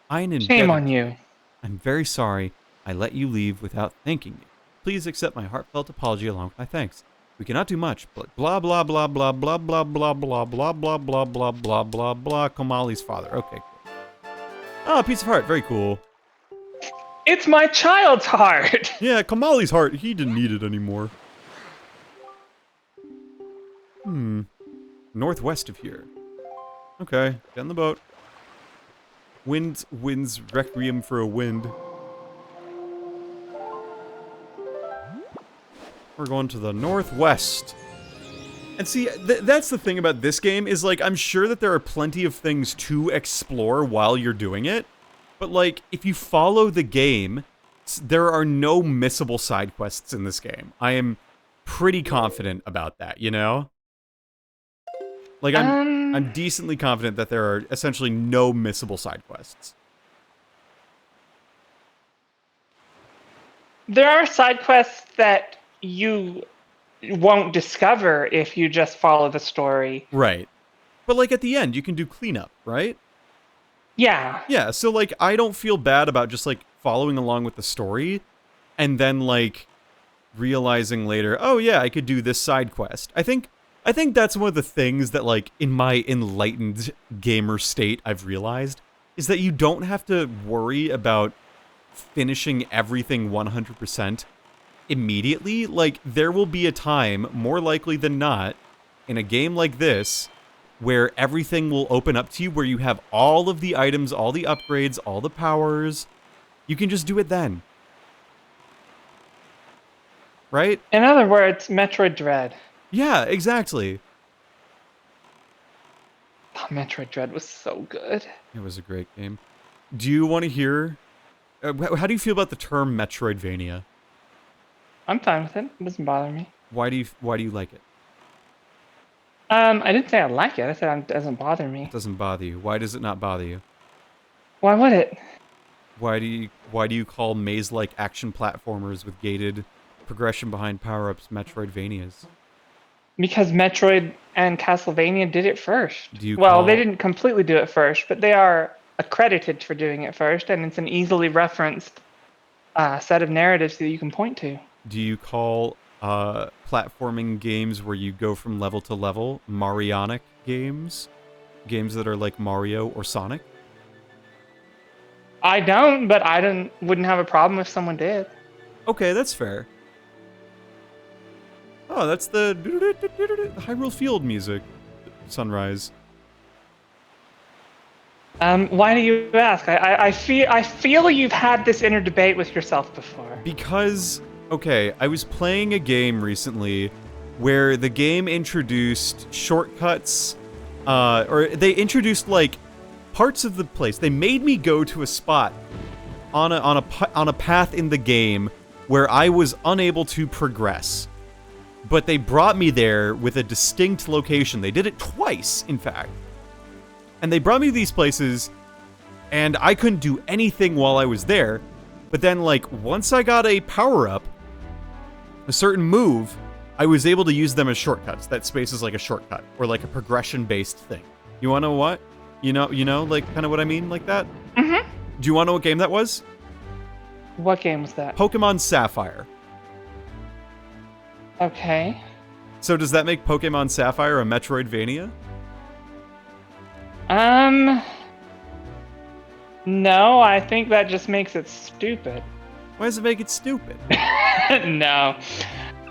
I am indebted. Shame on you. I'm very sorry I let you leave without thanking you. Please accept my heartfelt apology along with my thanks. We cannot do much, but blah blah blah blah blah blah blah blah blah blah blah blah blah blah blah Komali's father. Okay, cool. Oh, piece of heart, very cool. It's my child's heart. Yeah, Komali's heart, he didn't need it anymore. Northwest of here. Okay, get in the boat. Wind's requiem for a wind. We're going to the northwest. And see, that's the thing about this game, is, like, I'm sure that there are plenty of things to explore while you're doing it. But, like, if you follow the game, there are no missable side quests in this game. I am pretty confident about that, you know? Like, I'm decently confident that there are essentially no missable side quests. There are side quests that you won't discover if you just follow the story. Right. But, like, at the end, you can do cleanup, right? Yeah. Yeah, so, like, I don't feel bad about just, like, following along with the story and then, like, realizing later, oh, yeah, I could do this side quest. I think that's one of the things that, like, in my enlightened gamer state I've realized, is that you don't have to worry about finishing everything 100% immediately. Like, there will be a time, more likely than not, in a game like this, where everything will open up to you, where you have all of the items, all the upgrades, all the powers. You can just do it then. Right? In other words, Metroid Dread. Yeah, exactly. Oh, Metroid Dread was so good. It was a great game. Do you want to hear... how do you feel about the term Metroidvania? I'm fine with it. It doesn't bother me. Why do you like it? I didn't say I like it. I said it doesn't bother me. It doesn't bother you. Why does it not bother you? Why would it? Why do you call maze-like action platformers with gated progression behind power-ups Metroidvanias? Because Metroid and Castlevania did it first. Do you well, call- they didn't completely do it first, but they are accredited for doing it first, and it's an easily referenced set of narratives that you can point to. Do you call platforming games where you go from level to level Marionic games? Games that are like Mario or Sonic? I don't, but wouldn't have a problem if someone did. Okay, that's fair. Oh, that's the Hyrule Field music. Sunrise. Why do you ask? I feel you've had this inner debate with yourself before. Because, okay, I was playing a game recently where the game introduced shortcuts, or they introduced, like, parts of the place. They made me go to a spot on a path in the game where I was unable to progress. But they brought me there with a distinct location. They did it twice, in fact. And they brought me to these places, and I couldn't do anything while I was there. But then, like, once I got a power-up, a certain move, I was able to use them as shortcuts. That space is like a shortcut, or like a progression-based thing. You wanna know what? You know, like, kind of what I mean, like that? Mm-hmm. Do you wanna know what game that was? What game was that? Pokemon Sapphire. Okay. So does that make Pokemon Sapphire a Metroidvania? No, I think that just makes it stupid. Why does it make it stupid? No.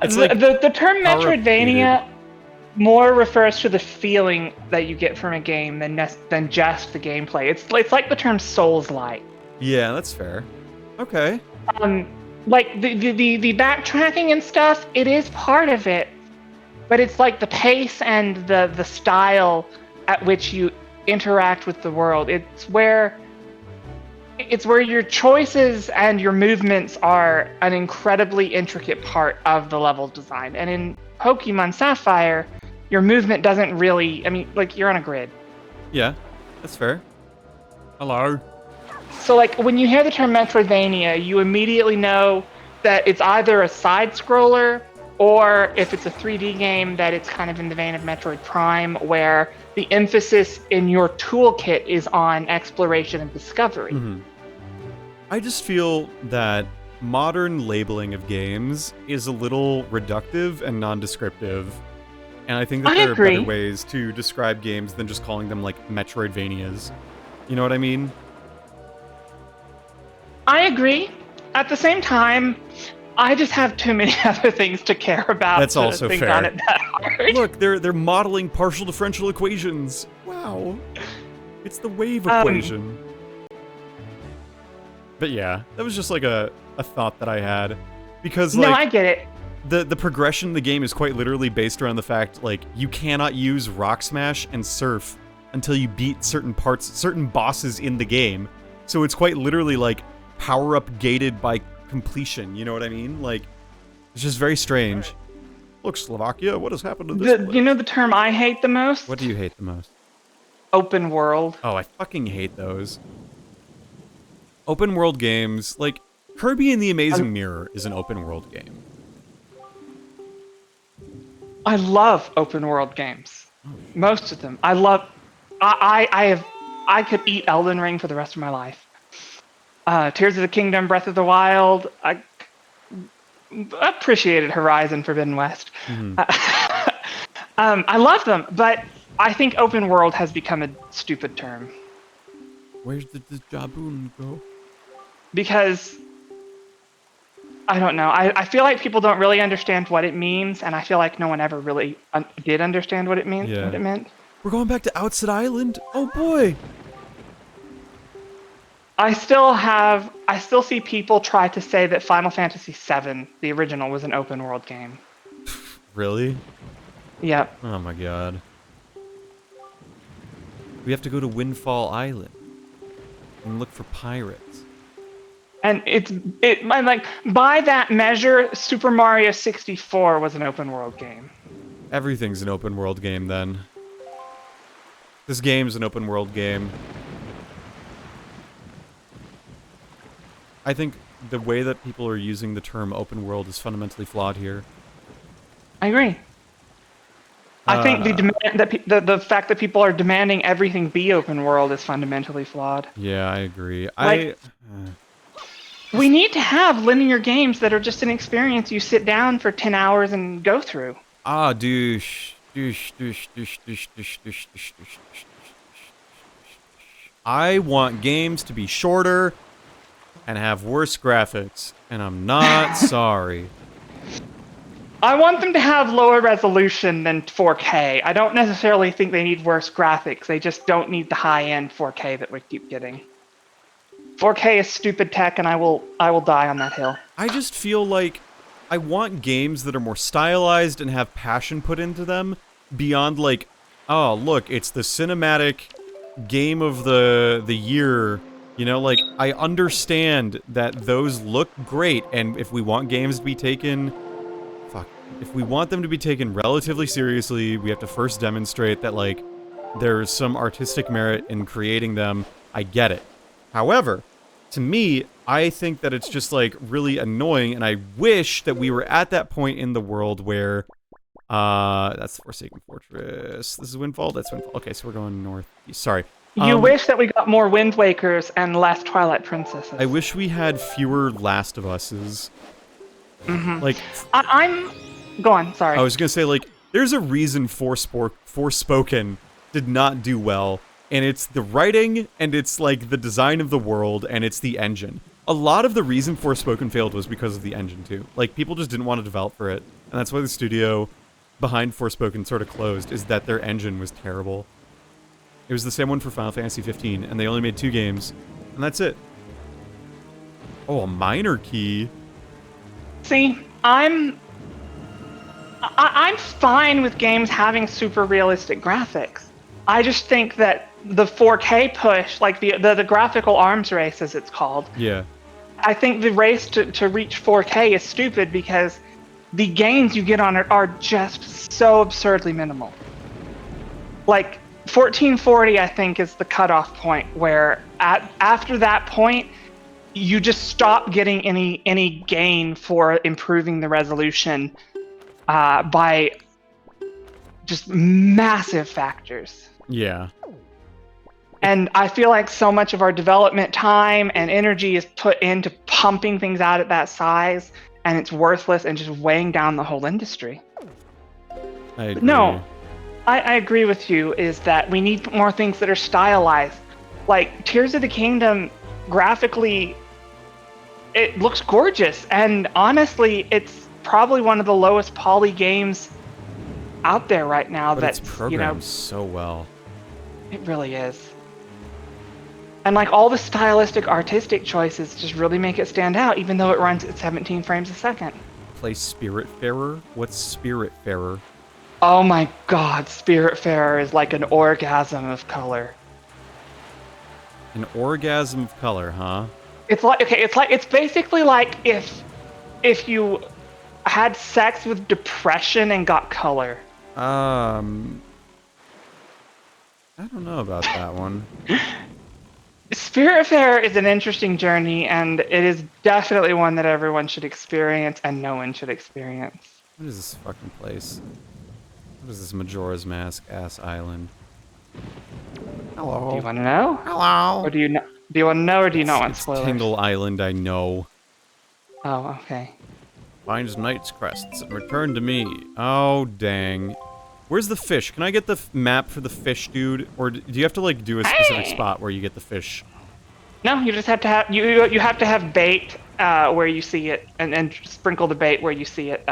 It's The, like the term power-up Metroidvania more refers to the feeling that you get from a game than just the gameplay. It's like the term Souls-like. Yeah, that's fair. Okay. Like the backtracking and stuff, it is part of it, but it's like the pace and the style at which you interact with the world. It's where your choices and your movements are an incredibly intricate part of the level design. And in Pokemon Sapphire, your movement doesn't really, I mean, like, you're on a grid. Yeah, that's fair. Hello. So, like, when you hear the term Metroidvania, you immediately know that it's either a side-scroller, or if it's a 3D game, that it's kind of in the vein of Metroid Prime, where the emphasis in your toolkit is on exploration and discovery. Mm-hmm. I just feel that modern labeling of games is a little reductive and non-descriptive, and I think that there are better ways to describe games than just calling them, like, Metroidvanias. You know what I mean? I agree. At the same time, I just have too many other things to care about. That's to also think fair. on it that hard. Look, they're modeling partial differential equations. Wow. It's the wave equation. But yeah, that was just like a thought that I had. Because, like, No, I get it. the progression in the game is quite literally based around the fact, like, you cannot use Rock Smash and Surf until you beat certain bosses in the game. So it's quite literally, like, power-up gated by completion, you know what I mean? Like, it's just very strange. Look, Slovakia, what has happened to this place? You know the term I hate the most? What do you hate the most? Open world. Oh, I fucking hate those. Open world games, like, Kirby and the Amazing Mirror is an open world game. I love open world games. Most of them. I could eat Elden Ring for the rest of my life. Tears of the Kingdom, Breath of the Wild. I appreciated Horizon Forbidden West. I love them, but I think open world has become a stupid term. Where did the Jaboon go? Because I don't know. I feel like people don't really understand what it means, and I feel like no one ever really did understand what it means. Yeah. What it meant. We're going back to Outset Island? Oh boy! I still see people try to say that Final Fantasy VII, the original, was an open world game. Really? Yep. Oh my god. We have to go to Windfall Island and look for pirates. And like, by that measure, Super Mario 64 was an open world game. Everything's an open world game then. This game's an open world game. I think the way that people are using the term open world is fundamentally flawed here. I agree. I think the fact that people are demanding everything be open world is fundamentally flawed. Yeah, I agree. We need to have linear games that are just an experience you sit down for 10 hours and go through. Ah, douche. Douche, douche, douche, douche, douche, douche, douche, douche, douche. I want games to be shorter and have worse graphics, and I'm not sorry. I want them to have lower resolution than 4K. I don't necessarily think they need worse graphics. They just don't need the high-end 4K that we keep getting. 4K is stupid tech, and I will die on that hill. I just feel like I want games that are more stylized and have passion put into them beyond, like, oh, look, it's the cinematic game of the year. You know, like, I understand that those look great, and if we want games to be taken... If we want them to be taken relatively seriously, we have to first demonstrate that, like, there's some artistic merit in creating them. I get it. However, to me, I think that it's just, like, really annoying, and I wish that we were at that point in the world where... that's Forsaken Fortress. This is Windfall? That's Windfall. Okay, so we're going north. Sorry. You wish that we got more Wind Wakers and less Twilight Princesses. I wish we had fewer Last of Us's. Mm-hmm. Like... I'm... Go on, sorry. I was gonna say, like, there's a reason Forspoken did not do well, and it's the writing, and it's, like, the design of the world, and it's the engine. A lot of the reason Forspoken failed was because of the engine, too. Like, people just didn't want to develop for it, and that's why the studio behind Forspoken sort of closed, is that their engine was terrible. It was the same one for Final Fantasy 15, and they only made 2 games, and that's it. Oh, a minor key? See, I'm fine with games having super realistic graphics. I just think that the 4K push, like the graphical arms race, as it's called. Yeah. I think the race to reach 4K is stupid because the gains you get on it are just so absurdly minimal. Like 1440, I think, is the cutoff point where after that point, you just stop getting any gain for improving the resolution. By just massive factors. Yeah. And I feel like so much of our development time and energy is put into pumping things out at that size, and it's worthless and just weighing down the whole industry. I agree. No, I agree with you, is that we need more things that are stylized. Like, Tears of the Kingdom, graphically, it looks gorgeous, and honestly, it's probably one of the lowest poly games out there right now. But That's it's programmed so well. It really is. And like all the stylistic, artistic choices just really make it stand out, even though it runs at 17 frames a second. Play Spiritfarer? What's Spiritfarer? Oh my god, Spiritfarer is like an orgasm of color. An orgasm of color, huh? It's basically like if you had sex with depression and got color. I don't know about that one. Spiritfarer is an interesting journey, and it is definitely one that everyone should experience and no one should experience. What is this fucking place? What is this Majora's Mask ass island? Hello. Do you want to know? Hello. Or do you want to know, or do you not want It's spoilers? Tingle Island, I know. Oh, okay. Finds Knight's Crests and return to me. Oh, dang. Where's the fish? Can I get the map for the fish, dude? Or do you have to, like, do a specific spot where you get the fish? No, you just have to have you have to have bait where you see it, and sprinkle the bait where you see it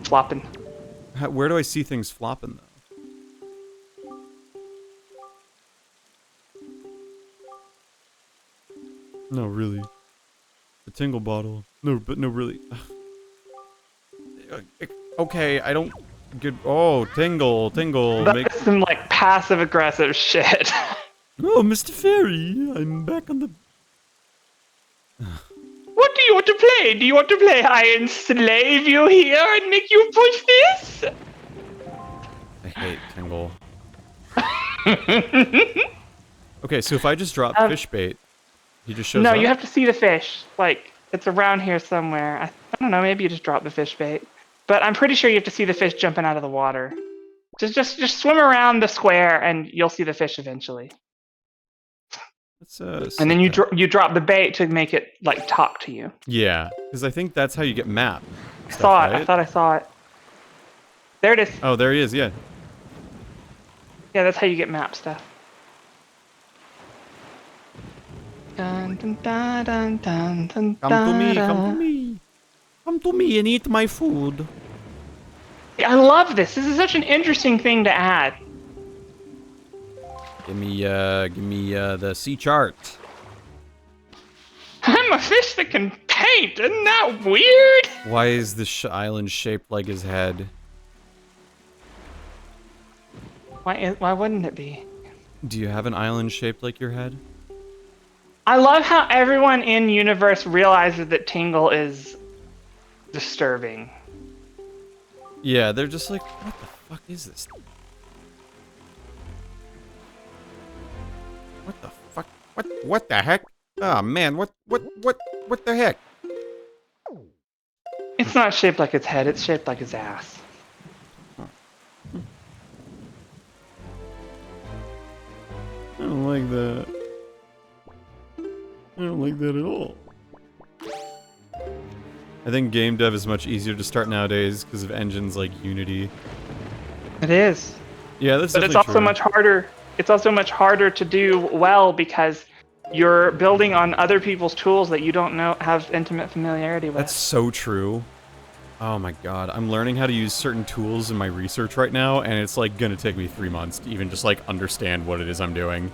flopping. Where do I see things flopping, though? No, really. The Tingle bottle. No, but no, really. Okay, I don't... Good. Oh, Tingle. That's some, like, passive-aggressive shit. Oh, Mr. Fairy, I'm back on the... What do you want to play? Do you want to play I enslave you here and make you push this? I hate Tingle. Okay, so if I just drop fish bait, he just shows up? No, you have to see the fish. Like, it's around here somewhere. I don't know, maybe you just drop the fish bait. But I'm pretty sure you have to see the fish jumping out of the water. Just swim around the square and you'll see the fish eventually. And then you drop the bait to make it, like, talk to you. Yeah, because I think that's how you get map. I thought I saw it. There it is. Oh, there he is, yeah. Yeah, that's how you get map stuff. Dun, dun, dun, dun, dun, dun, Come to me, dun. come to me. Come to me and eat my food. I love this. This is such an interesting thing to add. Give me the sea chart. I'm a fish that can paint. Isn't that weird? Why is this island shaped like his head? Why wouldn't it be? Do you have an island shaped like your head? I love how everyone in universe realizes that Tingle is disturbing. Yeah, they're just like, what the fuck is this? What the fuck? What the heck? Oh man, what the heck? It's not shaped like its head, it's shaped like his ass. I don't like that. I don't like that at all. I think game dev is much easier to start nowadays because of engines like Unity. It is. Yeah, that's But it's definitely also true. much harder. It's also much harder to do well because you're building on other people's tools that you don't have intimate familiarity with. That's so true. Oh my god, I'm learning how to use certain tools in my research right now, and it's like gonna take me 3 months to even just like understand what it is I'm doing.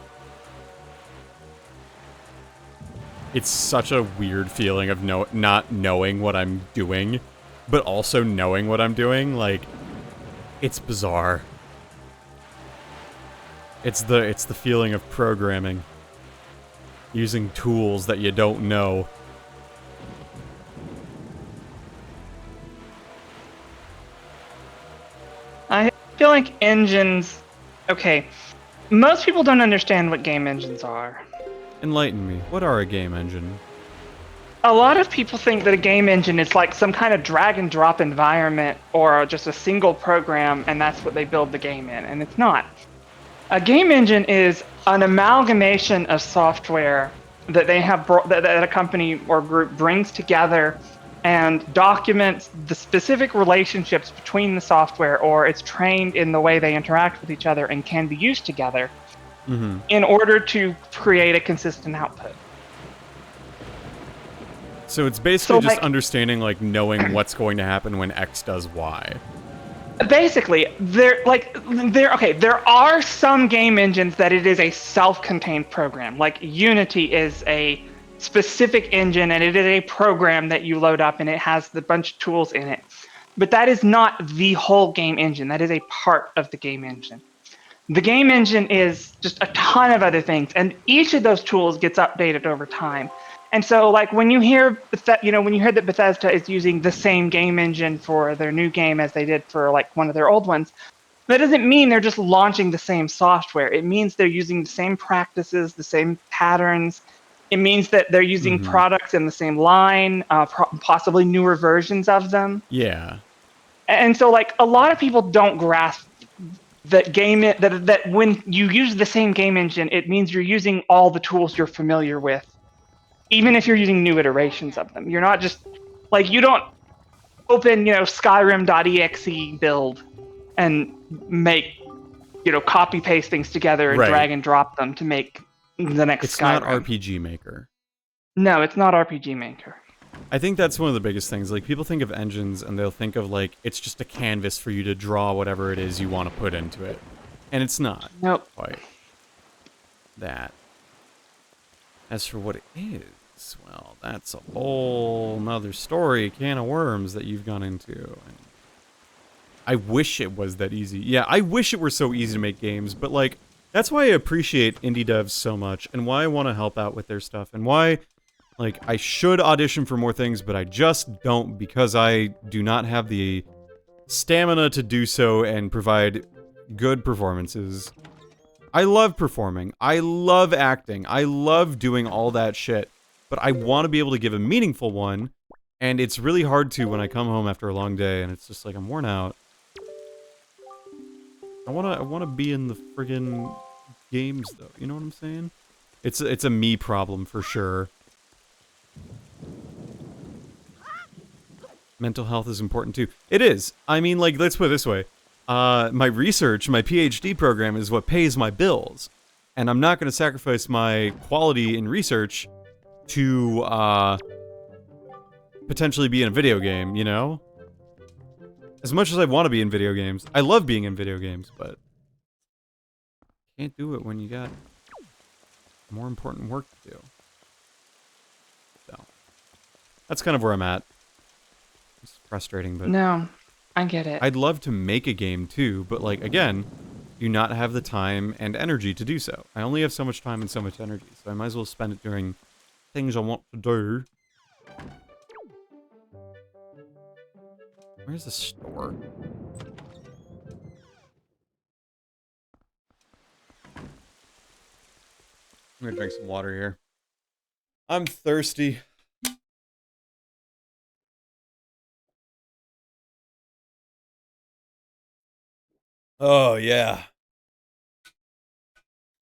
It's such a weird feeling of not knowing what I'm doing, but also knowing what I'm doing. Like, it's bizarre. It's the feeling of programming. Using tools that you don't know. I feel like engines... Okay, most people don't understand what game engines are. Enlighten me. What are a game engine? A lot of people think that a game engine is like some kind of drag and drop environment or just a single program and that's what they build the game in, and it's not. A game engine is an amalgamation of software that they have that a company or group brings together and documents the specific relationships between the software, or it's trained in the way they interact with each other and can be used together in order to create a consistent output. So it's basically So, just like- understanding, like, knowing what's going to happen when X does Y. Basically, there are some game engines that it is a self-contained program. Like Unity is a specific engine, and it is a program that you load up, and it has the bunch of tools in it. But that is not the whole game engine. That is a part of the game engine. The game engine is just a ton of other things, and each of those tools gets updated over time. And so, like when you hear that Bethesda is using the same game engine for their new game as they did for like one of their old ones, that doesn't mean they're just launching the same software. It means they're using the same practices, the same patterns. It means that they're using products in the same line, possibly newer versions of them. Yeah. And so, like a lot of people don't grasp that when you use the same game engine, it means you're using all the tools you're familiar with, even if you're using new iterations of them. You're not just like you don't open Skyrim.exe build and make copy paste things together and Right. drag and drop them to make the next It's Skyrim. not RPG Maker. No, it's not RPG Maker. I think that's one of the biggest things. Like, people think of engines and they'll think of, like, it's just a canvas for you to draw whatever it is you want to put into it. And it's not. Nope. Quite that. As for what it is, well, that's a whole nother story, can of worms that you've gone into. And I wish it was that easy. Yeah, I wish it were so easy to make games, but, like, that's why I appreciate indie devs so much, and why I want to help out with their stuff, and why... Like, I should audition for more things, but I just don't because I do not have the stamina to do so and provide good performances. I love performing. I love acting. I love doing all that shit. But I want to be able to give a meaningful one, and it's really hard to when I come home after a long day and it's just like I'm worn out. I wanna be in the friggin' games though, you know what I'm saying? It's a me problem for sure. Mental health is important too. It is. I mean, like, let's put it this way. My research, my PhD program is what pays my bills. And I'm not going to sacrifice my quality in research to, potentially be in a video game, you know? As much as I want to be in video games. I love being in video games, but... can't do it when you got more important work to do. So... that's kind of where I'm at. It's frustrating, but... No, I get it. I'd love to make a game too, but like, again, do not have the time and energy to do so. I only have so much time and so much energy, so I might as well spend it doing things I want to do. Where's the store? I'm gonna drink some water here. I'm thirsty. Oh, yeah.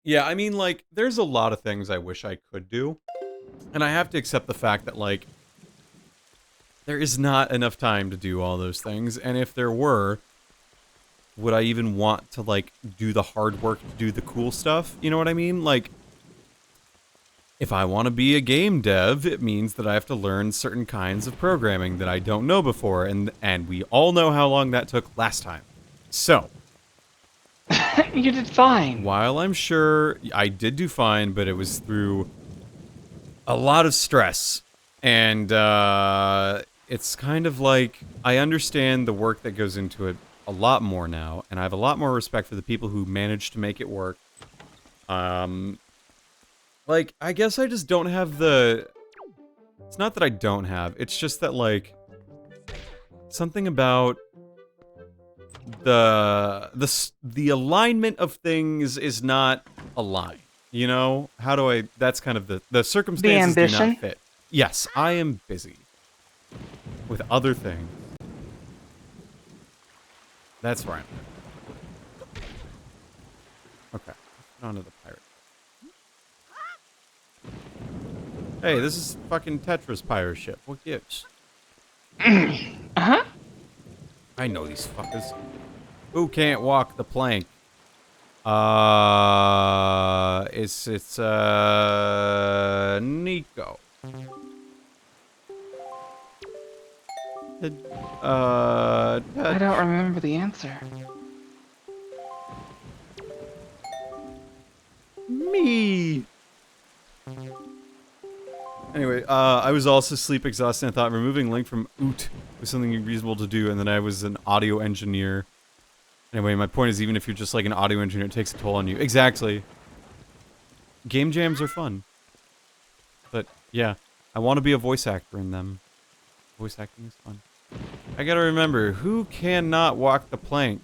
Yeah, I mean, like, there's a lot of things I wish I could do. And I have to accept the fact that, like, there is not enough time to do all those things. And if there were, would I even want to, like, do the hard work to do the cool stuff? You know what I mean? Like, if I want to be a game dev, it means that I have to learn certain kinds of programming that I don't know before. And we all know how long that took last time. So... you did fine. while I'm sure I did do fine, but it was through a lot of stress. And it's kind of like, I understand the work that goes into it a lot more now, and I have a lot more respect for the people who managed to make it work. Like, I guess I just don't have the... it's not that I don't have, it's just that, like, something about... the alignment of things is not aligned, you know? How do I... that's kind of the circumstances do not fit. Yes, I am busy with other things. That's where I'm at. Okay, on to the pirate. Hey, this is fucking Tetra's pirate ship. What gives? Uh-huh. I know these fuckers. Who can't walk the plank? It's Nico. I don't remember the answer. Me. Anyway, I was also sleep exhausted and thought removing Link from Oot was something reasonable to do, and then I was an audio engineer. Anyway, my point is even if you're just like an audio engineer, it takes a toll on you. Exactly. Game jams are fun. But, yeah, I want to be a voice actor in them. Voice acting is fun. I gotta remember, who cannot walk the plank?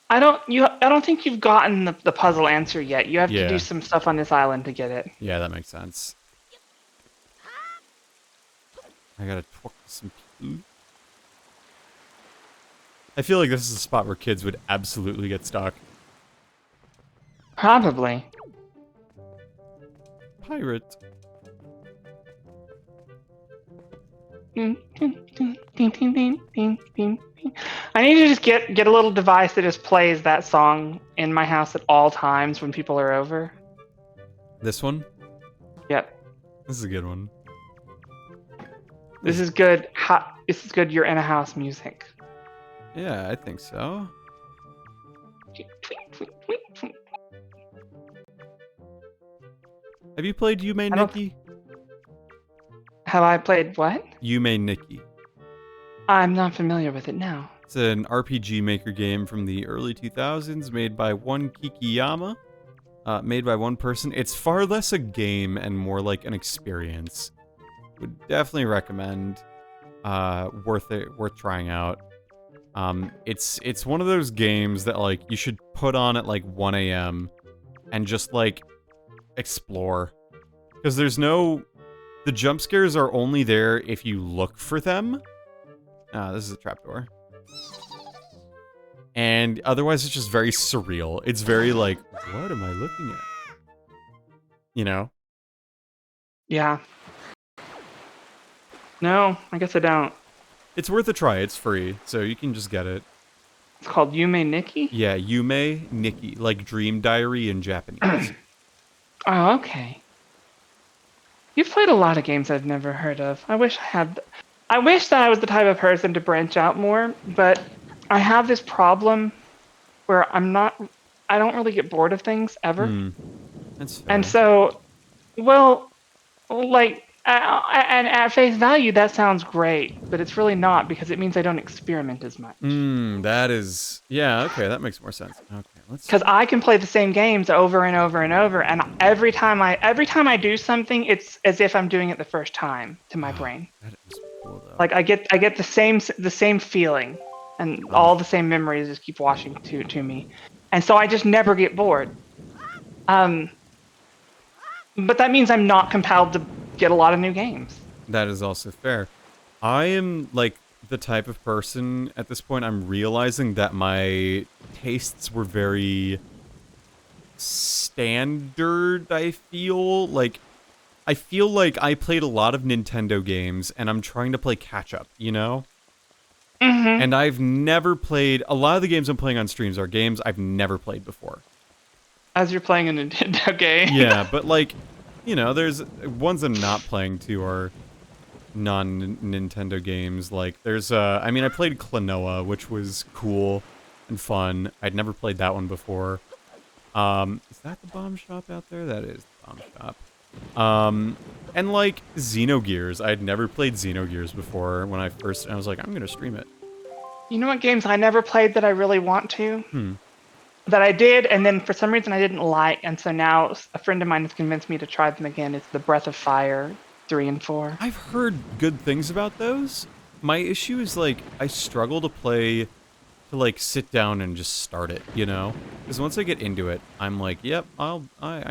I don't think you've gotten the puzzle answer yet. You have to Yeah. do some stuff on this island to get it. Yeah, that makes sense. I gotta talk to some people. I feel like this is a spot where kids would absolutely get stuck. Probably. Pirate. I need to just get a little device that just plays that song in my house at all times when people are over. This one? Yep. This is a good one. This is good. This is good. You're in a house music. Yeah, I think so. Have you played You May I don't- Nikki? Have I played what? You May Nikki. I'm not familiar with it now. It's an RPG Maker game from the early 2000s made by one Kikiyama. Made by one person. It's far less a game and more like an experience. Would definitely recommend. Worth trying out. It's one of those games that like you should put on at like 1 a.m. and just like explore. Because the jump scares are only there if you look for them. This is a trapdoor. And otherwise it's just very surreal. It's very like, what am I looking at? You know? Yeah. No, I guess I don't. It's worth a try. It's free, so you can just get it. It's called Yume Nikki? Yeah, Yume Nikki, like Dream Diary in Japanese. Oh, okay. You've played a lot of games I've never heard of. I wish that I was the type of person to branch out more, but I have this problem where I don't really get bored of things ever. That's fair. And so, well, like, and at face value, that sounds great, but it's really not because it means I don't experiment as much. That is... Yeah, okay, that makes more sense. Okay, let's... Because I can play the same games over and over and over, and every time I do something, it's as if I'm doing it the first time to my brain. That is cool, though. Like I get the same feeling, and all the same memories just keep washing to me, and so I just never get bored. But that means I'm not compelled to get a lot of new games. That is also fair. I am, like, the type of person, at this point, I'm realizing that my tastes were very standard, I feel. Like, I feel like I played a lot of Nintendo games, and I'm trying to play catch-up, you know? Mm-hmm. And I've never played... A lot of the games I'm playing on streams are games I've never played before. As you're playing a Nintendo game. Yeah, but, like, you know, there's... Ones I'm not playing too are non-Nintendo games. Like, there's, I mean, I played Klonoa, which was cool and fun. I'd never played that one before. Is that the bomb shop out there? That is the bomb shop. And like Xenogears, I'd never played Xenogears before when I was like, I'm gonna stream it. You know what games I never played that I really want to? That I did, and then for some reason I didn't like, and so now a friend of mine has convinced me to try them again. It's the Breath of Fire 3 and 4. I've heard good things about those. My issue is like I struggle to like sit down and just start it, you know? Because once I get into it, I'm like, yep, I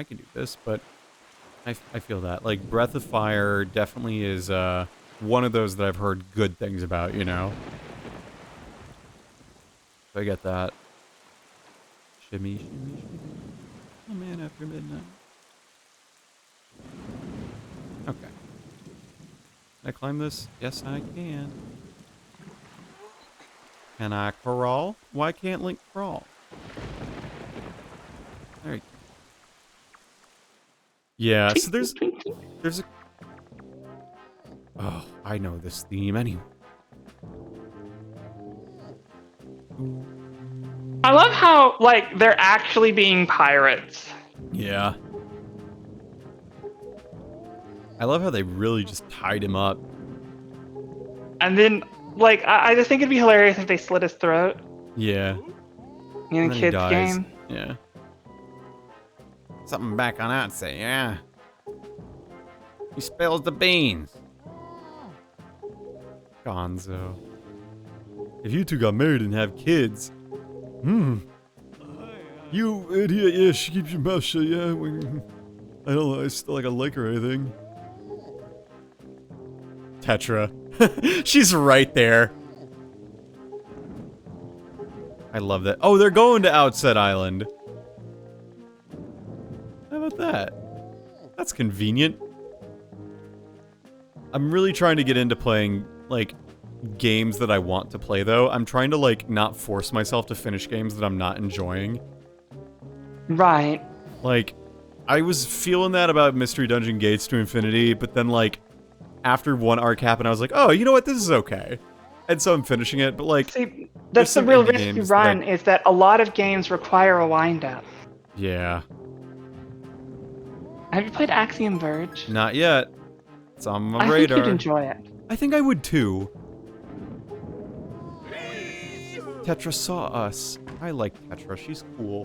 can do this, but I feel that. Like, Breath of Fire definitely is one of those that I've heard good things about, you know? So I get that. Shimmy, shimmy, shimmy. Oh man, after midnight. Okay. Can I climb this? Yes, I can. Can I crawl? Why can't Link crawl? There you go. Yeah, so there's a... Oh, I know this theme anyway. I love how, like, they're actually being pirates. Yeah. I love how they really just tied him up. And then, like, I just think it'd be hilarious if they slit his throat Yeah. in And a then he kid's dies. game. Yeah. Something back on that say, yeah. He spills the beans. Gonzo. If you two got married and have kids. You idiot, yeah, she keeps your mouth shut, yeah. I don't know, I still like I like her or anything. Tetra. She's right there. I love that. Oh, they're going to Outset Island. How about that? That's convenient. I'm really trying to get into playing, like, games that I want to play, though. I'm trying to, like, not force myself to finish games that I'm not enjoying. Right. Like, I was feeling that about Mystery Dungeon Gates to Infinity, but then, like, after one arc happened, I was like, oh, you know what? This is okay. And so I'm finishing it, but, like... See, there's that's the some real indie risk you games that run, is that a lot of games require a wind-up. Yeah. Have you played Axiom Verge? Not yet. It's on my I radar. think you'd enjoy it. I think I would, too. Tetra saw us. I like Tetra. She's cool.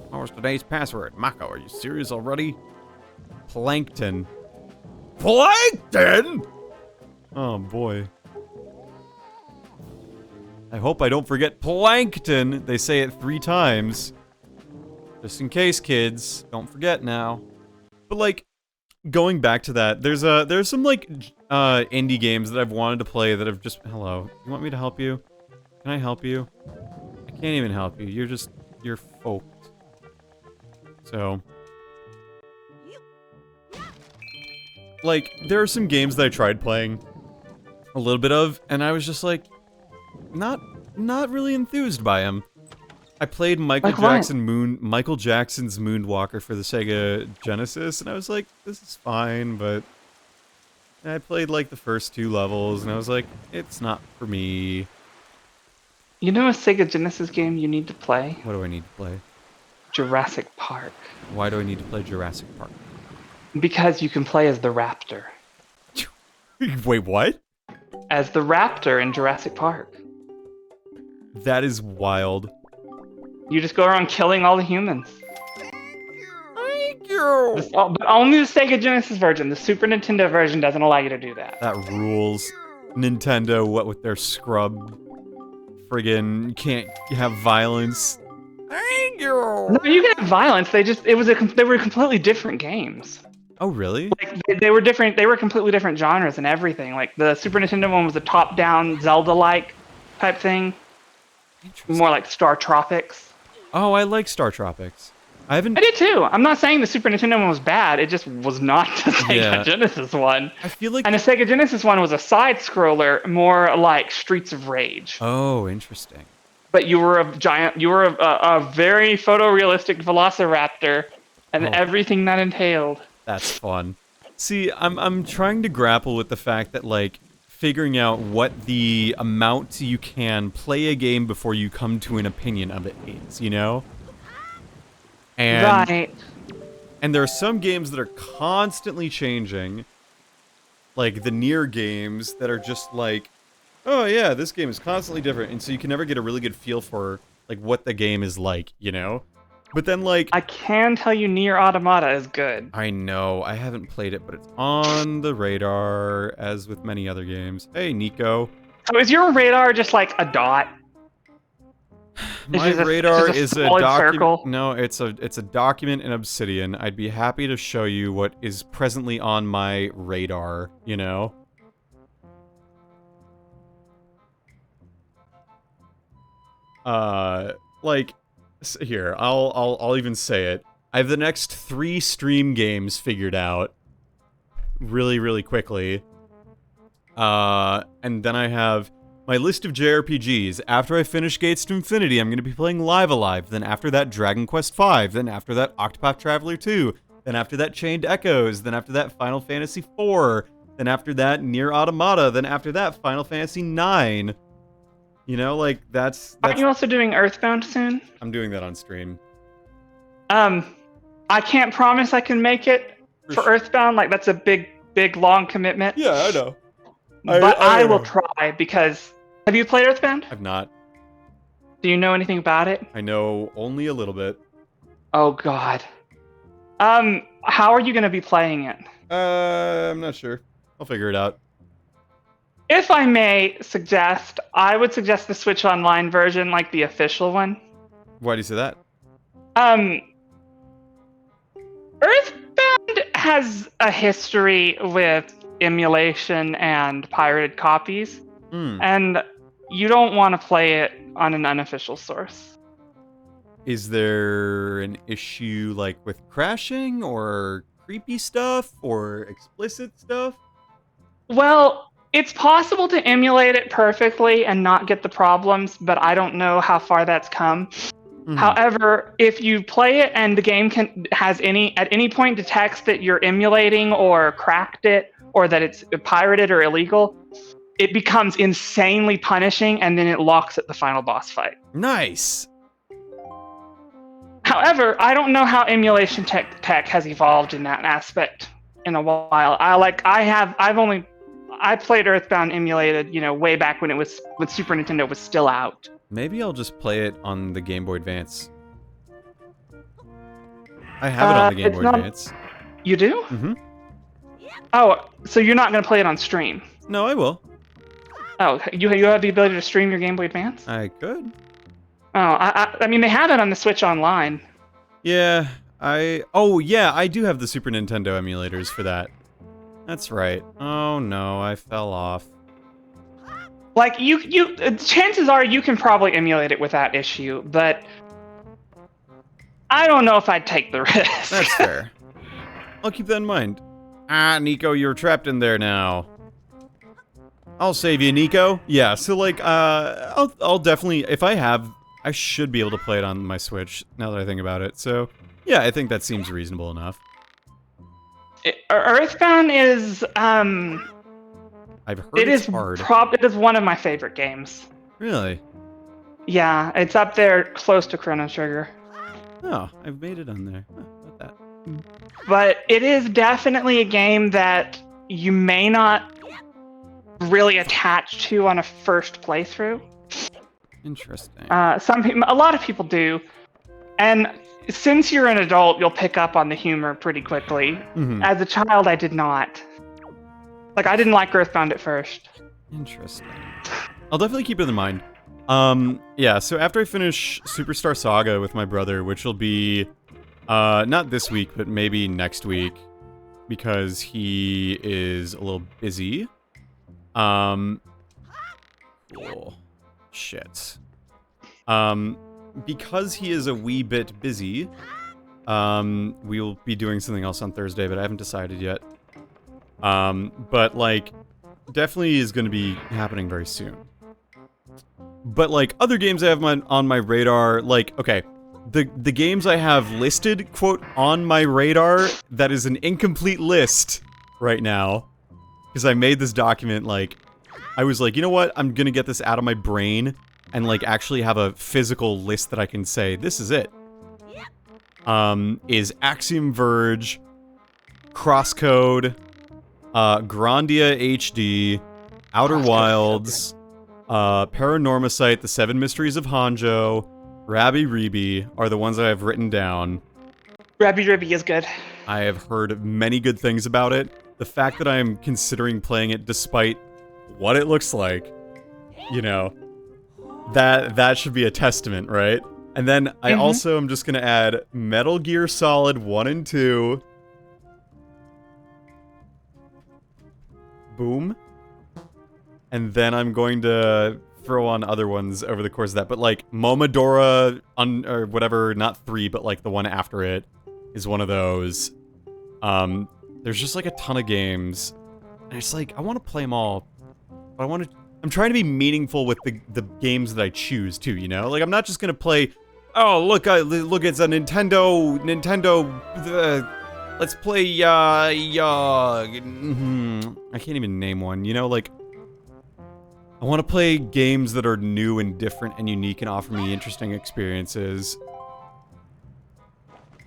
What was today's password? Mako, are you serious already? Plankton. Plankton? Oh, boy. I hope I don't forget Plankton. They say it 3 times. Just in case, kids. Don't forget now. But, like, going back to that, there's some, like, indie games that I've wanted to play that have just... Hello. You want me to help you? Can I help you? I can't even help you. You're folk. So... Like, there are some games that I tried playing a little bit of, and I was just like, not really enthused by them. I played Michael Jackson's Moonwalker for the Sega Genesis, and I was like, this is fine, but I played like the first 2 levels, and I was like, it's not for me. You know a Sega Genesis game you need to play? What do I need to play? Jurassic Park. Why do I need to play Jurassic Park? Because you can play as the raptor. Wait, what? As the raptor in Jurassic Park. That is wild. You just go around killing all the humans. Thank you. But only the Sega Genesis version. The Super Nintendo version doesn't allow you to do that. That rules. Nintendo, what with their scrub friggin' can't have violence. Thank you. No, you can have violence. They were completely different games. Oh, really? Like they were different. They were completely different genres and everything. Like the Super Nintendo one was a top-down Zelda-like type thing, more like Star Tropics. Oh, I like Star Tropics. I did too. I'm not saying the Super Nintendo one was bad. It just was not the Sega Genesis one. I feel like... And the Sega Genesis one was a side-scroller, more like Streets of Rage. Oh, interesting. But you were a very photorealistic Velociraptor, and everything that entailed. That's fun. See, I'm trying to grapple with the fact that, like, figuring out what the amount you can play a game before you come to an opinion of it is, you know? And, right. And there are some games that are constantly changing, like the Nier games that are just like, oh yeah, this game is constantly different, and so you can never get a really good feel for, like, what the game is like, you know? But then, like... I can tell you Nier Automata is good. I know, I haven't played it, but it's on the radar, as with many other games. Hey, Nico. So is your radar just like a dot? My radar is a document. Circle? No, it's a document in Obsidian. I'd be happy to show you what is presently on my radar, you know? Like, here, I'll even say it. I have the next 3 stream games figured out really, really quickly. And then I have my list of JRPGs. After I finish Gates to Infinity, I'm going to be playing Live Alive. Then after that, Dragon Quest V. Then after that, Octopath Traveler 2. Then after that, Chained Echoes. Then after that, Final Fantasy IV. Then after that, Nier Automata. Then after that, Final Fantasy IX. You know, like that's Aren't you also doing Earthbound soon? I'm doing that on stream. I can't promise I can make it for Earthbound. Like that's a big, long commitment. Yeah, I know. But I will try because. Have you played Earthbound? I've not. Do you know anything about it? I know only a little bit. Oh God. How are you going to be playing it? I'm not sure. I'll figure it out. If I may suggest, I would suggest the Switch Online version, like the official one. Why do you say that? Earthbound has a history with emulation and pirated copies, and you don't want to play it on an unofficial source. Is there an issue like with crashing or creepy stuff or explicit stuff? Well, it's possible to emulate it perfectly and not get the problems, but I don't know how far that's come. However, if you play it and the game at any point detects that you're emulating or cracked it or that it's pirated or illegal, it becomes insanely punishing and then it locks at the final boss fight. Nice. However, I don't know how emulation tech has evolved in that aspect in a while. I played Earthbound emulated, way back when Super Nintendo was still out. Maybe I'll just play it on the Game Boy Advance. I have it on the Game Boy Advance. You do? Mm-hmm. Oh, so you're not going to play it on stream? No, I will. Oh, you have the ability to stream your Game Boy Advance? I could. Oh, I mean, they have it on the Switch Online. Yeah, I do have the Super Nintendo emulators for that. That's right. Oh no, I fell off. Like, chances are you can probably emulate it without issue, but I don't know if I'd take the risk. That's fair. I'll keep that in mind. Nico, you're trapped in there now. I'll save you, Nico. Yeah, so like, I'll definitely, if I should be able to play it on my Switch, now that I think about it. So, yeah, I think that seems reasonable enough. Earthbound is, I've heard it's hard. It is one of my favorite games. Really? Yeah, it's up there close to Chrono Trigger. Oh, I've made it on there. Huh, about that. But it is definitely a game that you may not really attach to on a first playthrough. Interesting. A lot of people do, and since you're an adult, you'll pick up on the humor pretty quickly. Mm-hmm. As a child, I did not. Like, I didn't like Earthbound at first. Interesting. I'll definitely keep it in mind. Yeah, so after I finish Superstar Saga with my brother, which will be, not this week, but maybe next week, because he is a little busy. Cool. Shit. Because he is a wee bit busy, we'll be doing something else on Thursday, but I haven't decided yet. But, like, definitely is going to be happening very soon. But, like, other games I have on my radar, like, okay, the games I have listed, quote, on my radar, that is an incomplete list right now. Because I made this document, like, I was like, you know what, I'm gonna get this out of my brain and, like, actually have a physical list that I can say, this is it. Is Axiom Verge, Crosscode, Grandia HD, Outer Wilds, Paranormasight, The Seven Mysteries of Hanjo, Rabby Reeby are the ones that I've written down. Rabby Reeby is good. I have heard many good things about it. The fact that I am considering playing it despite what it looks like, you know, that should be a testament, right? And then I also am just gonna add Metal Gear Solid 1 and 2. Boom. And then I'm going to throw on other ones over the course of that. But, like, Momodora, or whatever, not 3, but, like, the one after it, is one of those. There's just, like, a ton of games. And it's like, I want to play them all. But I'm trying to be meaningful with the games that I choose, too, you know? Like, I'm not just going to play, oh, look, it's a Nintendo, let's play, I can't even name one, you know, like, I want to play games that are new and different and unique and offer me interesting experiences.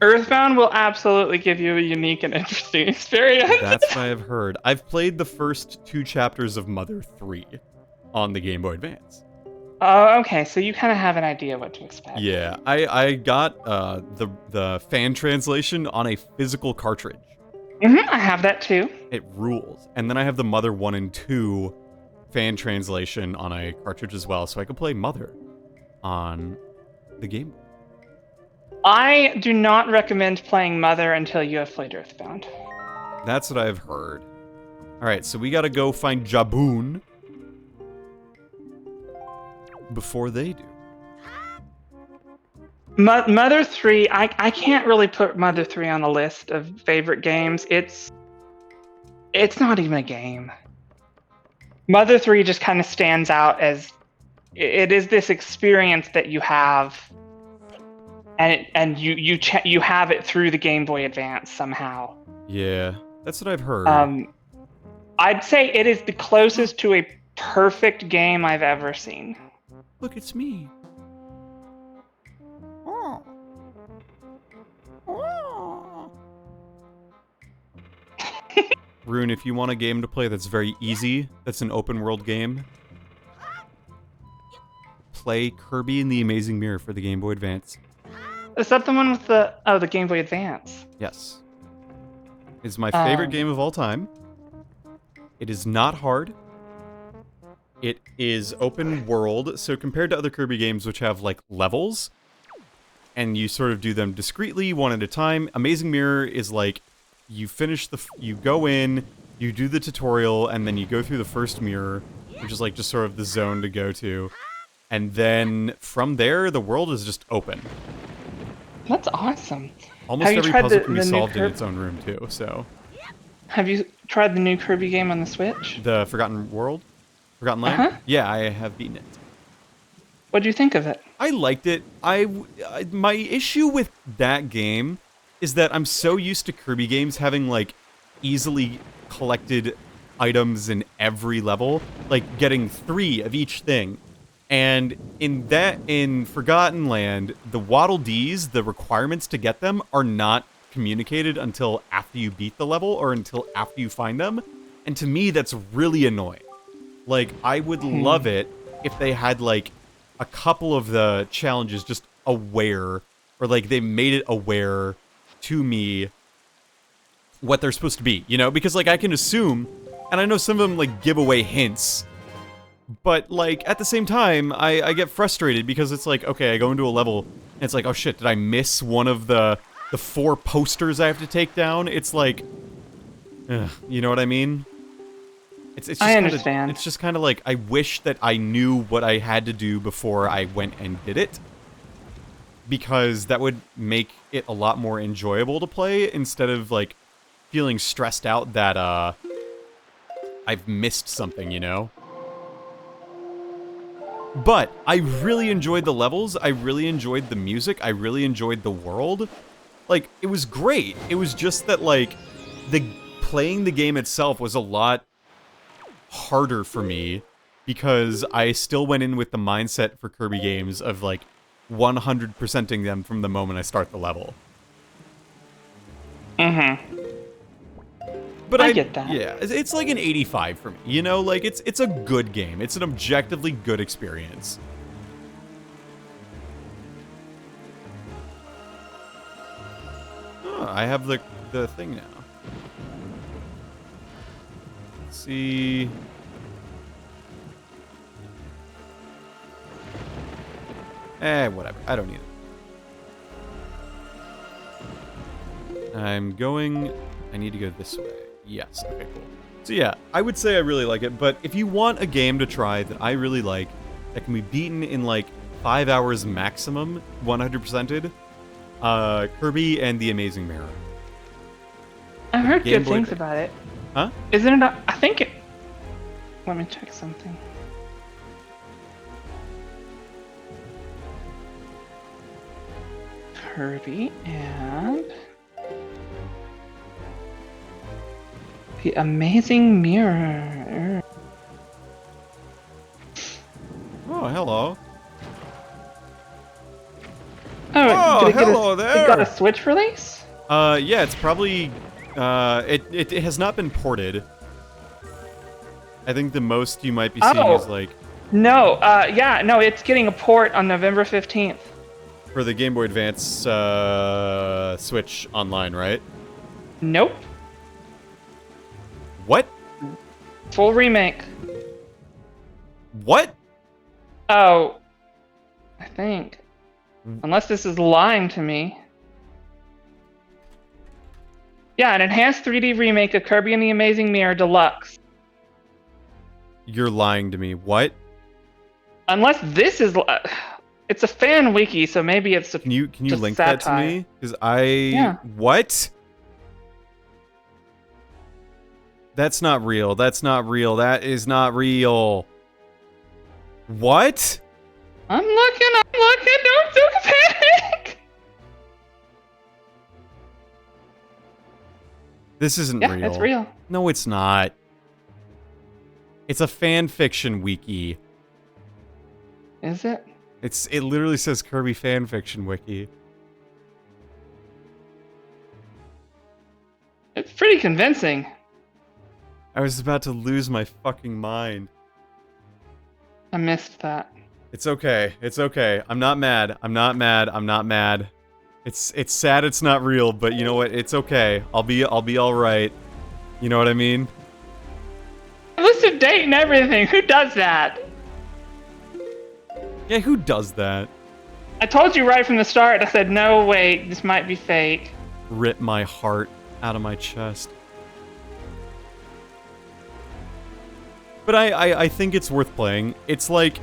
Earthbound will absolutely give you a unique and interesting experience. That's what I've heard. I've played the first 2 chapters of Mother 3 on the Game Boy Advance. Oh, okay. So you kind of have an idea what to expect. Yeah, I got the fan translation on a physical cartridge. I have that too. It rules. And then I have the Mother 1 and 2 fan translation on a cartridge as well, so I can play Mother on the Game Boy. I do not recommend playing Mother until you have played Earthbound. That's what I've heard. Alright, so we gotta go find Jaboon before they do. Mother 3, I can't really put Mother 3 on the list of favorite games. It's not even a game. Mother 3 just kind of stands out as it is this experience that you have, and you have it through the Game Boy Advance somehow. Yeah, that's what I've heard. I'd say it is the closest to a perfect game I've ever seen. Look, it's me. Rune, if you want a game to play that's very easy, that's an open world game, play Kirby and the Amazing Mirror for the Game Boy Advance. Is that the one with the Game Boy Advance? Yes. It's my favorite game of all time. It is not hard. It is open world, so compared to other Kirby games which have like levels, and you sort of do them discreetly, one at a time, Amazing Mirror is like, you go in, you do the tutorial, and then you go through the first mirror, which is like just sort of the zone to go to. And then from there, the world is just open. That's awesome. Almost every puzzle can be solved in its own room too, so. Have you tried the new Kirby game on the Switch? The Forgotten Land? Uh-huh. Yeah, I have beaten it. What do you think of it? I liked it. My issue with that game is that I'm so used to Kirby games having, like, easily collected items in every level, like getting 3 of each thing. And in Forgotten Land, the Waddle Dees, the requirements to get them, are not communicated until after you beat the level or until after you find them. And to me, that's really annoying. Like, I would love it if they had, like, a couple of the challenges just aware, or, like, they made it aware to me what they're supposed to be, you know? Because, like, I can assume, and I know some of them, like, give away hints, but, like, at the same time, I get frustrated because it's like, okay, I go into a level, and it's like, oh shit, did I miss one of the 4 posters I have to take down? It's like, you know what I mean? It's just I understand. It's just kind of like, I wish that I knew what I had to do before I went and did it, because that would make it a lot more enjoyable to play, instead of, like, feeling stressed out that, I've missed something, you know? But I really enjoyed the levels, I really enjoyed the music, I really enjoyed the world. Like, it was great. It was just that, like, playing the game itself was a lot harder for me, because I still went in with the mindset for Kirby games of, like, 100%ing them from the moment I start the level. But I get that. Yeah, it's like an 85 for me, you know? Like, it's a good game. It's an objectively good experience. Oh, I have the thing now. Let's see... whatever. I don't need it. I need to go this way. Yes, okay, cool. So yeah, I would say I really like it, but if you want a game to try that I really like, that can be beaten in like 5 hours maximum, 100%ed, Kirby and the Amazing Mirror. I've heard good things about it. Huh? Isn't it? I think it... Let me check something. Kirby and... The Amazing Mirror. Switch release? Yeah, it's probably it has not been ported. I think the most you might be seeing is like No, yeah, no, it's getting a port on November 15th. for the Game Boy Advance Switch Online, right? Nope. What? Full remake. What? Oh, I think. Unless this is lying to me. Yeah, an enhanced 3D remake of Kirby and the Amazing Mirror Deluxe. You're lying to me. What? Unless this is... it's a fan wiki, so maybe it's Can you just link that to satire. me? Because I... Yeah. What? That's not real. That's not real. That is not real. What? I'm looking, don't panic! This isn't Yeah, real. it's real. No, it's not. It's a fan fiction wiki. Is it? It literally says Kirby fan fiction wiki. It's pretty convincing. I was about to lose my fucking mind. I missed that. It's okay. It's okay. I'm not mad. I'm not mad. I'm not mad. It's sad it's not real, but you know what? It's okay. I'll be all right. You know what I mean? List of date and everything. Who does that? Yeah, who does that? I told you right from the start. I said, no, wait, this might be fake. Rip my heart out of my chest. But I think it's worth playing. It's like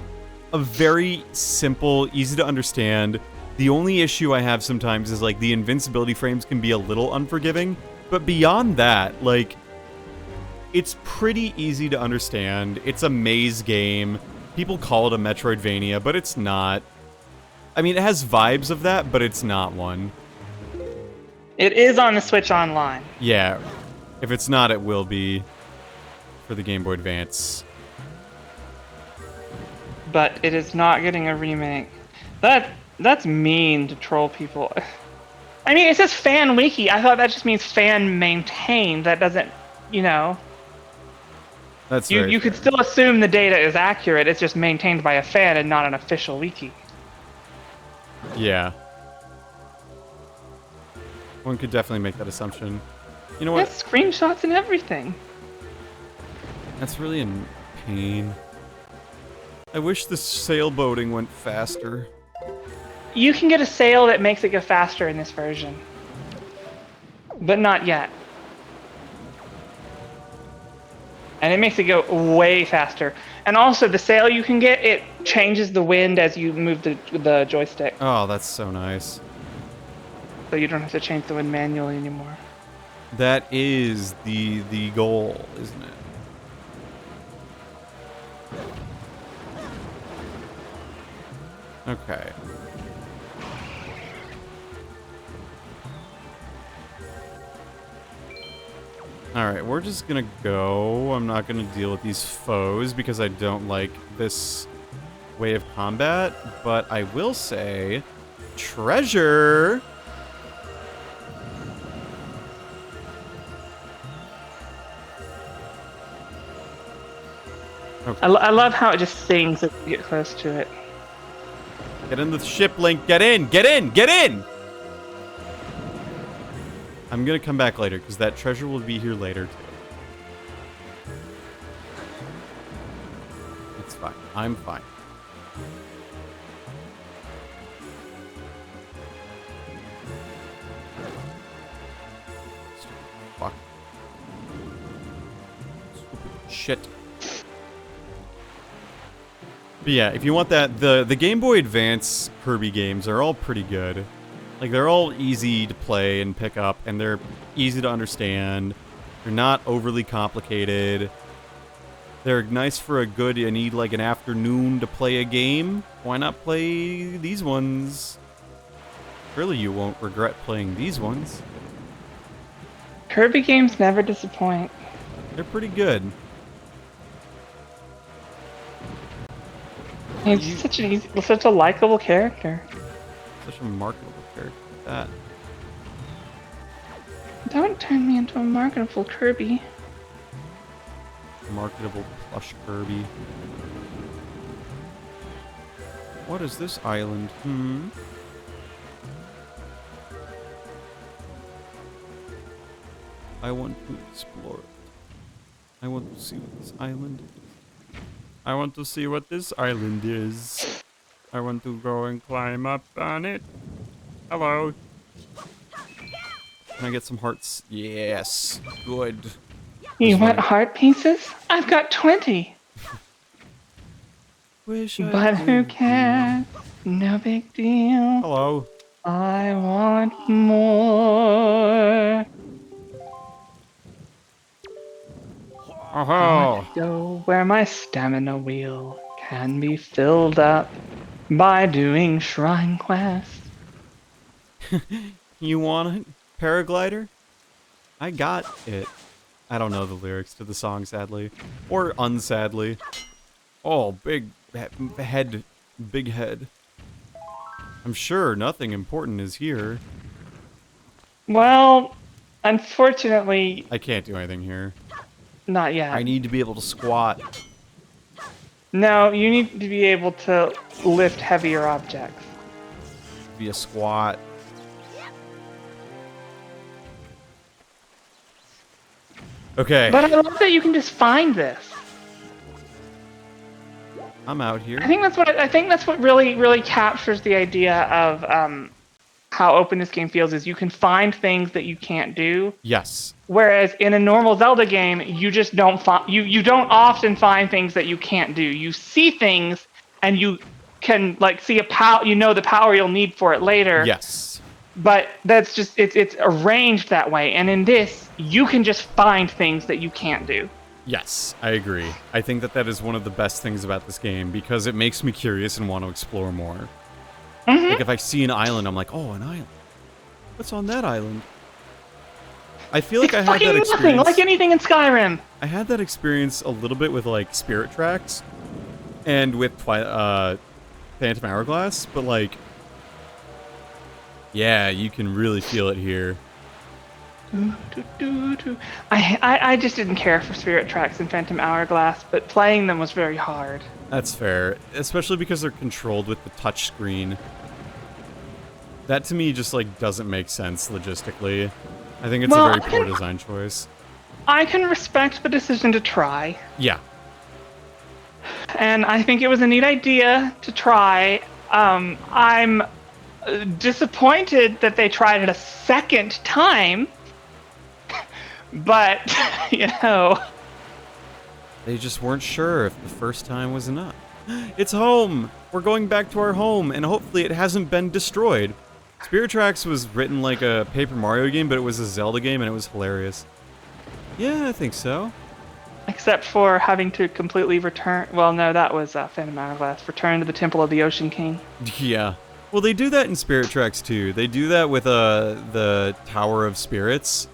a very simple, easy to understand. The only issue I have sometimes is like the invincibility frames can be a little unforgiving. But beyond that, like, it's pretty easy to understand. It's a maze game. People call it a Metroidvania, but it's not. I mean, it has vibes of that, but it's not one. It is on the Switch Online. Yeah. If it's not, it will be for the Game Boy Advance. But it is not getting a remake. That's mean to troll people. I mean, it says fan wiki. I thought that just means fan maintained. That doesn't, you know. That's You could still assume the data is accurate. It's just maintained by a fan and not an official wiki. Yeah. One could definitely make that assumption. You know what? Yes, screenshots and everything. That's really a pain. I wish the sailboating went faster. You can get a sail that makes it go faster in this version. But not yet. And it makes it go way faster. And also, the sail you can get, it changes the wind as you move the joystick. Oh, that's so nice. So you don't have to change the wind manually anymore. That is the goal, isn't it? Okay. Alright, we're just gonna go. I'm not gonna deal with these foes because I don't like this way of combat, but I will say, treasure! Okay. I love how it just sings as you get close to it. Get in the ship, Link. Get in! Get in! Get in! I'm gonna come back later, because that treasure will be here later, too. It's fine. I'm fine. Fuck. Stupid shit. But yeah, if you want that, the Game Boy Advance Kirby games are all pretty good. Like, they're all easy to play and pick up, and they're easy to understand. They're not overly complicated. They're nice for a good, you need like an afternoon to play a game. Why not play these ones? Surely you won't regret playing these ones. Kirby games never disappoint. They're pretty good. He's such a likable character. Such a remarkable character like that. Don't turn me into a marketable Kirby. Marketable plush Kirby. What is this island? I want to explore it. I want to see what this island is. I want to see what this island is. I want to go and climb up on it. Hello. Can I get some hearts? Yes. Good. You want heart pieces? I've got 20. Wish I But who could. cares? No big deal. Hello. I want more. Oh. Go where my stamina wheel can be filled up by doing shrine quests. You want a paraglider? I got it. I don't know the lyrics to the song, sadly. Or unsadly. Oh, big head. Big head. I'm sure nothing important is here. Well, unfortunately, I can't do anything here. not yet. I need to be able to squat. No, you need to be able to lift heavier objects. Be a squat. Okay. But I love that you can just find this. I'm out here. I think that's what really captures the idea of how open this game feels. Is you can find things that you can't do. Yes. Whereas in a normal Zelda game, you just don't you don't often find things that you can't do. You see things and you can like see a power. You know the power you'll need for it later. Yes. But that's just it's arranged that way. And in this, you can just find things that you can't do. Yes, I agree. I think that is one of the best things about this game because it makes me curious and want to explore more. Mm-hmm. Like if I see an island, I'm like, oh, an island. What's on that island? I feel like I had that experience. Nothing, like anything in Skyrim. I had that experience a little bit with like Spirit Tracks and with Phantom Hourglass, but like, yeah, you can really feel it here. I just didn't care for Spirit Tracks and Phantom Hourglass, but playing them was very hard. That's fair, especially because they're controlled with the touch screen. That to me just like doesn't make sense logistically. I think it's a very poor design choice. I can respect the decision to try. Yeah. And I think it was a neat idea to try. I'm disappointed that they tried it a second time. But, you know. They just weren't sure if the first time was enough. It's home! We're going back to our home, and hopefully it hasn't been destroyed. Spirit Tracks was written like a Paper Mario game, but it was a Zelda game, and it was hilarious. Yeah, I think so. Except for having to completely return. Well, no, that was Phantom Hourglass. Return to the Temple of the Ocean King. Yeah. Well, they do that in Spirit Tracks too. They do that with the Tower of Spirits.